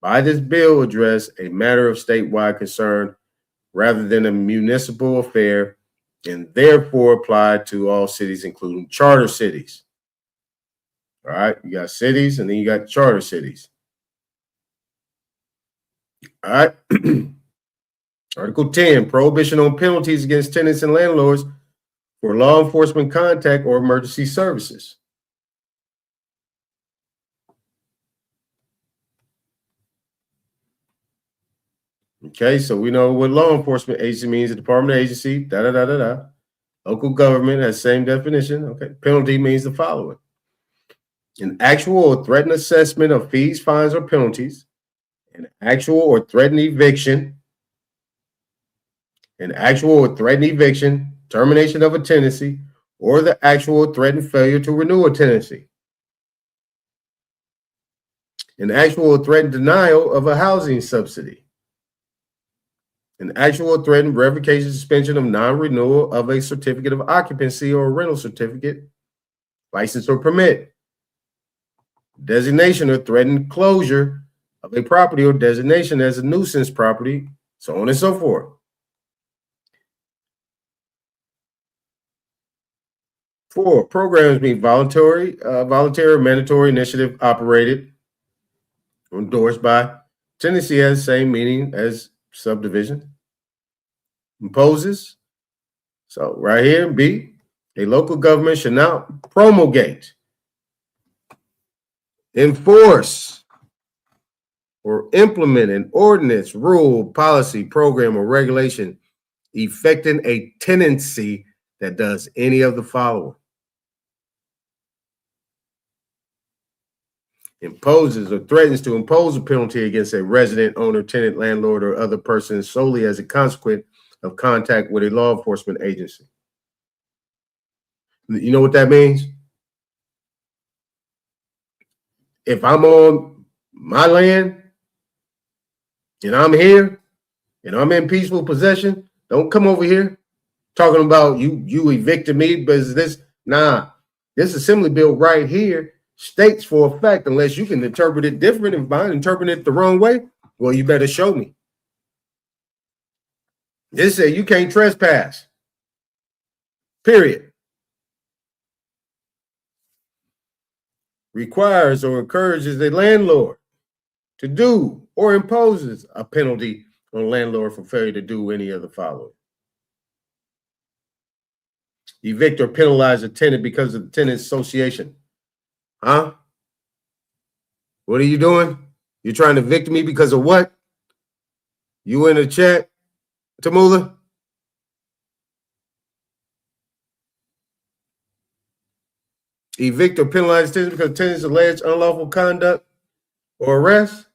by this bill address a matter of statewide concern rather than a municipal affair, and therefore apply to all cities, including charter cities. All right, you got cities and then you got charter cities. All right. Article 10, prohibition on penalties against tenants and landlords for law enforcement contact or emergency services. Okay, so we know what law enforcement agency means, the department agency, da-da-da-da-da. Local government has same definition. Okay, penalty means the following. An actual or threatened assessment of fees, fines, or penalties, an actual or threatened eviction, termination of a tenancy, or the actual or threatened failure to renew a tenancy. An actual or threatened denial of a housing subsidy. An actual or threatened revocation, suspension of non-renewal of a certificate of occupancy or a rental certificate, license or permit. Designation or threatened closure of a property or designation as a nuisance property, so on and so forth. 4, programs mean voluntary or mandatory initiative operated or endorsed by. Tenancy has the same meaning as subdivision. Imposes. So right here, B, a local government should not promulgate, enforce, or implement an ordinance, rule, policy, program, or regulation affecting a tenancy that does any of the following. Imposes or threatens to impose a penalty against a resident, owner, tenant, landlord, or other person solely as a consequence of contact with a law enforcement agency. You know what that means? If I'm on my land and I'm here and I'm in peaceful possession, don't come over here talking about you evicted me because this. Nah, this assembly bill right here states for a fact, unless you can interpret it different and mine interpret it the wrong way, well, you better show me. This says you can't trespass. Period. Requires or encourages the landlord to do or imposes a penalty on landlord for failure to do any of the following. Evict or penalize a tenant because of the tenant association. Huh? What are you doing? You're trying to evict me because of what? You in the chat, Tamula? Evict or penalize tenants because tenants alleged unlawful conduct or arrest?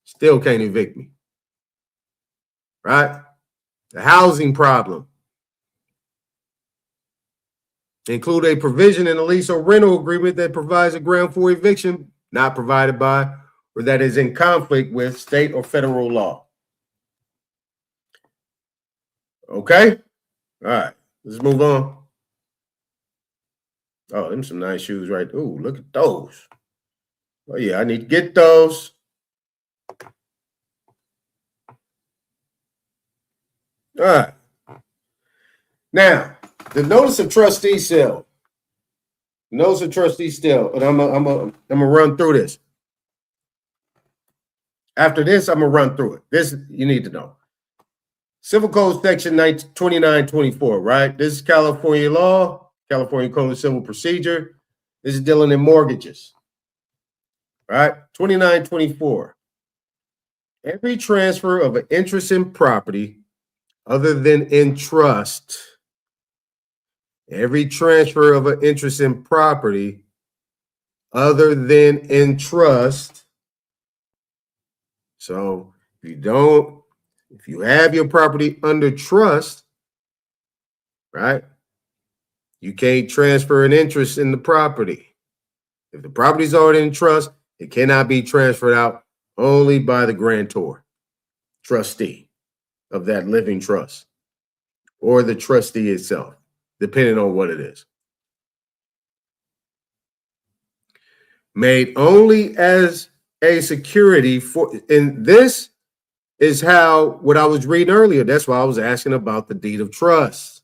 Still can't evict me. Right? The housing problem. Include a provision in a lease or rental agreement that provides a ground for eviction not provided by or that is in conflict with state or federal law. Okay? All right. Let's move on. Oh, them some nice shoes, right? Ooh, look at those. Oh, yeah, I need to get those. All right. Now, the notice of trustee sale. Notice of trustee sale, and I'm gonna run through this. After this, I'm gonna run through it. This you need to know. Civil Code Section 2924, right? This is California law, California Code of Civil Procedure. This is dealing in mortgages, right? 2924. Every transfer of an interest in property other than in trust, every transfer of an interest in property other than in trust. So if you have your property under trust, right, you can't transfer an interest in the property. If the property is already in trust, it cannot be transferred out only by the grantor, trustee of that living trust, or the trustee itself, depending on what it is. Made only as a security for, and this is how, what I was reading earlier, that's why I was asking about the deed of trust.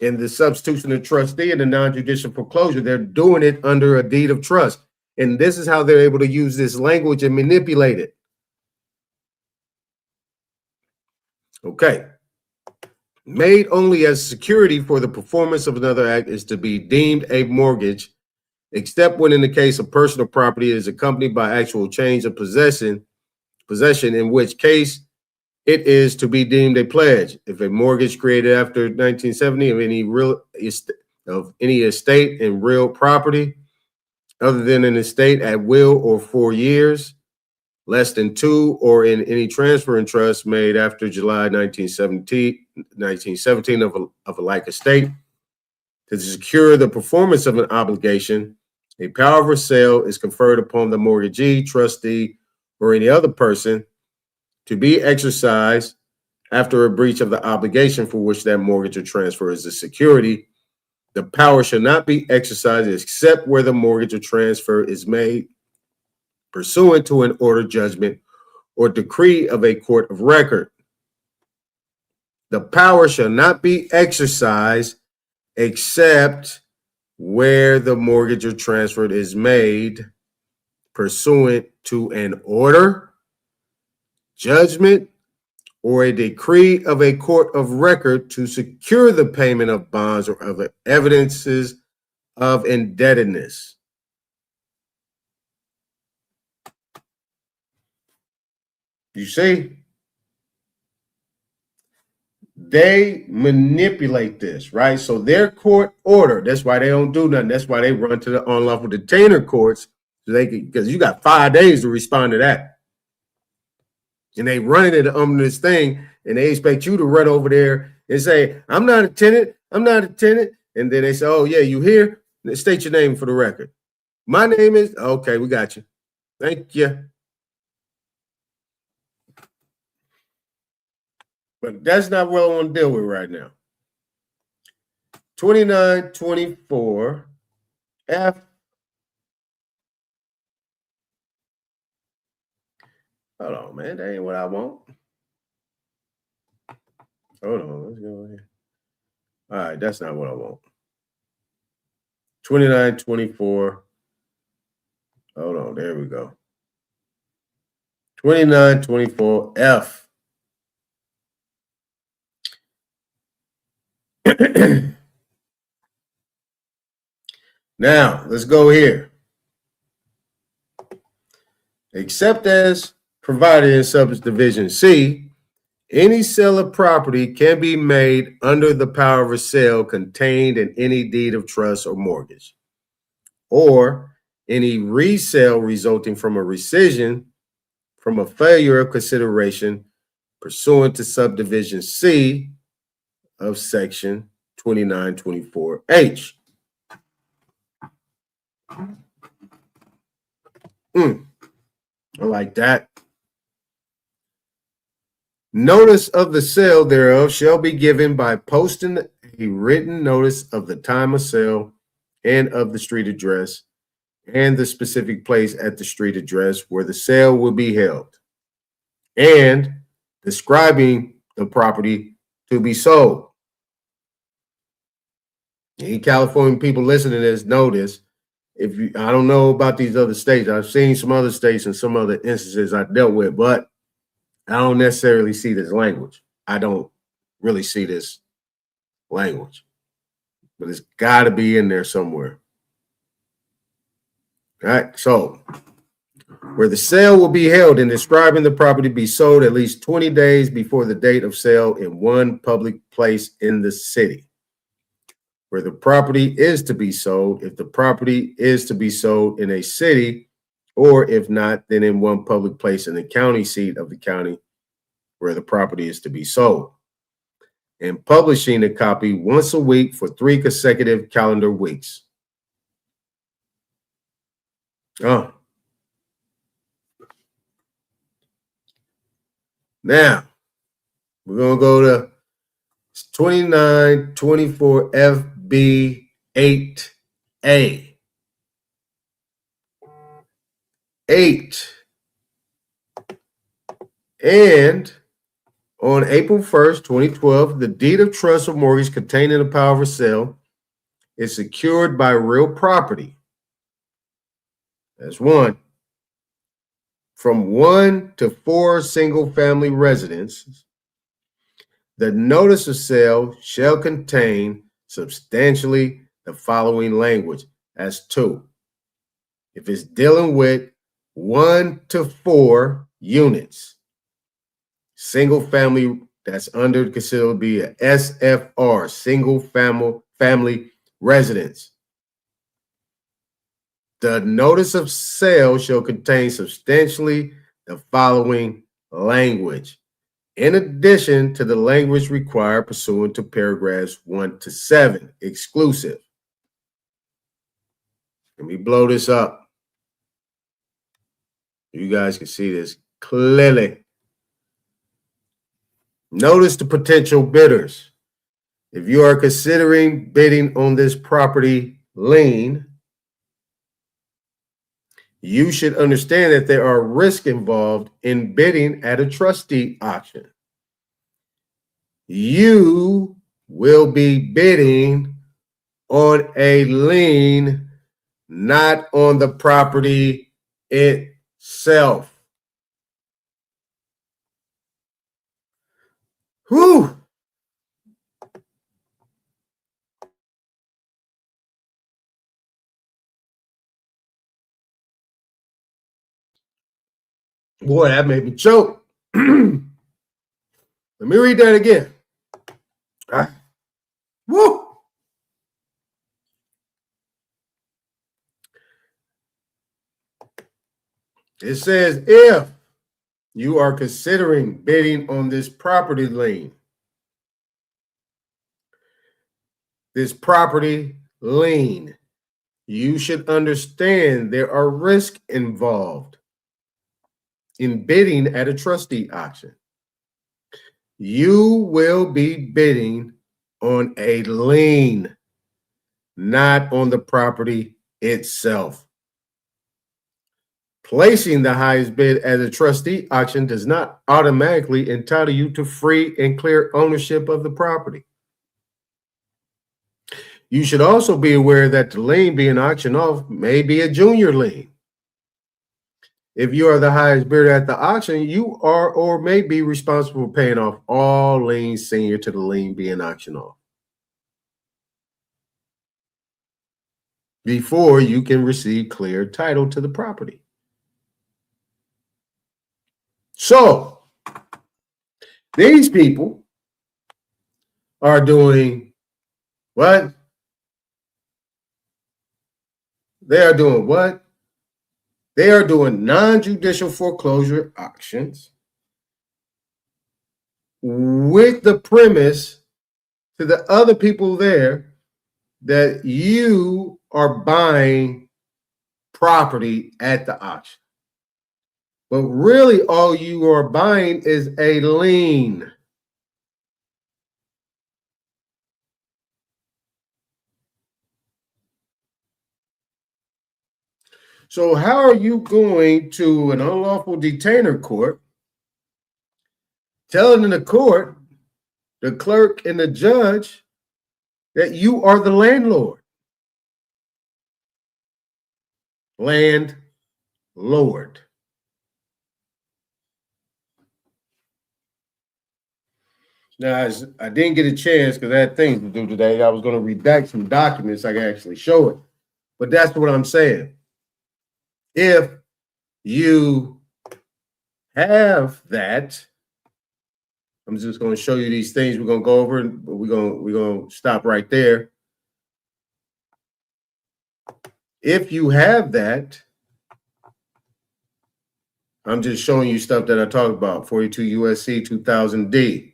In the substitution of trustee and the non-judicial foreclosure, they're doing it under a deed of trust. And this is how they're able to use this language and manipulate it. Okay. Made only as security for the performance of another act is to be deemed a mortgage, except when in the case of personal property is accompanied by actual change of possession, in which case it is to be deemed a pledge. If a mortgage created after 1970 of any estate in real property, other than an estate at will or 4 years, less than 2, or in any transfer in trust made after July 1917 of a like estate, to secure the performance of an obligation, a power of sale is conferred upon the mortgagee, trustee, or any other person to be exercised after a breach of the obligation for which that mortgage or transfer is a security. The power shall not be exercised except where the mortgage or transfer is made pursuant to an order, judgment, or decree of a court of record. The power shall not be exercised except where the mortgage or transfer is made pursuant to an order, judgment, or a decree of a court of record to secure the payment of bonds or other evidences of indebtedness. You see, they manipulate this, right? So their court order, that's why they don't do nothing. That's why they run to the unlawful detainer courts, so they can, because you got 5 days to respond to that. And they run it under this thing, and they expect you to run over there and say, I'm not a tenant, I'm not a tenant. And then they say, oh, yeah, you here? State your name for the record. My name is, okay, we got you. Thank you. But that's not what I want to deal with right now. 2924 F. Hold on, man. That ain't what I want. Hold on. Let's go here. All right, that's not what I want. 2924. Hold on. There we go. 2924 F. Now, let's go here. Except as provided in subdivision C, any sale of property can be made under the power of a sale contained in any deed of trust or mortgage, or any resale resulting from a rescission from a failure of consideration pursuant to subdivision C of section 2924H. I like that. Notice of the sale thereof shall be given by posting a written notice of the time of sale and of the street address and the specific place at the street address where the sale will be held, and describing the property to be sold. Any California people listening to this know this. If you, I don't know about these other states. I've seen some other states and some other instances I dealt with, but I don't necessarily see this language. I don't really see this language, but it's got to be in there somewhere. All right. So where the sale will be held and describing the property be sold at least 20 days before the date of sale in one public place in the city. Where the property is to be sold, if the property is to be sold in a city, or if not, then in one public place in the county seat of the county where the property is to be sold. And publishing a copy once a week for 3 consecutive calendar weeks. Oh. Now, we're going to go to 2924 FB 8A. 8. And on April 1st, 2012, the deed of trust or mortgage containing the power of sale is secured by real property. That's one. From 1 to 4 single-family residences, the notice of sale shall contain substantially the following language as 2. If it's dealing with 1 to 4 units, single-family, that's considered to be a SFR, single-family residence. The notice of sale shall contain substantially the following language, in addition to the language required pursuant to paragraphs 1 to 7, exclusive. Let me blow this up. You guys can see this clearly. Notice the potential bidders. If you are considering bidding on this property lien, you should understand that there are risks involved in bidding at a trustee auction. You will be bidding on a lien, not on the property itself. Whew. Boy, that made me choke. Let me read that again. Woo! It says, if you are considering bidding on this property lien, you should understand there are risks involved in bidding at a trustee auction. You will be bidding on a lien, not on the property itself. Placing the highest bid at a trustee auction does not automatically entitle you to free and clear ownership of the property. You should also be aware that the lien being auctioned off may be a junior lien. If you are the highest bidder at the auction, you are or may be responsible for paying off all liens senior to the lien being auctioned off before you can receive clear title to the property. So, these people are doing what? They are doing what? They are doing non-judicial foreclosure auctions with the premise to the other people there that you are buying property at the auction. But really all you are buying is a lien. So how are you going to an unlawful detainer court telling the court, the clerk and the judge, that you are the landlord? Landlord. Now, I didn't get a chance because I had things to do today. I was going to redact some documents so I can actually show it. But that's what I'm saying. If you have that, I'm just going to show you these things we're going to go over, but we're going to stop right there. If you have that, I'm just showing you stuff that I talked about, 42 U.S.C. 2000D.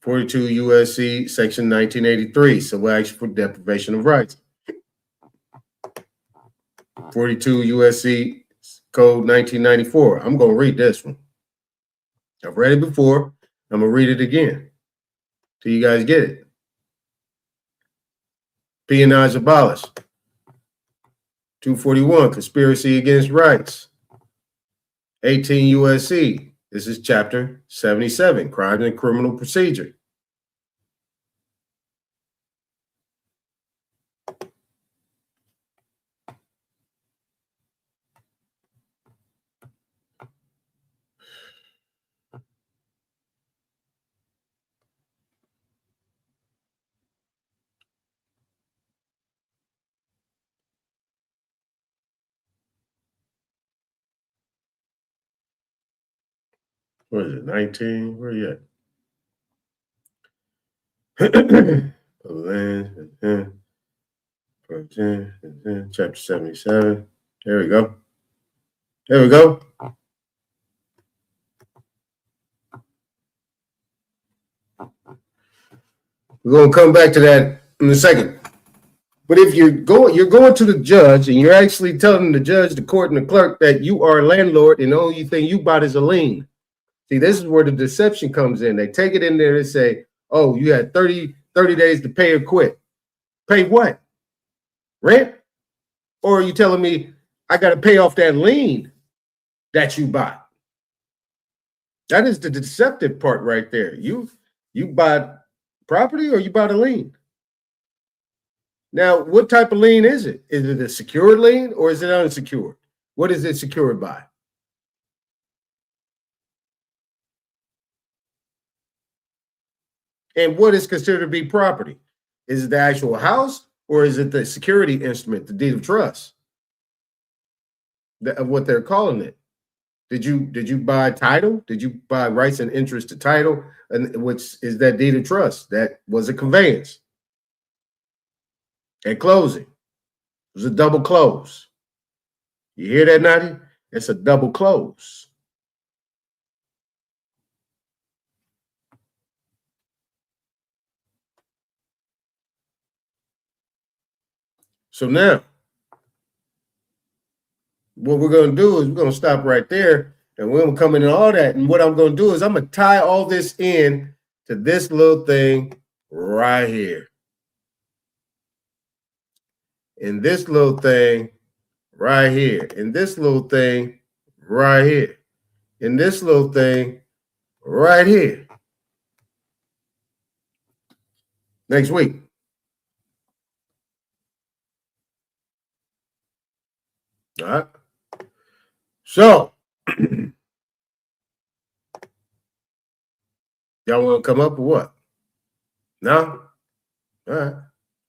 42 U.S.C. Section 1983, Civil Action for Deprivation of Rights. 42 U.S.C. Code 1994. I'm going to read this one. I've read it before. I'm going to read it again till you guys get it. Peonage abolished. 241, conspiracy against rights. 18 U.S.C. This is chapter 77, crimes and criminal procedure. What is it, 19? Where you at? Chapter 77. There we go. There we go. We're going to come back to that in a second. But if you're going to the judge and you're actually telling the judge, the court, and the clerk that you are a landlord and the only thing you bought is a lien. See, this is where the deception comes in. They take it in there and say, oh, you had 30 days to pay or quit. Pay what? Rent? Or are you telling me I got to pay off that lien that you bought? That is the deceptive part right there. You bought property or you bought a lien? Now, what type of lien is it? Is it a secured lien or is it unsecured? What is it secured by? And what is considered to be property? Is it the actual house or is it the security instrument, the deed of trust? Of what they're calling it. Did you buy title? Did you buy rights and interest to title? And which is that deed of trust? That was a conveyance. At closing, it was a double close. You hear that, Nadi? It's a double close. So now, what we're going to do is we're going to stop right there and we're going to come into all that. And what I'm going to do is I'm going to tie all this in to this little thing right here. And this little thing right here. And this little thing right here. And this little thing right here. Next week. All right. So, y'all want to come up or what? No? All right.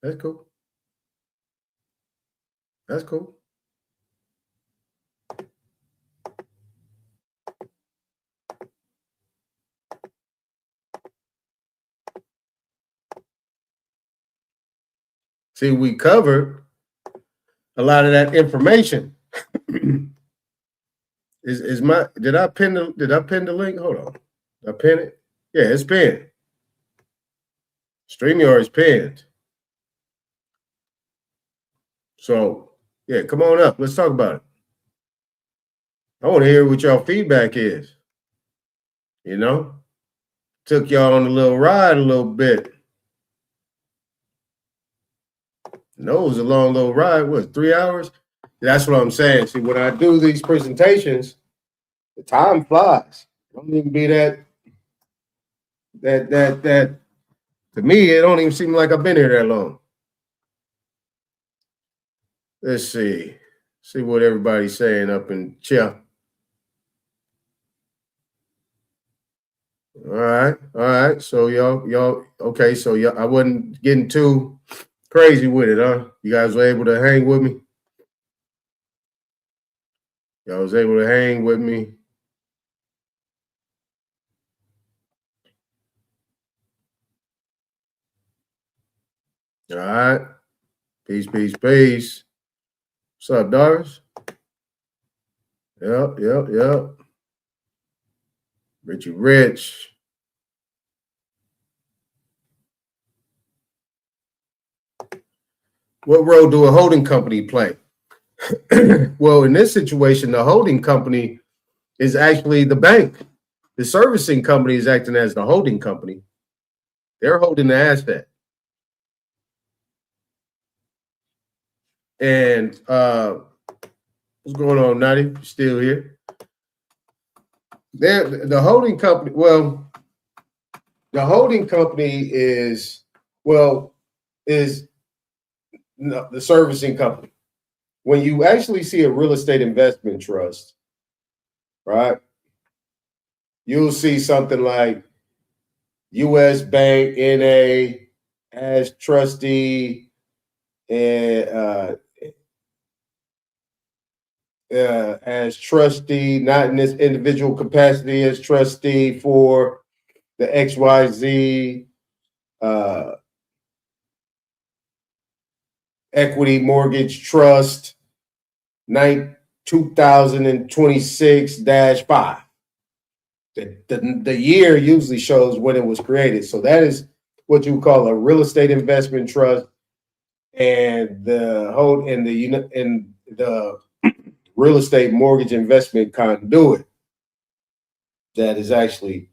That's cool. That's cool. See, we covered a lot of that information. Did I pin the link? Hold on. Did I pin it? Yeah, it's pinned. StreamYard is pinned. So, yeah, come on up. Let's talk about it. I want to hear what y'all feedback is. You know? Took y'all on a little ride a little bit. No, it was a long little ride. What, 3 hours? That's what I'm saying. See, when I do these presentations, the time flies. Don't even be that to me, it don't even seem like I've been here that long. Let's see. See what everybody's saying up in chat. All right. So y'all, okay. So y'all, I wasn't getting too crazy with it, huh? You guys were able to hang with me. Y'all was able to hang with me. All right. Peace. What's up, daughters? Yep. Richie Rich. What role do a holding company play? Well, in this situation, the holding company is actually the bank. The servicing company is acting as the holding company. They're holding the asset. And what's going on, Natty? Still here? The holding company. Well, the holding company is the servicing company. When you actually see a real estate investment trust, right? You'll see something like U.S. Bank N.A. as trustee and as trustee, not in this individual capacity, as trustee for the XYZ Equity Mortgage Trust 2026-5. The year usually shows when it was created. So that is what you call a real estate investment trust, and the real estate mortgage investment conduit that is actually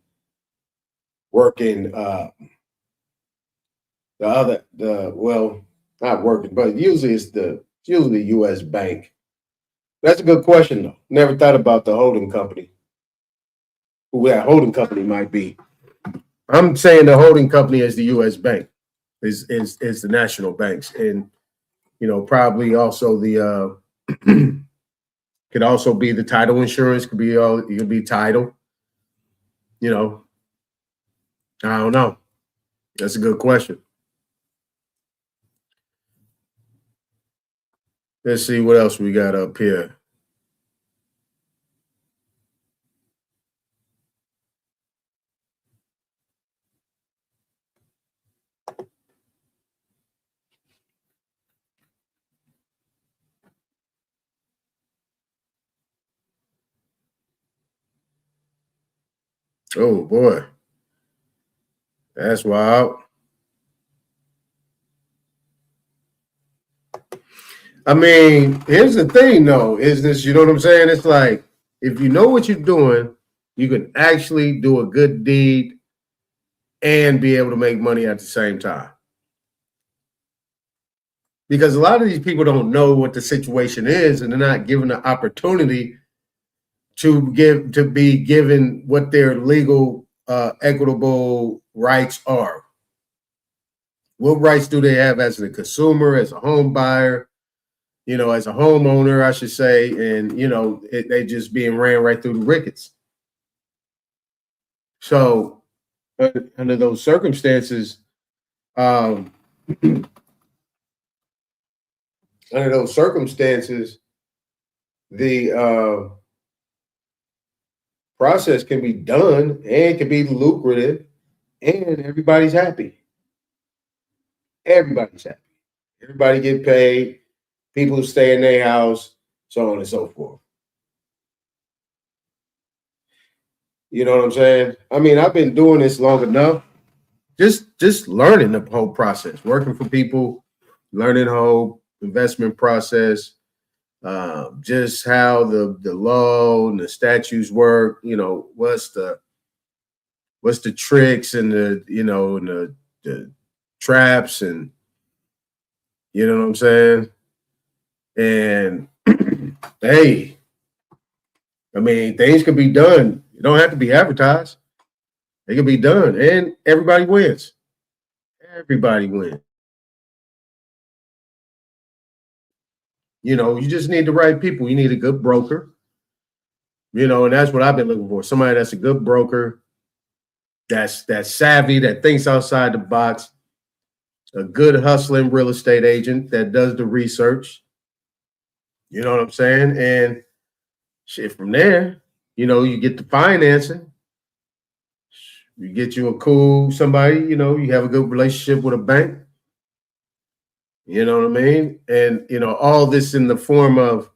working not working, but usually it's usually the U.S. Bank. That's a good question though. Never thought about the holding company. Who that holding company might be. I'm saying the holding company is the U.S. Bank, is the national banks, and probably also the could also be the title insurance. Could be title. I don't know. That's a good question. Let's see what else we got up here. Oh boy, that's wild. I mean, here's the thing though, is this, you know what I'm saying? It's like, if you know what you're doing, you can actually do a good deed and be able to make money at the same time. Because a lot of these people don't know what the situation is, and they're not given the opportunity to be given what their legal, equitable rights are. What rights do they have as a consumer, as a home buyer, as a homeowner, I should say, and they just being ran right through the rickets. So under those circumstances, the process can be done and can be lucrative, and everybody's happy. Everybody's happy. Everybody get paid. People stay in their house, so on and so forth. You know what I'm saying? I mean, I've been doing this long enough. Just learning the whole process, working for people, learning the whole investment process, just how the law and the statutes work. What's the tricks and the traps, and you know what I'm saying? And hey, I mean, things can be done. You don't have to be advertised. They can be done, and everybody wins. Everybody wins. You just need the right people. You need a good broker. And that's what I've been looking for. Somebody that's a good broker, that's savvy, that thinks outside the box, a good hustling real estate agent that does the research. You know what I'm saying? And shit, from there, you get the financing. You get you a cool somebody, you have a good relationship with a bank. You know what I mean? And, all this in the form of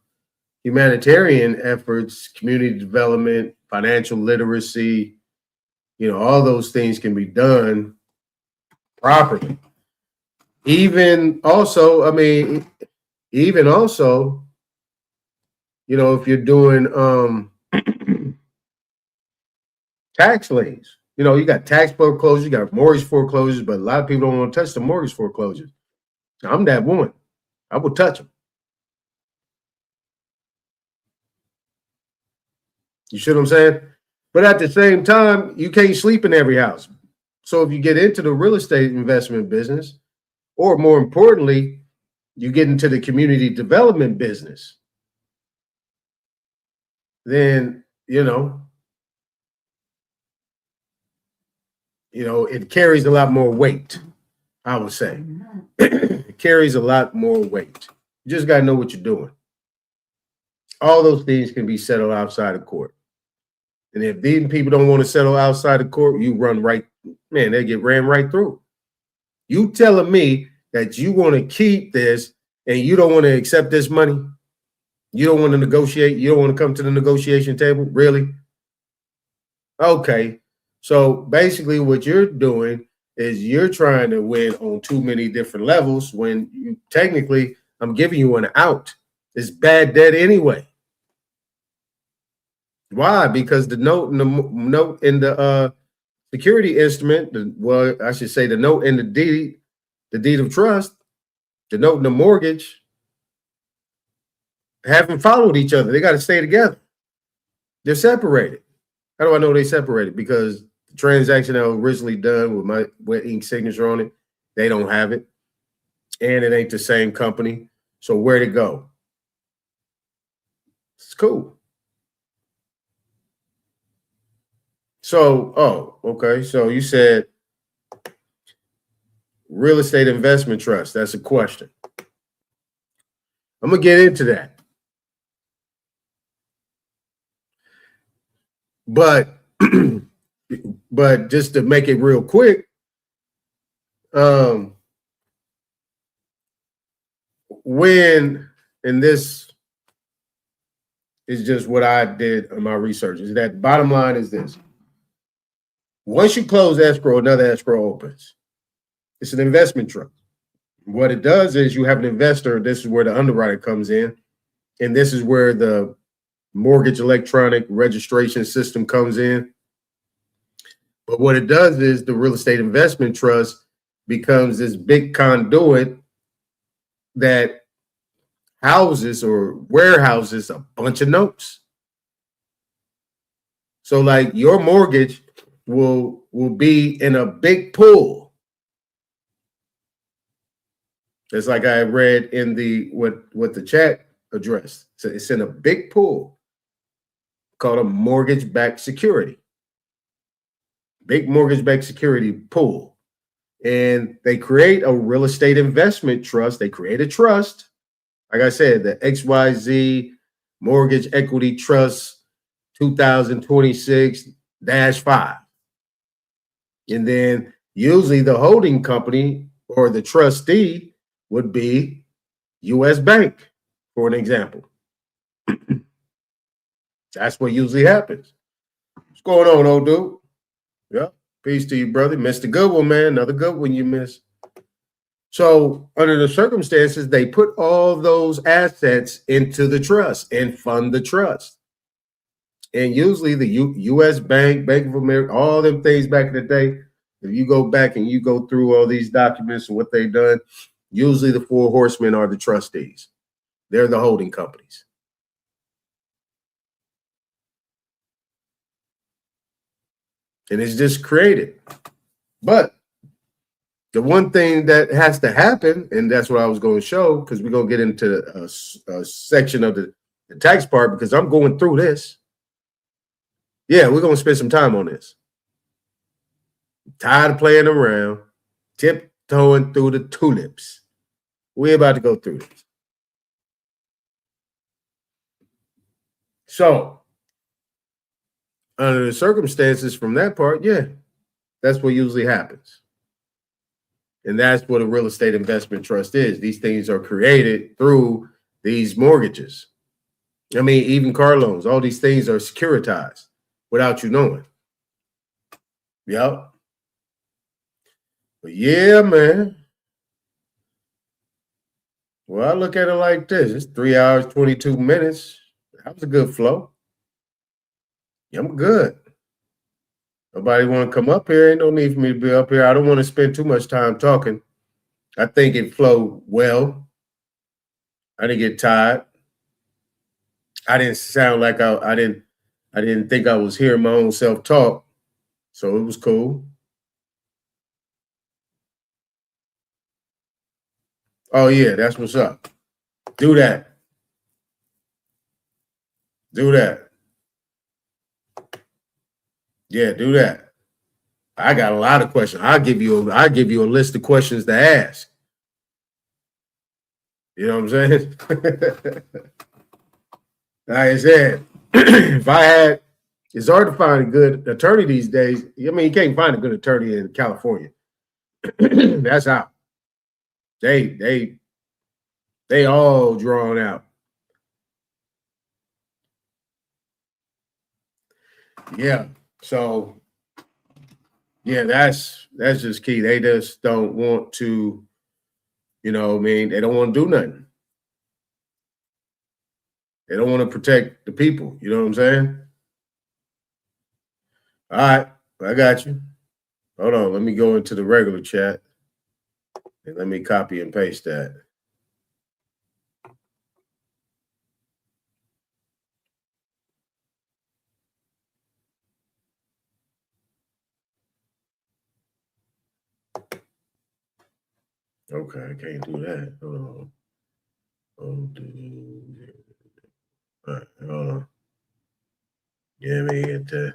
humanitarian efforts, community development, financial literacy, all those things can be done properly. Even also, you know, if you're doing tax liens, you know, you got tax foreclosures, you got mortgage foreclosures, but a lot of people don't want to touch the mortgage foreclosures. I'm that one. I will touch them. You see what I'm saying? But at the same time, you can't sleep in every house. So if you get into the real estate investment business, or more importantly, you get into the community development business, then, you know, it carries a lot more weight, I would say. It carries a lot more weight. You just got to know what you're doing. All those things can be settled outside of court. And if these people don't want to settle outside of court, you run right, man, they get ran right through. You telling me that you want to keep this and you don't want to accept this money? You don't want to negotiate? You don't want to come to the negotiation table? Really? Okay. So basically what you're doing is you're trying to win on too many different levels when you technically, I'm giving you an out. It's bad debt anyway. Why? Because the note in the security instrument, well, I should say the note in the deed of trust, the note in the mortgage, haven't followed each other. They got to stay together. They're separated. How do I know they separated? Because the transaction that was originally done with my wet ink signature on it, they don't have it. And it ain't the same company. So where'd it go? It's cool. So, okay. So you said real estate investment trust. That's a question. I'm going to get into that. But just to make it real quick, when, and this is just what I did in my research, is that bottom line is this. Once you close escrow, another escrow opens. It's an investment trust. What it does is you have an investor. This is where the underwriter comes in. And this is where the mortgage electronic registration system comes in. But what it does is the real estate investment trust becomes this big conduit that houses or warehouses a bunch of notes. So like your mortgage will be in a big pool. It's like I read in the what the chat addressed. So it's in a big pool called a mortgage-backed security. Big mortgage-backed security pool. And they create a real estate investment trust. They create a trust. Like I said, the XYZ Mortgage Equity Trust 2026-5. And then usually the holding company or the trustee would be U.S. Bank, for an example. That's what usually happens. What's going on, old dude? Yeah, peace to you, brother. Missed a good one, man. Another good one you missed. So under the circumstances, they put all those assets into the trust and fund the trust. And usually the U.S. Bank, Bank of America, all them things back in the day, if you go back and you go through all these documents and what they've done, usually the four horsemen are the trustees. They're the holding companies. And it's just created. But the one thing that has to happen, and that's what I was going to show, because we're going to get into a section of the tax part, because I'm going through this. Yeah, we're going to spend some time on this. I'm tired of playing around, tiptoeing through the tulips. We're about to go through this. So, under the circumstances from that part, yeah, that's what usually happens. And that's what a real estate investment trust is. These things are created through these mortgages. I mean, even car loans, all these things are securitized without you knowing. Yep. But yeah, man. Well, I look at it like this. It's 3 hours, 22 minutes. That was a good flow. I'm good. Nobody want to come up here. Ain't no need for me to be up here. I don't want to spend too much time talking. I think it flowed well. I didn't get tired. I didn't sound like I didn't think I was hearing my own self talk. So it was cool. Oh yeah, that's what's up. Do that. Do that. Yeah, do that. I got a lot of questions. I'll give you a list of questions to ask. You know what I'm saying? Like I said, if I had, it's hard to find a good attorney these days. I mean, you can't find a good attorney in California. That's how. They all drawn out. Yeah. So yeah, that's just key. They just don't want to, you know, I mean, they don't want to do nothing. They don't want to protect the people. You know what I'm saying? All right, I got you. Hold on, let me go into the regular chat and let me copy and paste that. Okay, I can't do that. Hold on. All right, hold on. Yeah, let me get that.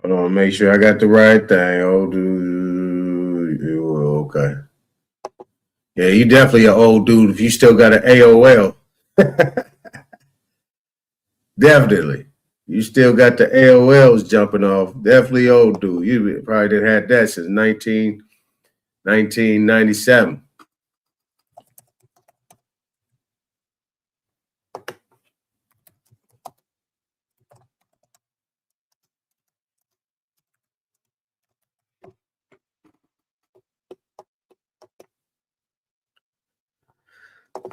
Hold on, make sure I got the right thing. Okay. Yeah, you definitely an old dude if you still got an AOL. Definitely. You still got the AOLs jumping off. Definitely old dude. You probably didn't have that since 1997.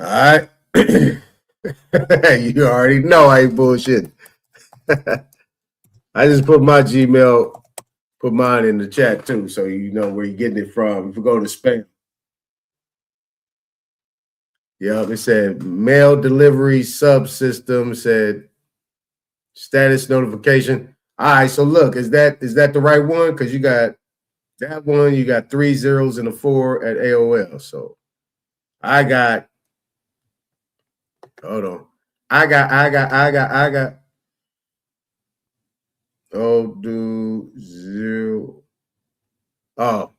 All right. You already know I ain't bullshit. I just put my Gmail, put mine in the chat too, so you know where you're getting it from. If you go to spam. Yeah, it said mail delivery subsystem, said status notification. All right, so look, is that the right one? Because you got that one, you got 3 zeros and a 4 at AOL. So I got, hold on. I got. Oh, do 0. Oh,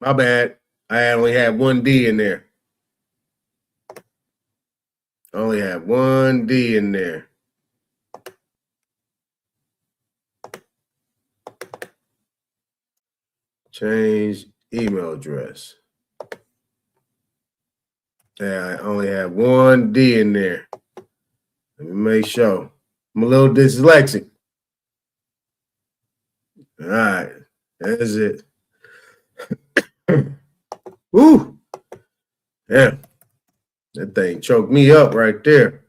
my bad. I only had 1 D in there. I only had 1 D in there. Change email address. Yeah, I only have 1 D in there. Let me make sure. I'm a little dyslexic. All right, that's it. Woo! Yeah, that thing choked me up right there.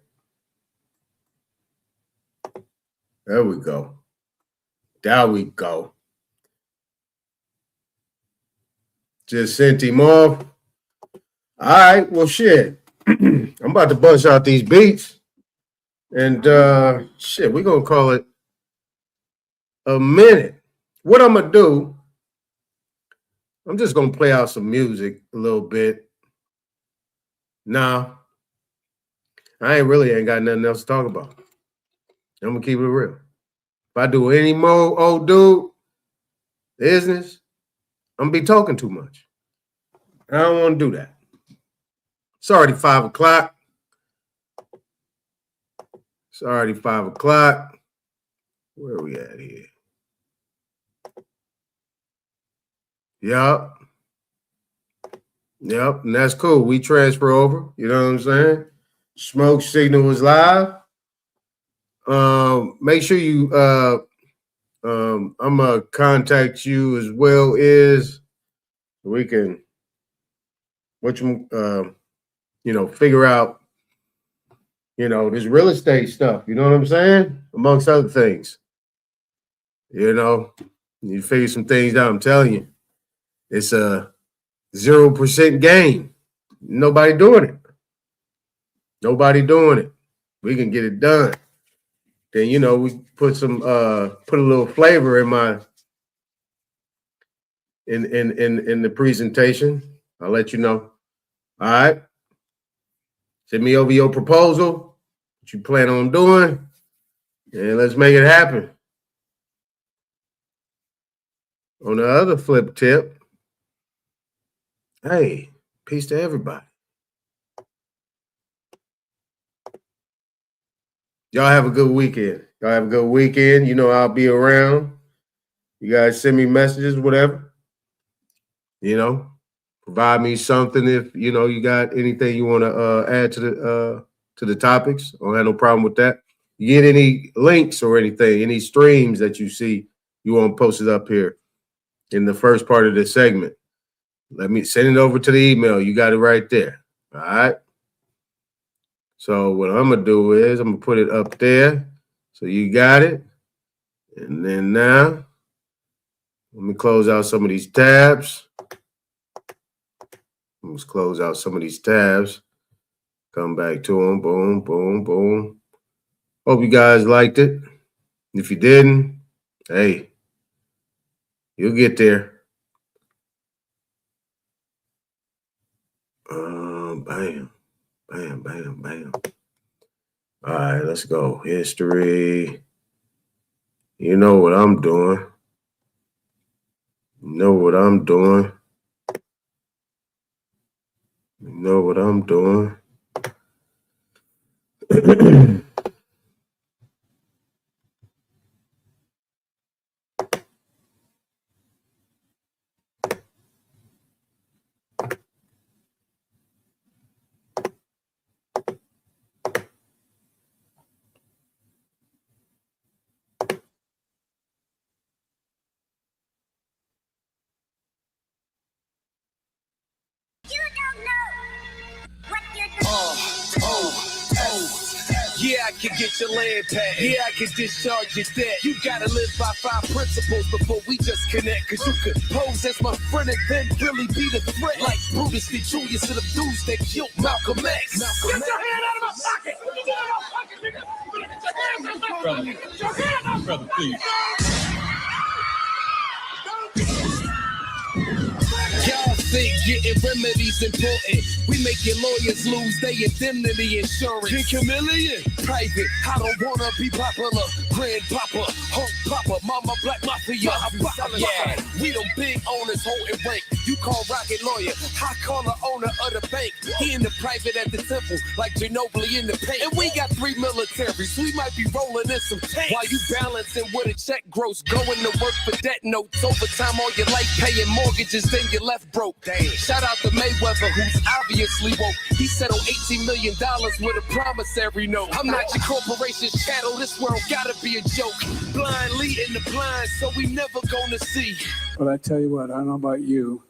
There we go. There we go. Just sent him off. All right, well, shit. I'm about to bust out these beats. And shit, we're going to call it a minute. What I'm going to do, I'm just going to play out some music a little bit. Nah, I ain't got nothing else to talk about. I'm going to keep it real. If I do any more old dude business, I'm going to be talking too much. I don't want to do that. It's already 5 o'clock. It's already 5 o'clock. Where are we at here? Yup. Yep, and that's cool. We transfer over. You know what I'm saying? Smoke Signal is live. Make sure you I'm gonna contact you as well is we can figure out this real estate stuff, you know what I'm saying? Amongst other things. You figure some things out. I'm telling you, it's a 0% gain. Nobody doing it. We can get it done. Then we put some put a little flavor in my in the presentation. I'll let you know. All right. Send me over your proposal, what you plan on doing, and let's make it happen. On the other flip tip, hey, peace to everybody. Y'all have a good weekend. I'll be around. You guys send me messages, whatever. Provide me something if you got anything you want to add to the topics. I don't have no problem with that. You get any links or anything, any streams that you see you want posted up here in the first part of the segment. Let me send it over to the email. You got it right there. All right. So what I'm gonna do is I'm gonna put it up there. So you got it. And then now let me close out some of these tabs. Let's close out some of these tabs. Come back to them. Boom, boom, boom. Hope you guys liked it. If you didn't, hey, you'll get there. Bam, bam, bam, bam. All right, let's go. History. You know what I'm doing. You know what I'm doing. Yeah, I can get your land back. Yeah, I can discharge your debt. You gotta live by 5 principles before we just connect. Cause you could pose as my friend and then really be the threat. Like Brutus the Julius to the dudes that killed Malcolm X. Get your hand out of my pocket! Get your hand out of my pocket, nigga! Get your hand out of my pocket! Get your hand out! Brother, please. Y'all think getting remedies important. We making lawyers lose their indemnity insurance. King Chameleon, private. I don't wanna be popular. Grandpapa, Hulk Papa, Mama Black Mafia. Yeah, we them big owners holding rank. You call Rocket lawyer, I call the owner of the bank. He in the private at the temple, like Ginobili in the paint. And we got 3 militaries, we might be rolling in some tanks. While you balancing with a check gross, going to work for debt notes. Overtime all your life paying mortgages, then you left broke. Damn. Shout out to Mayweather, who's obviously woke. He settled $18 million with a promissory note. I'm not your corporation's chattel, this world gotta be a joke. Blind leading the blind, so we never gonna see. But I tell you what, I don't know about you,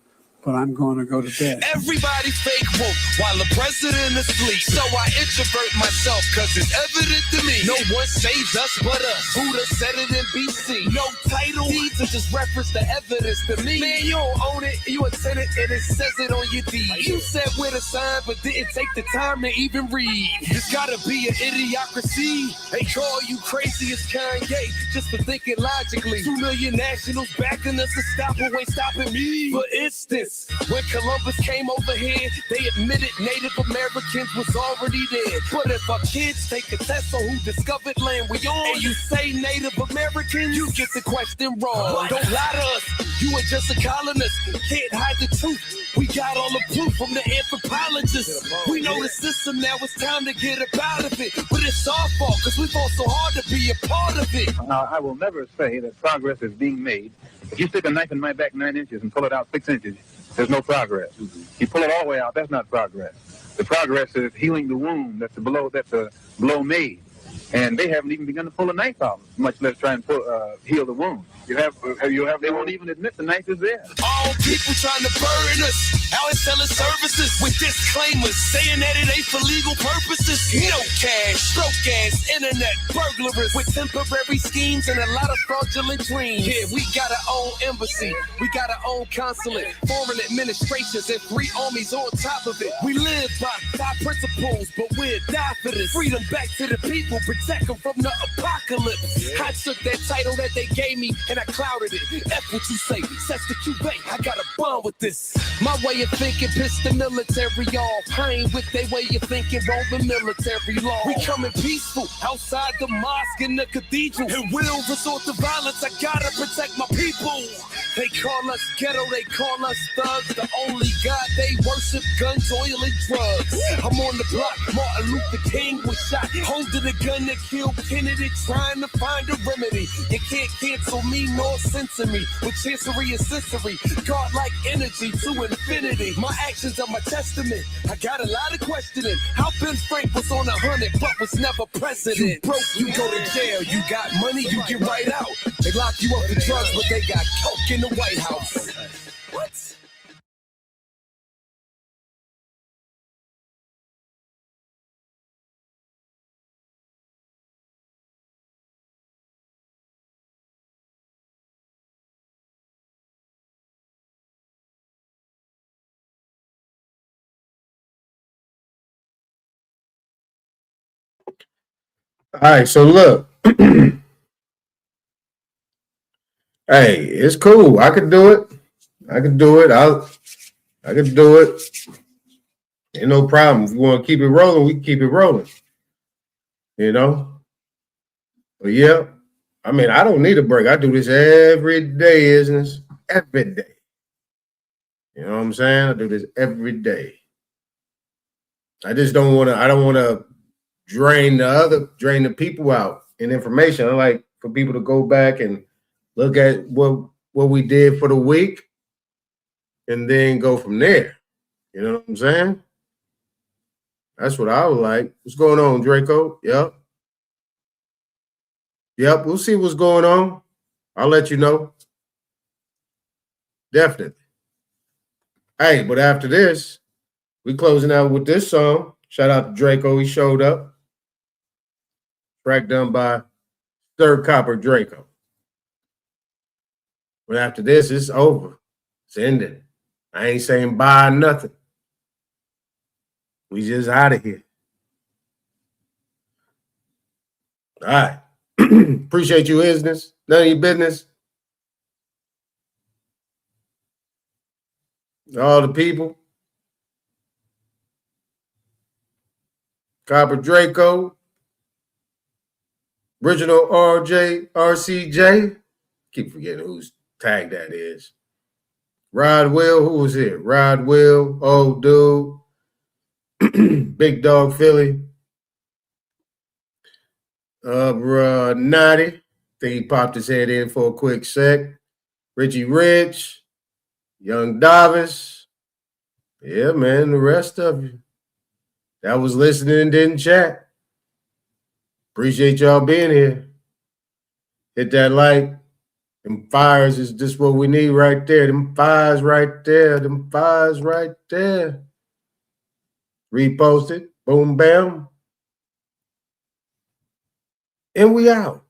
but I'm going to go to bed. Everybody fake woke while the president is asleep. So I introvert myself, cause it's evident to me. No one saves us but us. Buddha said it in BC. No title, deeds are just reference the evidence to me. Man, you don't own it, you a tenant and it says it on your deed. You said with a sign but didn't take the time to even read. There's gotta be an idiocracy. They call you crazy as Kanye just for thinking logically. 2 million nationals backing us to stop who ain't stopping me. For instance, when Columbus came over here, they admitted Native Americans was already there. But if our kids take a test on who discovered land we on, and you say Native Americans, you get the question wrong. Don't lie to us, you are just a colonist. Can't hide the truth. We got all the proof from the anthropologists. We know the system now, it's time to get up out of it. But it's our fault, because we fought so hard to be a part of it. Now, I will never say that progress is being made. If you stick a knife in my back 9 inches and pull it out 6 inches, there's no progress. You pull it all the way out, that's not progress. The progress is healing the wound that's a blow made. And they haven't even begun to pull a knife out, much less try and heal the wound. They won't even admit the knife is there. All people trying to burn us, out and selling services with disclaimers, saying that it ain't for legal purposes. No cash, broke ass, internet burglars with temporary schemes and a lot of fraudulent dreams. Yeah, we got our own embassy, we got our own consulate, foreign administrations and free armies on top of it. We live by 5 principles, but we'll die for this. Freedom back to the people, protect them from the apocalypse. I took that title that they gave me and I clouded it. F what you say, sets the Cuban. I got a bond with this. My way of thinking pissed the military off. I ain't with their way of thinking, Roman military law. We coming peaceful outside the mosque in the cathedral, and we'll resort to violence. I gotta protect my people. They call us ghetto, they call us thugs. The only God they worship, guns, oil, and drugs. I'm on the block, Martin Luther King was shot, holding a gun that killed Kennedy, trying to find a remedy. You can't cancel me nor censor me with chancery and sensory. God-like energy to infinity. My actions are my testament. I got a lot of questioning. How Ben Frank was on 100 but was never president. You broke, you go to jail. You got money, you get right out. They lock you up for drugs, but they got coke in the White House. What? All right, so look. Hey, it's cool. I could do it. I could do it. I could do it. Ain't no problem. If you want to keep it rolling, we can keep it rolling. You know? But yeah, I mean, I don't need a break. I do this every day, isn't it? Every day. You know what I'm saying? I do this every day. I just don't want to drain the people out in information. I like for people to go back and look at what we did for the week and then go from there. You know what I'm saying? That's what I would like. What's going on, Draco? Yep, we'll see what's going on. I'll let you know. Definitely. Hey, but after this, we closing out with this song. Shout out to Draco. He showed up. Track done by Sir Copper Draco. But after this, it's over. It's ending. I ain't saying bye nothing. We just out of here. All right. Appreciate you, business. None of your business. All the people. Copper Draco. Original RJ, RCJ. Keep forgetting whose tag that is. Rod Will, who was here? Rod Will, old dude. Big Dog Philly. Naughty. Think he popped his head in for a quick sec. Richie Rich. Young Davis. Yeah, man, the rest of you that was listening and didn't chat. Appreciate y'all being here. Hit that like. Them fires is just what we need right there. Them fires right there. Them fires right there. Repost it. Boom, bam. And we out.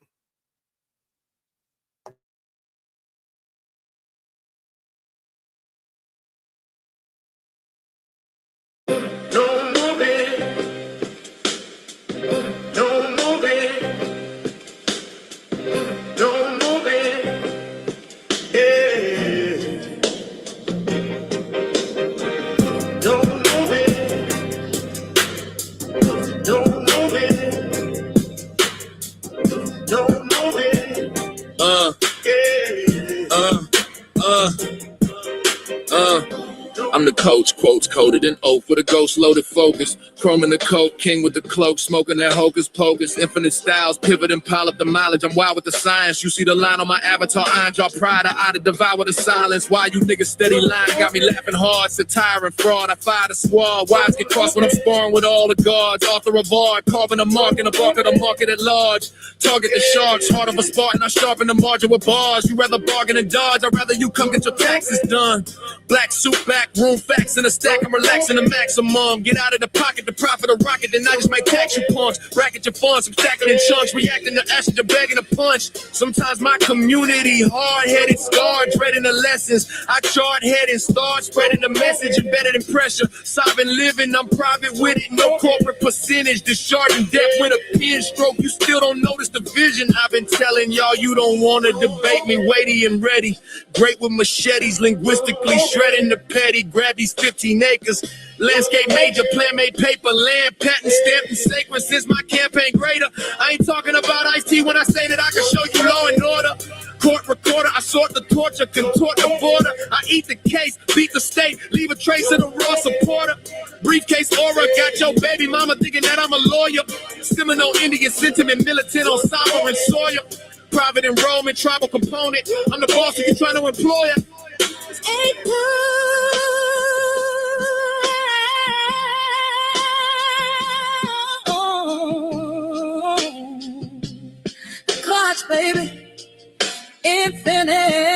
I'm the coach, quotes coded in oak with a ghost loaded focus. Chrome in the coat, king with the cloak, smoking that hocus pocus. Infinite styles, pivot and pile up the mileage. I'm wild with the science. You see the line on my avatar, iron jaw pride. I to devour the silence. Why you niggas steady lying? Got me laughing hard, satire and fraud. I fire the squad. Wise get crossed when I'm sparring with all the guards. Author of art, carving a mark in the bark of the market at large. Target the sharks, heart of a Spartan. I sharpen the margin with bars. You rather bargain and dodge. I'd rather you come get your taxes done. Black suit back, room facts in a stack. I'm relaxing the maximum. Get out of the pocket, the profit of rocket. Then I just might tax you punch. Racket your funds, I'm stacking in chunks. Reacting to acid, you're begging to punch. Sometimes my community hard-headed, scarred, dreading the lessons. I chart head and start spreading the message. Embedded in pressure. Sovereign living, I'm private with it. No corporate percentage. Discharging debt with a pen stroke. You still don't notice the vision. I've been telling y'all you don't want to debate me. Weighty and ready. Great with machetes, linguistically shredding the petty. Grab these 15 acres. Landscape major, plan made paper. Land patent stamped and sacred since my campaign greater. I ain't talking about Ice-T when I say that I can show you law and order. Court recorder, I sort the torture, contort the border. I eat the case, beat the state, leave a trace of the raw supporter. Briefcase aura, got your baby mama thinking that I'm a lawyer. Seminole Indian sentiment, militant on Summer and Sawyer. Private enrollment, tribal component. I'm the boss if you're trying to employ it. Clutch, baby. Infinite.